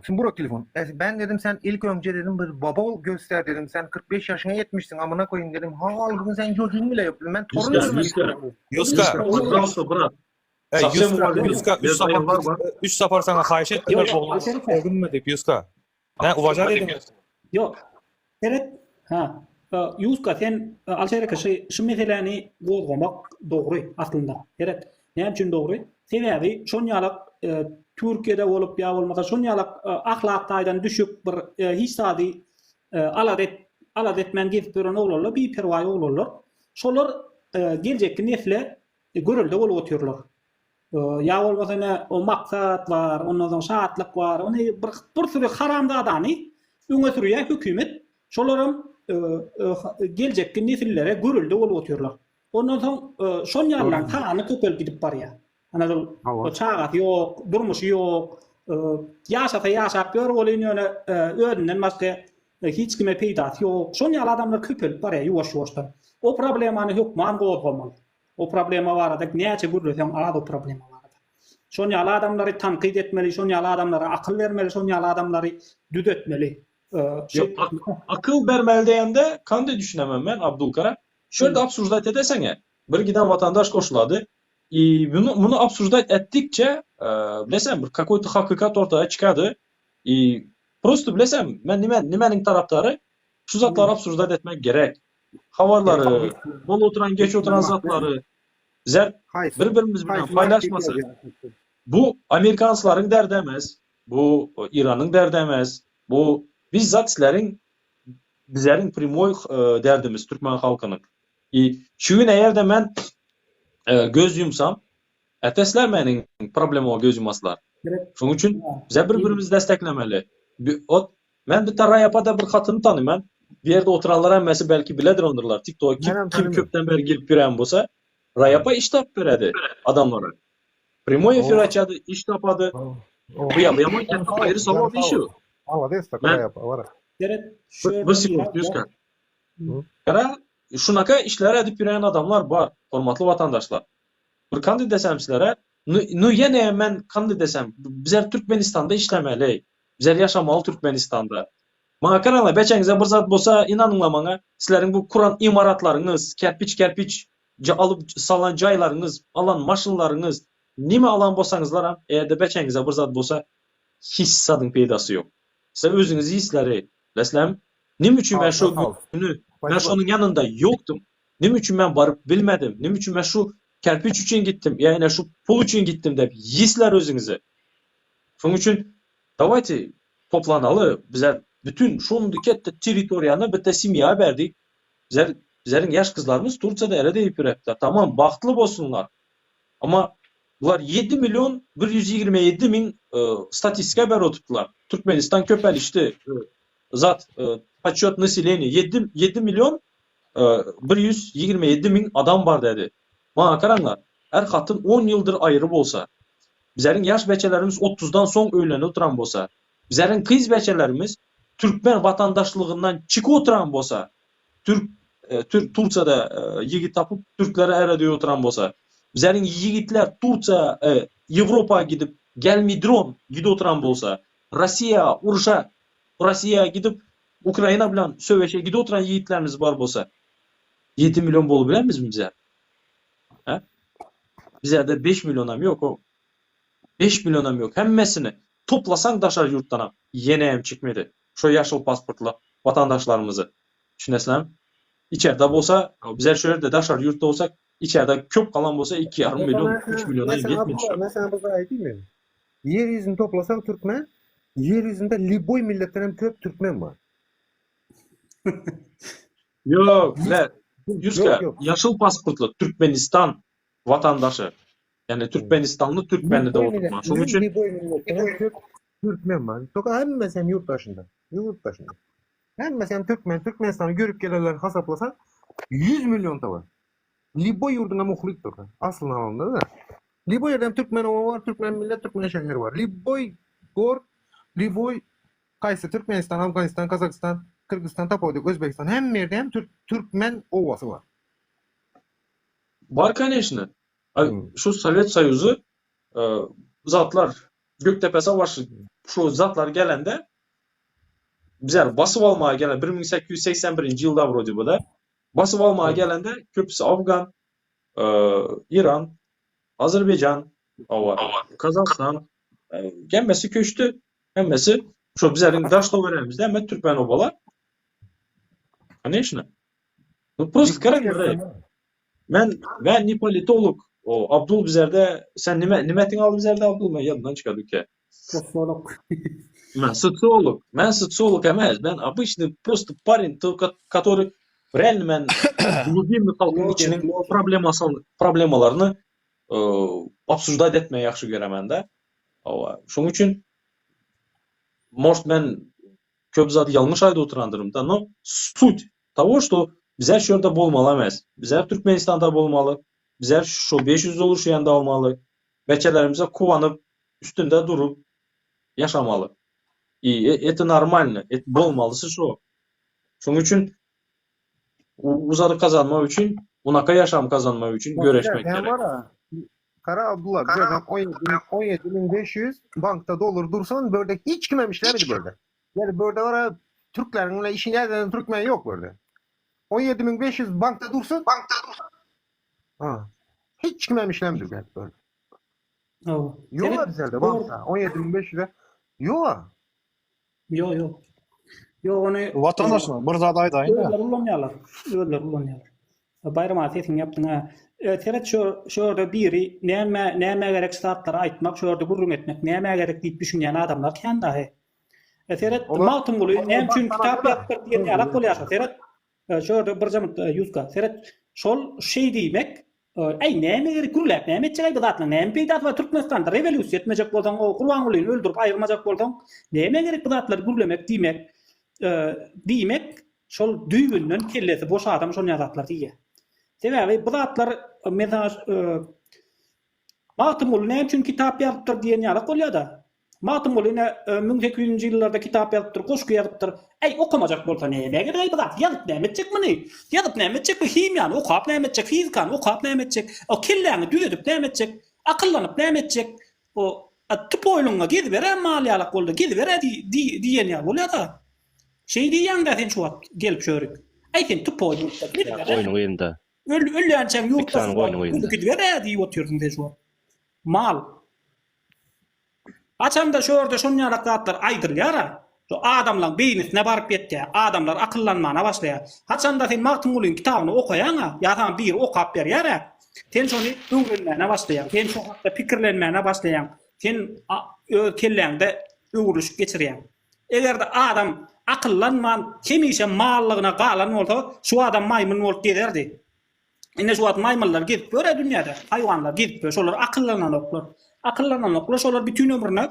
Şimdi bırak telefon. Ben dedim sen ilk önce dedim bir baba ol göster dedim. Sen 45 yaşına yetmişsin amına koyayım dedim. Bugün sen çocuğun bile yok dedim. Ben torun Yuska. bırak. Yuska 3 sapar sana xahiş ettiler bolmaz. Ögünme deyip Yuska. Ne uvajar edin. yok. Evet. Yuzka sen alçayra şu meseleni go'dgomak doğru aslında. Evet. Ne için doğru? Sebebi şonyalık Türkiye'de olup ya olmasa şonyalık ahlaktan düşük bir hissadi aladetmen gezip duran oğullar bir pervay oğullar. Şolar gelecek nesle görülde olup oturuyorlar. Ya olmasa ne o maksat var, ondan sonra şahatlık var, onu bir sürü haramda adani öne sürüyor hükümet. Şolarım gelecek nesillere görülde olup oturuyorlar. Ondan sonra şonyalıktan tanı köpel gidip var ya. Anadolu çağat yok, durmuş yok, yaşap gör olayını öğrenen başka hiç kime peydası yok. Şonyalı adamlar köpel var ya yuvaş-yuvaştan. O problemanı hükman go'dgomalı. O problema var da neçe gurulsam o problema var da. Şonyalı adamları tankit etmeli, şonyalı adamlara akıl vermeli, şonyalı adamları düzeltmeli. Akıl vermeli deyende kan da düşünemem ben Abdülkara. Şöyle absürdat edesene. Bir giden vatandaş koşuladı. Bunu absürdat ettikçe bilesem bir какой-то hakikat ortaya çıkadı. Просто bilesem ben nimenin taraftarı şu zatları absürdat etmek gerek. Havarları, bol oturan geç oturan zatları birbirimiz bilen paylaşmasa. Bu Amerikansların derdi emez. Bu İran'ın derdi emez. Bu bizzat bizlerin primoy derdimiz Türkmen halkının. Şu gün eğer de ben göz yumsam, etesler menin problemi o göz yumaslar. Şunun için bize birbirimizi desteklemeli. Ben bir tara yapada bir katını tanıyım. Bir yerde oturanlar emmesi belki biledir ondurlar. TikTok'a kim köpten beri girip giren bolsa, rayapa iş tap veredi adamlara. Primoy efir açadı, iş tapadı. Bu yaman ayrı sabah bir işi. Молодец, такая райапа, var. Seret Bir sekund Yüzkan. Kara şunaka işler edip yürüyen adamlar var, hormatly vatandaşlar. Bir kandy desem sizlere, nu yine men kandy desem, bizler Türkmenistanda işlemeli. Bizler yaşamalı Türkmenistanda. Maňa karaňlar, beçeňize bir zat bolsa, inanyňlar maňa, sizleriň bu kuran imaratlaryňyz, kerpiç alıp salan jaýlaryňyz, alan maşynlaryňyz, nime alan bolsaňyzlar ham, eýerde beçeňize bir zat bolsa, hiç sadyň peýdasy ýok. Siz özüňiz isleri, bilesizlermi? Nime üçin men şu günü, men şonun yanında yoktum. Nime üçin men barıp bilmedim. Nime üçin men şu kerpiç üçin gittim, ýa-ni şu pul üçin gittim dep yisler özüňizi. Şonuň üçin dawajty toplanaly, bizler bütün şonundy ketde territoriýany bitte simýa berdik. Bizleriň ýaş kızlarımız Turkiýada erede ýüp ýürepler. Tamam, bagtly bolsunlar. Ama bular 7 milyon 127 min statistika berip otupdylar. Türkmenistan köpelişdi. Zat paçyot nasileni 7 milyon 127 min adam var dedi. Maňa karaňlar, her hatyn 10 ýyldyr aýry bolsa, bizleriň ýaş beçelerimiz 30'dan soň öýlenip oturan bolsa, bizleriň kız beçelerimiz Türkmen vatandaşlığından çıkıp oturan bolsa, Turkiýada yigit tapıp Türklere erede oturan bolsa, bizleriň yigitler Turkiýa, Ýewropa gidip gelmidron gidip oturan bolsa, Russiýa gidip Ukraina bilen söweşe gidip oturan yigitlerimiz bar bolsa, 7 milyon bolup bilemizmi bizler? He? Bizlerde 5 milyonam yok o. 5 milyonam yok. Hemmesini toplasan daşar yurtdan yeneğim çıkmadı. Şu yaşıl pasportla vatandaşlarımızı. Düşünesizler mi? İçeride bolsa, bizler şöyle de daşar yurtta olsak, içeride köp kalan bolsa 2,5 milyon, 3 milyona yetmez. Mesela bu da değil mi? Yeryüzünü toplasak Türkmen, yeryüzünde Liboy milletten hem köp Türkmen var. Yok, Yüzka, yok. yaşıl pasportlu Türkmenistan vatandaşı. Yani Türkmenistanlı Türkmenli de oturma. Şunun için Liboy milletten hem köp Türkmen var. Toka hem mesela yurttaşında. Hem mesela Türkmenistan'ı görüp gelirler hasaplasak 100 milyon da var. Liboy yurduna muhlik toka. Aslında anlamda da. Liboy yerden Türkmen ova var, Türkmen millet, Türkmen şehri var. Liboy kaysı Türkmenistan, Afganistan, Kazakistan, Kırgızistan, Tapodik, Özbekistan hem yerde hem Türkmen ovası var. var конечно. Şu Sovet Soyuzu zatlar Göktepe Savaşı şu zatlar gelende bizler basıp almaya gelen 1881 ýylda wrode bu da basıp almaya gelende köpüsü Afgan, İran, Azerbaycan, Kazakistan gelmesi köçtü. Hemmesi şu bizlerin daşlawlarymyzda hem Türkmen obalar. Конечно. Ну просто karaňlar. Ben Nipolitolog. O Abdul bizlerde sen nimetin aldı bizlerde Abdul men yanından çıkadık ya. Sosyolog. Men социолог emas. Ben обычный просто парень, который реально men glubinny halkyň içiniň problemalaryny обсуждать etmeyi ýaxşy göremen de. Şonuň üçin может men köp zat ýalňyş aýda oturandyrym da, no sуть того, что bizler şu ýerde bolmaly emas. Bizler Türkmenistanda bolmaly. Bizler şu 500 olur şu yanda olmalı. Beçelerimize kuvanıp üstünde durup yaşamalı. Eti normalny, et bolmalısı şu. Şonuň üçin uzary kazanmak üçin, unaka yaşam kazanmak üçin göreşmek gerek. Kara Abdullah, bizden 17.500 bankta dolar dursan böyle hiç kim emişlemedi böyle. Yani böyle var Türklerinle işin yerden Türkmen yok böyle. 17.500 bankta dursun. Ha. Hiç kim emişlemedi böyle. Yok bizlerde bankta 17.500'e. Yok. Yo onu Vatandaşlar bir zat aýdaýyn. Öller kullanýarlar. Bayram atetin yapdyňa. Seret şurada biri näme gerek statlara aýtmak, şurada gurrun etmek, näme gerek diýip düşünýän adamlar kendi. Seret maltym boluyor. Näme üçin kitap ýazdyr diýen ýalak bolýar. Seret şurada bir zaman Ýuzka. Seret şol şey diýmek, näme gerek gurulap, näme etjek bidatla, näme peýdat we Türkmenistanda rewolýusiýa etmejek bolsaň, o Gurban Gulyny öldürip aýyrmajak bolsaň, näme gerek bidatlar gurulamak diýmek, şol düýbünden kellesi boş adam şol ýazatlar diýe. Sebäbi bidatlar mesela maltym boluyor, näme üçin kitap ýazdyr diýen ýalak bolýar da. Matym bolene 1800-nji ýyllarda kitap ýazypdyr, goşky ýazypdyr. Ey okumajak bolsa näme gerek bu zat? Ýazyp näme etjekmini? Ýazyp näme etjek? Himýany okap näme etjek? Fizikany okap näme etjek? O kelläňi düzedip näme etjek? Akıllanyp näme etjek? O tıp oýluňa gidip berem malýalyk boldy, gidip bere diýen ýa bolýar da. Şey diýen de sen şu wagt gelip şörik. Ey sen tıp oýlukda gidip bere. Oyun oyunda. Ölýänçem ýurtda Ekran oyunu oyunda. gidip bere diýip otyrdyň de şu. Mal. Açamda şorda şonýalak zatlar aýdyrýar. Şu adamlaryň beýnisine baryp ýetdi. Adamlar akyllanmana başlaýar. Haçanda sen Martin Gulin kitabyny okaýan, ýa-da bir okap berýär. Sen şonu öwrenmäne başlaýan. Sen şu hakda pikirlenmäne başlaýan. Sen kelläňde öwrüşip geçirýän. Egerde adam akyllanman, hemişe mallygyna galan bolsa, şu adam maýmun bolup giderdi. Ine şu adam maýmullar gidip göre dünýäde, haýwanlar gidip göre, şolar akyllananoklar. Akyllananoklar şolar bütün ömrüne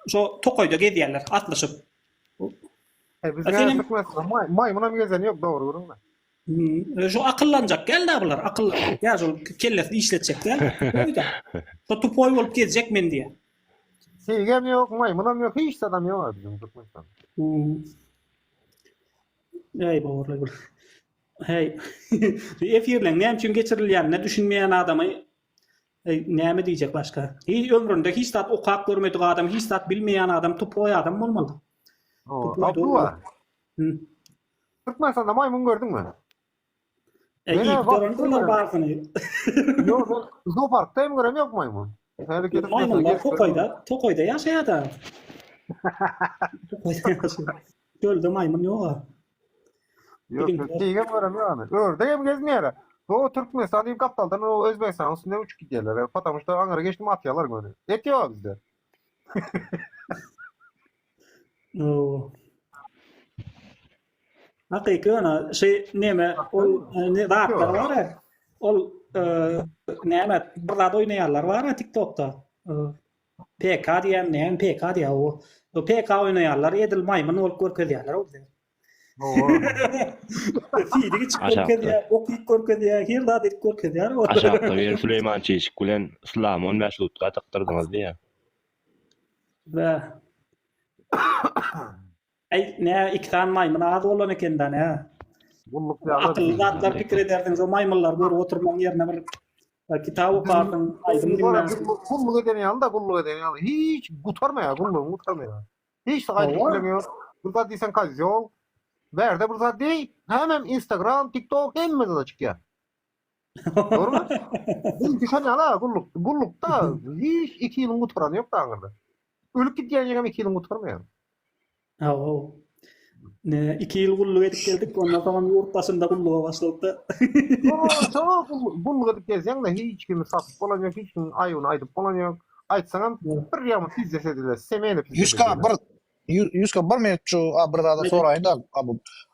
şo tokoýda gezýärler, atlyşyp. Bizde maymuna mı gezen yok doğru görün. Şu akıllanacak geldi bular. Akıl ya şu kellesini işletecek gel. Öyle. Şu tupoy olup gezecek men diye. Sevgem yok, maymunam yok, hiç adam yok bizim Türkmenistan. Ey bawurlar gül. Hey. Efirlen näme üçin geçirilýän, ne düşünmeýän adamy näme diýjek başga? Hiç ömründe hiç zat okap görmedik adam, hiç zat bilmeýän adam, tupoy adam bolmaly. Abdullah. Türkmenistan'da maymun gördün mü? İlk dönemler barzını. Yok, zooparktayım görem yok maymun. Maymunlar Tokoy'da yaşaýar da. Tokoy'da yaşaýar. Gölde maymun ýok. Yok, diýgem görem ýok. Ördegem gezmeýär. O Türkmenistan diýip Gaptaldan o Özbekistan üstüne uçup gidýärler. Patamışda Ankara geçdim atýarlar görüyor. Et ýok bizde. Hakyky ana şey näme ol ne daptar bar. Ol näme bir zat oýnaýarlar bar TikTokda. PK diýen näme PK diýär o. O PK oýnaýarlar edil maýmun bolup görkezýärler o. Fiýdigi görkezýär, okyp görkezýär, her zat edip görkezýär o. Aşağıda bir Süleyman Çeşik bilen Islamon Mesud'a taktırdyňyz diýär. Ve ne iki tane maymun az olan ekenden ya. Akıllı zatlar fikir ederdiniz o maymunlar böyle oturmanın yerine bir kitap okardın. Kulluk eden yanında kulluk eden yanında. Hiç kurtarmaya kulluğunu kurtarmaya. Hiç sakaylık bilemiyor. Burada değilsen kaç yol. Verde burada değil. Hemen Instagram, TikTok en mezada çıkıyor. Doğru mu? Biz düşen yana kulluk. Kullukta hiç 2 yılın kurtaranı yok da Ankara'da. Ölüp gittiğin yerim 2 yılın kurtarmaya. Oo. Ne 2 yıl kulluk edip geldik ondan sonra yurt başında kulluğa başladı. Çok kulluk edip gezeceksin de hiç kimi satıp olan yok, hiç kimi ayını aydıp olan yok. Aytsanam bir yamı tiz desediler, semeyini pis desediler. Yuska bir minut şu bir daha da sorayın da.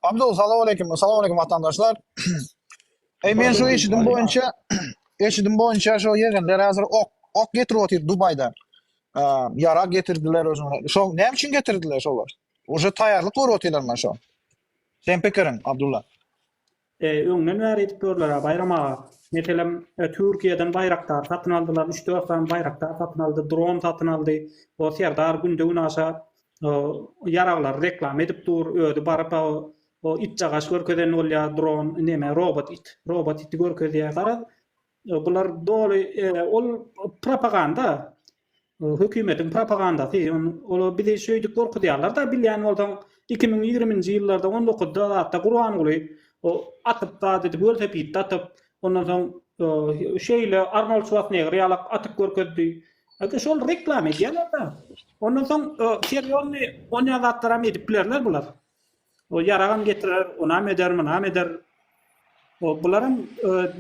Abdul salamu aleyküm vatandaşlar. Men şu eşidim boyunca şu yergenler hazır ok getirip Dubay'da. Yara getirdiler özüne. Şu ne için getirdiler şolar? Oje tayarlık var oteller şu. Sen pekirin Abdullah. Öňden bäri edip görler bayrama. Meselem Türkiýeden bayraktar satyn aldylar. 3-4 tane bayraktar satyn aldy, drone satyn aldy. O serdar günde unaşa yaraglar reklam edip dur, ödü barıp o it jagaş görkezden bolýar drone, näme robot it görkezýär. Gara bular doly ol propaganda. Hökümetin propagandasy, ol bizi şöýdük gorkudýarlar da bilýän bolsaň 2020-nji ýyllarda 19-da hatda Qur'an guly o atyp da dedi bölse bit atyp ondan soň şeýle Arnold Schwarzenegger ýalak atyp görkezdi. Aga şol reklam edýärler da. Ondan soň seriýony oňa zatlara edip bilerler bular. O yaragan getirer, onam eder. O bularyň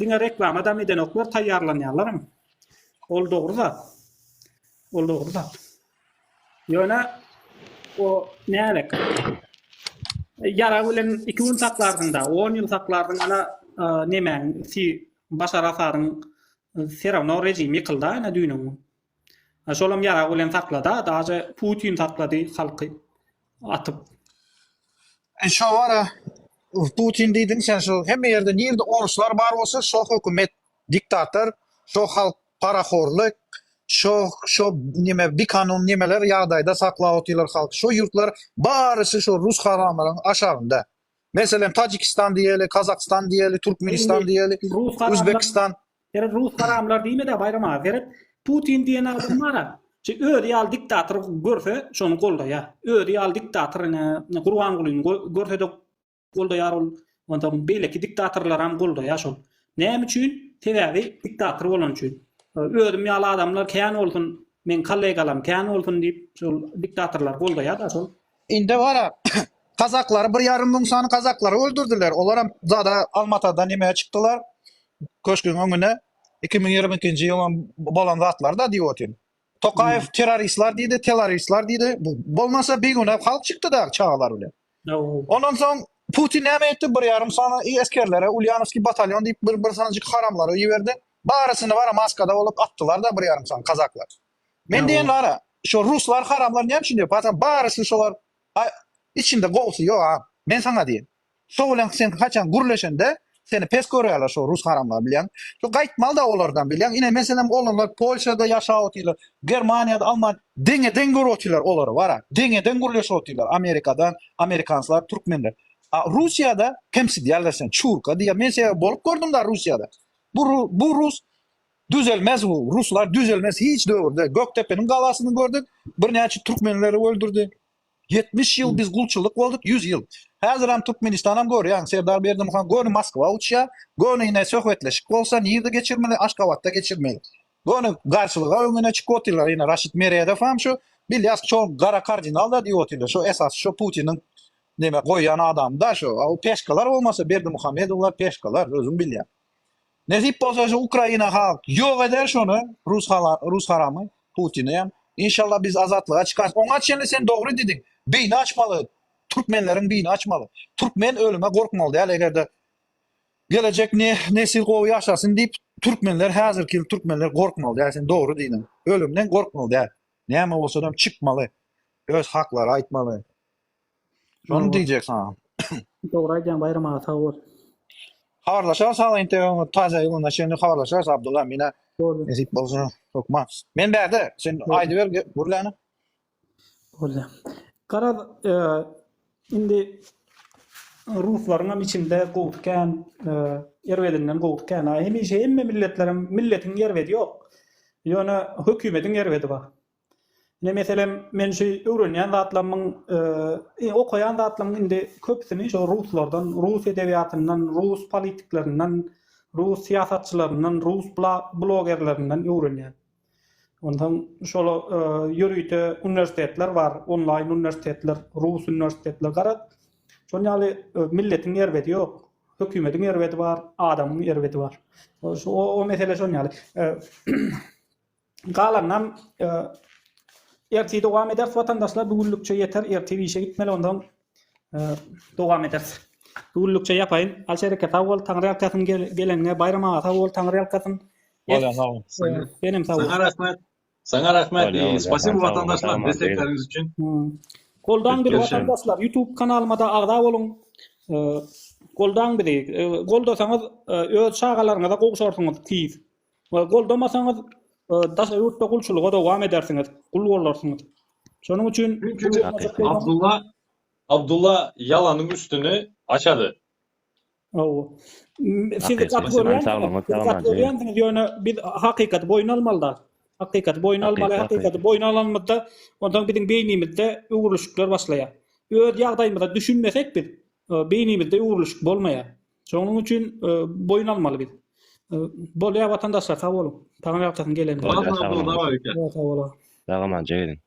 diňe reklam adam eden oklar taýýarlanýarlar. Ol dogry zat. Ýöne o nälik? Yara bilen 2 gün saklardyň da, 10 ýyl saklardyň ana nemäň Başar Asadyň Serawno rejimi ýykyldy ana düýnüň. Şolam yara bilen saklada, daja Putin saklady halky atyp. Şu var Putin diýdin sen şu hemme ýerde nirde oruslar bar bolsa şu hökümet diktator, şu halk paraxorlyk, Şo nime bir kanun nimeler ýagdaýda saklap otylar halk. Şo ýurtlar barysy şo Rus haramlaryň aşagynda. Meselen Tajikistan diýeli, Kazakistan diýeli, Türkmenistan diýeli, Rus haramlar- Özbekistan. Yer Rus haramlar diýme de bayram ager. Putin diýen adam var. Çe öýdi ýal diktator görse şonu goldaýar. Öýdi ýal diktator Gurban Gulyň görse de goldaýar ol. Onda beýleki diktatorlar ham goldaýar şol. Näme üçin? Teäbi diktator bolan üçin. Öýdüm ýaly adamlar kän bolsun, men kollegalarym kän bolsun diýip şol diktatorlar goldaýar da şol. Inde wara Kazaklar 1,5 müň sany Kazaklary öldürdiler. Olar hem zada Almatada nimeye çıktılar? Köşkün öňüne 2022-nji ýylyň bolan zatlar da diýotyn. Tokayev teröristler diýdi. Bolmasa bir güne halk çykdy da çağalar bilen. Ondan soň Putin näme etdi? 1,5 sany eskerlere Ulyanovski batalyon diýip bir sanyjyk haramlary ýiberdi. Barysyny wara Moskvada bolup atdylar da 1,5 sany Kazaklar. Men diýen wara şo Ruslar haramlar näme üçin diýip, barysy şolar içinde gowsy ýok ha. Men sana diýen. Şo bilen sen haçan gürleşende seni pes görýärler şo Rus haramlar bilen. Şo gaýtmal da olardan bilen. Ine meselem olanlar Polşada ýaşap otylar, Germaniýada, Alman deňe görýärler olary wara. Deňe gürleşip otylar Amerikadan, Amerikanslar, Türkmenler. Rusiýada kemsi diýerler sen çurka diýe. Men sen bolup gördüm da Rusiýada. Bu Rus düzelmez bu. Ruslar düzelmez hiç döwürde. Göktepe'nin galasyny gördük. Bir näçe Türkmenleri öldürdi. 70 ýyl biz gulçylyk boldyk, 100 ýyl. Häzir hem Türkmenistan hem görýän Serdar Berdimuhan göni Moskwa uçýar, göni ine söhbetleşik bolsa nirde geçirmeli, Aşgabatda geçirmeli. Göni garşylyga öňüne çykyp otylar, ine Raşid Merýedow hem şu bilýas şo gara kardinal da diýotlar. Şo esas şo Putinin neme goýan adam da şo. O peşkalar bolmasa Berdimuhamedowlar peşkalar özüm bilýär. Nesip bolsa şu Ukraina halk ýok eder şonu Rus haramy Putin'i hem. İnşallah biz azatlığa çıkarız. Ona çenli sen doğru dedin. Beyni açmalı. Türkmenlerin beyni açmalı. Türkmen ölüme korkmalı değil. Eğer de gelecek nesil kovu yaşasın deyip Türkmenler hazırki Türkmenler korkmalı değil. Sen doğru dedin. Ölümden korkmalı değil. Neyme olsa da çıkmalı. Öz hakları aytmalı. Şunu diyecek sana. Doğru aýdýan bayram ağa sag bol. Habarlaşar sağ internet taze ýylynda şeýle habarlaşar Abdullah mine nesip bolsa sokmaz. Men bäde sen aýdy ber burlany. Boldy. Gara indi Ruslaryň içinde gowutkan ýerwedinden gowutkan hemişe hemme milletin ýerwedi ýok. Ýöne hökümetiň ýerwedi bar. Ne meselem men şu öwrenýän zatlamyň okaýan zatlamyň indi köpsini şu Ruslardan, Rus edebiýatyndan, Rus politiklerinden, Rus siýasatçylaryndan, Rus blogerlerinden öwrenýän. Ondan şol ýörüýte universitetler bar, online universitetler, Rus universitetler gara. Şonýaly milletiň ýerwedi ýok. Hökümetiň ýerwedi bar, adamyň ýerwedi bar. O mesele şonýaly. Galanam erti dowam eder vatandaşlar bugünlükçe yeter erti işe gitmeli ondan dowam eder. Bugünlükçe ýapaýyn. Alşereke tawol Taňry ýalkasyň gelenge bayram ağa tawol Taňry ýalkasyň. Benim tawol. Sana rahmet. Spasibo vatandaşlar destekleriniz için. Goldan bir vatandaşlar YouTube kanalyma da agda bolun. Goldan bir goldasaňyz öz şagalaryňyza gowşarsyňyz tiýiz. We goldamasaňyz daşa ýurtda gulçylyga dowam edersiňiz, gul bolarsyňyz. Şonuň üçin Abdullah yalanın üstünü açadı. Siz kategoriýanyňyz ýöne biz hakykat boýun almaly. Hakykat boýun almaly, hakykaty boýun alanmada ondan biziň beýnimizde öwrüşikler başlaýar. Öz ýagdaýymyzda düşünmesek biz beýnimizde öwrüşik bolmaýar. Şonuň üçin boýun almaly biz. Bolýar vatandaşlar sag bolun. Taňry ýalkasyň gelende. Sağ olun. Sağ olun. Dağıman, cegedin.